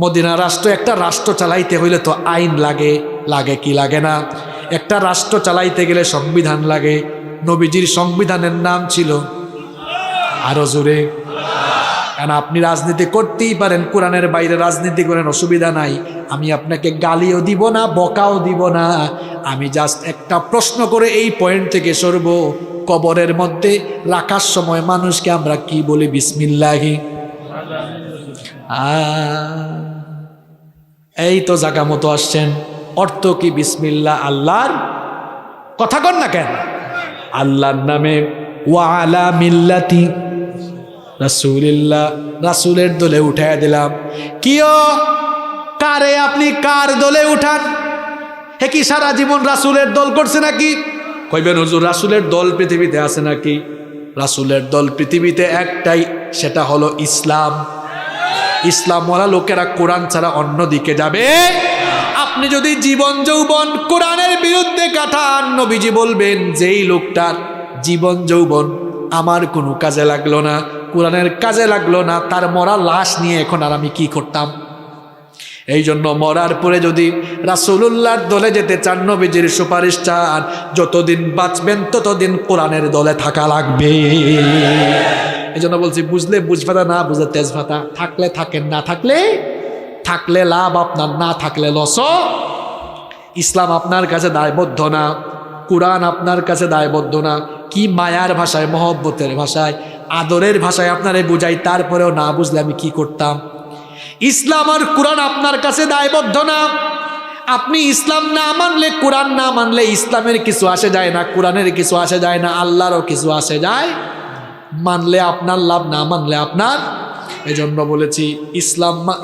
মদিনা রাষ্ট্র, একটা রাষ্ট্র চালাইতে হইলে তো আইন লাগে, লাগে কি লাগে না? একটা রাষ্ট্র চালাইতে গেলে সংবিধান লাগে। নবীজির সংবিধানের নাম ছিল, আরো জোরে, কারণ আপনি রাজনীতি করতেই পারেন, কোরআনের বাইরে রাজনীতি করেন, অসুবিধা নাই। আমি আপনাকে গালিও দিব না, বকাও দিব না। আমি জাস্ট একটা প্রশ্ন করে এই পয়েন্ট থেকে সরব, কবরের মধ্যে রাখার সময় মানুষকে আমরা কি বলি? বিসমিল্লাহি। এই তো জায়গা মতো আসছেন। অর্থ কি বিসমিল্লাহ? আল্লাহর কথা কন না কেন? আল্লাহর নামে, ওয়া আলা মিল্লাতি রাসূলিল্লাহ, রাসূলের দলে উঠায় দিলাম। কিও কারে আপনি কার দলে উঠান? হে কি সারা জীবন রাসূলের দল করছে নাকি? কইবেন হুজুর, রাসূলের দল পৃথিবীতে আছে নাকি? রাসূলের দল পৃথিবীতে একটাই, সেটা হলো ইসলাম। ইসলাম ওয়ালা লোকেরা কোরআন ছাড়া অন্য দিকে যাবে? আপনি যদি জীবন যৌবন কোরআনের বিরুদ্ধে কাটান, নবীজি বলবেন, যেই লোকটার জীবন যৌবন আমার কোনো কাজে লাগলো না, কোরআনের কাজে লাগলো না, তার মরা লাশ নিয়ে এখন আর আমি কি করতাম? এই জন্য মরার পরে যদি রাসূলুল্লাহর দলে যেতে চান, নবীজির সুপারিশ চান, যতদিন বাঁচবেন ততদিন কোরআনের দলে থাকা লাগবে। এই জন্য বলছি, বুঝলে বুঝভাতা, না বুঝলে তেজভাতা। থাকলে থাকেন, না থাকলে থাকলে লাভ আপনার, না থাকলে লস। ইসলাম আপনার কাছে দায়বদ্ধ না, কোরআন আপনার কাছে দায়বদ্ধ না। কি মায়ার ভাষায়, মহব্বতের ভাষায়, আদরের ভাষায় আপনারে বুঝাই, তারপরেও না বুঝলে আমি কি করতাম? ইসলাম আর কোরআন আপনার কাছে দায়বদ্ধ না। আপনি ইসলাম না মানলে, কোরআন না মানলে ইসলামের কিছু আসে যায় না, কোরআনের কিছু আসে যায় না, আল্লাহরও কিছু আসে যায়। মানলে আপনার লাভ, না মানলে আপনার। এজন্য বলেছি,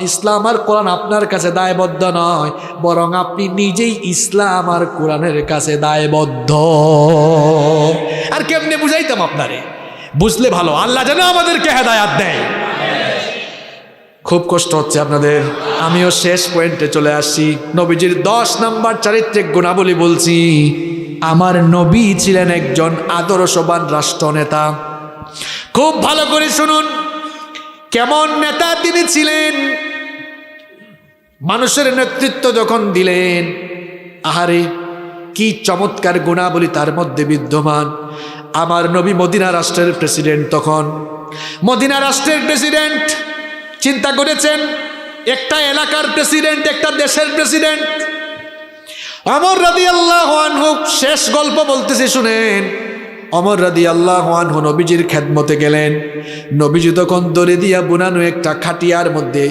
ইসলাম আর কোরআন আপনার কাছে দায়বদ্ধ নয়, বরং আপনি নিজেই ইসলাম আর কোরআনের কাছে দায়বদ্ধ। আর কেমনে বুঝাইতাম আপনারে? বুঝলে ভালো, আল্লাহ যেন আমাদেরকে হেদায়াত দেয়। খুব কষ্ট হচ্ছে আপনাদের, আমিও শেষ পয়েন্টে চলে আসছি। নবীজির 10 নম্বর চারিত্রিক গুণাবলী বলছি। আমার নবী ছিলেন একজন আদর্শবান রাষ্ট্রনেতা। খুব ভালো করে শুনুন, কেমন নেতা তিনি ছিলেন। মানুষের নেতৃত্ব যখন দিলেন, আহারে কি চমৎকার গুণাবলী তার মধ্যে বিদ্যমান। আমার নবী মদিনা রাষ্ট্রের প্রেসিডেন্ট। তখন মদিনা রাষ্ট্রের প্রেসিডেন্ট, চিন্তা করেছেন, একটা এলাকার প্রেসিডেন্ট, একটা দেশের প্রেসিডেন্ট। ওমর রাদিয়াল্লাহু আনহু, শেষ গল্প বলতেছি শুনেন। ওমর রাদিয়াল্লাহু আনহু নবীজির খেদমতে গেলেন। নবীজি তখন দড়ি দিয়া বুনানো একটা খাটিয়ার মধ্যে,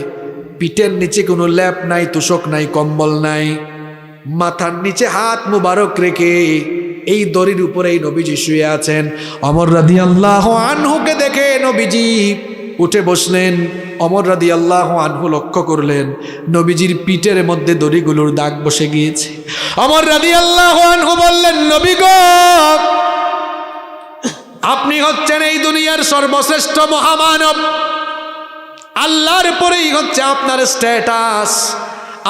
পিঠের নিচে কোনো ল্যাপ নাই, তোশক নাই, কম্বল নাই, মাথার নিচে হাত মুবারক রেখে এই দড়ির উপরেই নবীজি শুয়ে আছেন। ওমর রাদিয়াল্লাহু আনহুকে দেখে নবীজি উঠে বসলেন। ওমর রাদিয়াল্লাহু আনহু লক্ষ্য করলেন নবীজির পিঠের মধ্যে দড়িগুলোর দাগ বসে গিয়েছে। ওমর রাদিয়াল্লাহু আনহু বললেন, নবী গো, আপনি হচ্ছেন এই দুনিয়ার সর্বশ্রেষ্ঠ মহামানব। আল্লাহর পরেই হচ্ছে আপনার স্ট্যাটাস,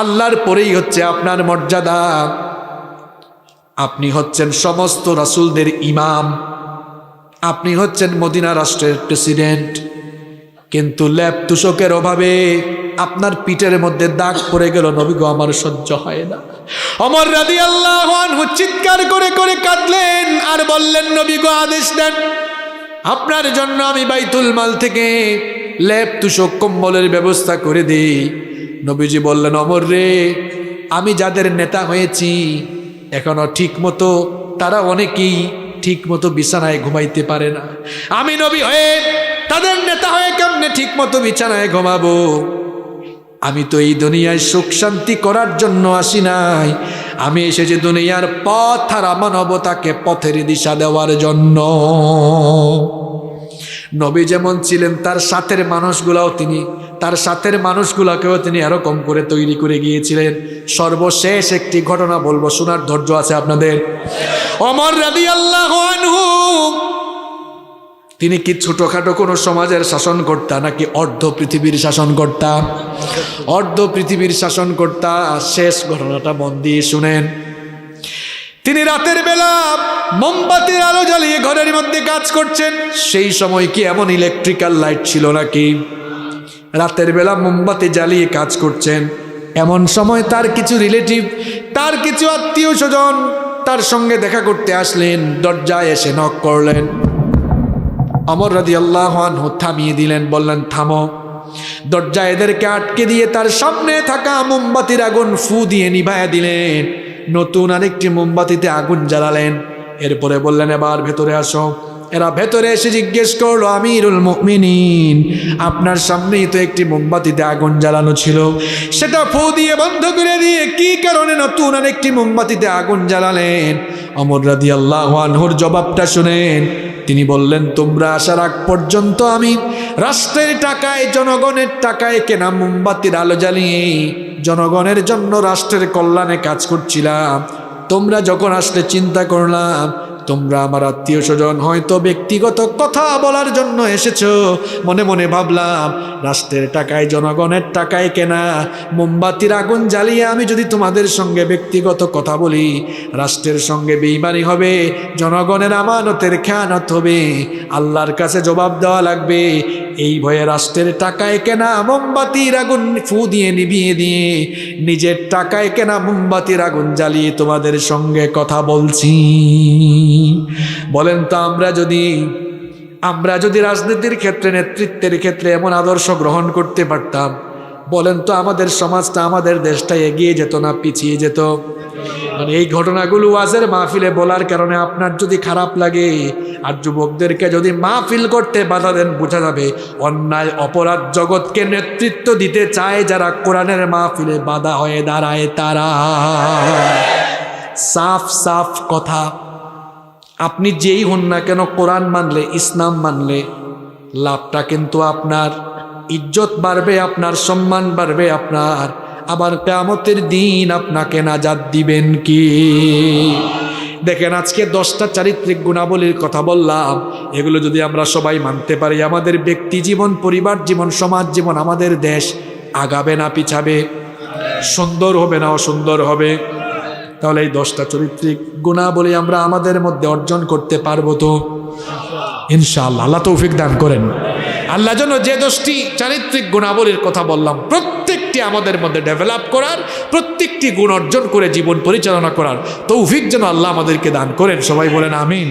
আল্লাহর পরেই হচ্ছে আপনার মর্যাদা। আপনি হচ্ছেন সমস্ত রাসূলদের ইমাম, আপনি হচ্ছেন মদিনা রাষ্ট্রের প্রেসিডেন্ট, কিন্তু লেপ তুষকের অভাবে আপনার পিঠের মধ্যে দাগ পড়ে গেল। নবী গো, আমার সহ্য হয় না। ওমর রাদিয়াল্লাহু আনহু চিৎকার করে করে কাঁদলেন আর বললেন, নবী গো, আদেশ দেন, আপনার জন্য আমি বাইতুল মাল থেকে লেপ তুষক কম্বলের ব্যবস্থা করে দিই। নবীজি বললেন, ওমর রে, আমি যাদের নেতা হয়েছি এখনো ঠিক মতো, তারা অনেকেই ঠিক মতো বিছানায় ঘুমাইতে পারে না। আমি নবী হয়ে তাদের নেতা হয়ে কেমনে ঠিক মতো বিছানায় ঘুমাবো? আমি তো এই দুনিয়ায় সুখ শান্তি করার জন্য আসি নাই, আমি এসেছি দুনিয়ার পথ আর মানবতাকে পথের দিশা দেওয়ার জন্য। নবী যেমন ছিলেন তার সাথের মানুষগুলাকেও তিনি এরকম করে তৈরি করে গিয়েছিলেন। সর্বশেষ একটি ঘটনা বলবো, শোনার ধৈর্য আছে আপনাদের? ওমর রাদিয়াল্লাহু আনহু তিনি কি ছোটখাটো কোনো সমাজের শাসনকর্তা নাকি অর্ধ পৃথিবীর শাসনকর্তা? অর্ধ পৃথিবীর শাসনকর্তা। শেষ ঘটনাটা মন দিয়ে শুনেন। তিনি রাতের বেলা মোমবাতির আলো জ্বালিয়ে ঘরের মধ্যে কাজ করছেন। সেই সময় কি এমন ইলেকট্রিক্যাল লাইট ছিল নাকি? রাতের বেলা মোমবাতি জ্বালিয়ে কাজ করছেন। এমন সময় তার কিছু রিলেটিভ, তার কিছু আত্মীয় স্বজন তার সঙ্গে দেখা করতে আসলেন। দরজায় এসে নক করলেন। ওমর রাদিয়াল্লাহু আনহু থামিয়ে দিলেন, বললেন, থামো। দরজা এদেরকে আটকে দিয়ে তার সামনে থাকা মোমবাতির আগুন ফু দিয়ে নিভায়া দিলেন। নতুন আরেকটি মোমবাতিতে আগুন জ্বালালেন। এরপরে বললেন, এবার ভেতরে আসো। এরা ভেতরে এসে জিজ্ঞেস করলো, আমিরুল মুমিনিন, আপনার সামনেই তো একটি মোমবাতিতে আগুন জ্বালানো ছিল, সেটা ফু দিয়ে বন্ধ করে দিয়ে কি কারণে নতুন আরেকটি মোমবাতিতে আগুন জ্বালালেন? ওমর রাদিয়াল্লাহু আনহুর জবাবটা শুনেন। তিনি বললেন, তোমরা আসার আগ পর্যন্ত আমি রাষ্ট্রের টাকায়, জনগণের টাকায় কেনা মোমবাতির আলো জ্বালিয়ে জনগণের জন্য, রাষ্ট্রের কল্যাণে কাজ করছিলাম। তোমরা যখন আসলে চিন্তা করলাম তোমরা আমার আত্মীয় স্বজন, হয়তো ব্যক্তিগত কথা বলার জন্য এসেছো। মনে মনে ভাবলাম, রাষ্ট্রের টাকায়, জনগণের টাকায় কেনা মোমবাতির আগুন জ্বালিয়ে আমি যদি তোমাদের সঙ্গে ব্যক্তিগত কথা বলি, রাষ্ট্রের সঙ্গে বেঈমানি হবে, জনগণের আমানতের খেয়ানত হবে, আল্লাহর কাছে জবাব দেওয়া লাগবে। এই ভয়ে রাষ্ট্রের টাকায় কেনা মোমবাতির আগুন ফু দিয়ে নিভিয়ে দিয়ে নিজের টাকায় কেনা মোমবাতির আগুন জ্বালিয়ে তোমাদের সঙ্গে কথা বলছি। বলেন তো, আমরা যদি রাজনীতির ক্ষেত্রে, নেতৃত্বের ক্ষেত্রে এমন আদর্শ গ্রহণ করতে পারতাম, বলেন তো আমাদের সমাজটা, আমাদের দেশটা এগিয়ে যেত না পিছিয়ে যেত? মানে এই ঘটনাগুলো ওয়াজের মাহফিলে বলার কারণে আপনার যদি খারাপ লাগে, আর যুবকদেরকে যদি মাহফিল করতে বাধা দেন, বোঝা যাবে অন্যায় অপরাধ জগৎকে নেতৃত্ব দিতে চায় যারা, কোরআনের মাহফিলে বাধা হয়ে দাঁড়ায় তারা। সাফ সাফ কথা, আপনি যেই হন না কেন, কোরআন মানলে, ইসলাম মানলে লাভটা কিন্তু আপনার, ইজ্জত বাড়বে আপনার, সম্মান বাড়বে আপনার, আবার কিয়ামতের দিন আপনাকে নাজাত দিবেন কি? দেখেন, আজকে 10টা চারিত্রিক গুণাবলীর কথা বললাম। এগুলো যদি আমরা সবাই মানতে পারি, আমাদের ব্যক্তি জীবন, পরিবার জীবন, সমাজ জীবন, আমাদের দেশ আগাবে না পিছাবে? সুন্দর হবে না অসুন্দর হবে? তাহলে এই 10টা চারিত্রিক গুণাবলী আমরা আমাদের মধ্যে অর্জন করতে পারবো তো? ইনশাআল্লাহ। আল্লাহ তৌফিক দান করেন। আল্লাহ যেন যে 10টি চারিত্রিক গুণাবলীর কথা বললাম, প্রত্যেকটি আমাদের মধ্যে ডেভেলপ করার, প্রত্যেকটি গুণ অর্জন করে জীবন পরিচালনা করার তৌফিক যেন আল্লাহ আমাদেরকে দান করেন। সবাই বলেন আমিন।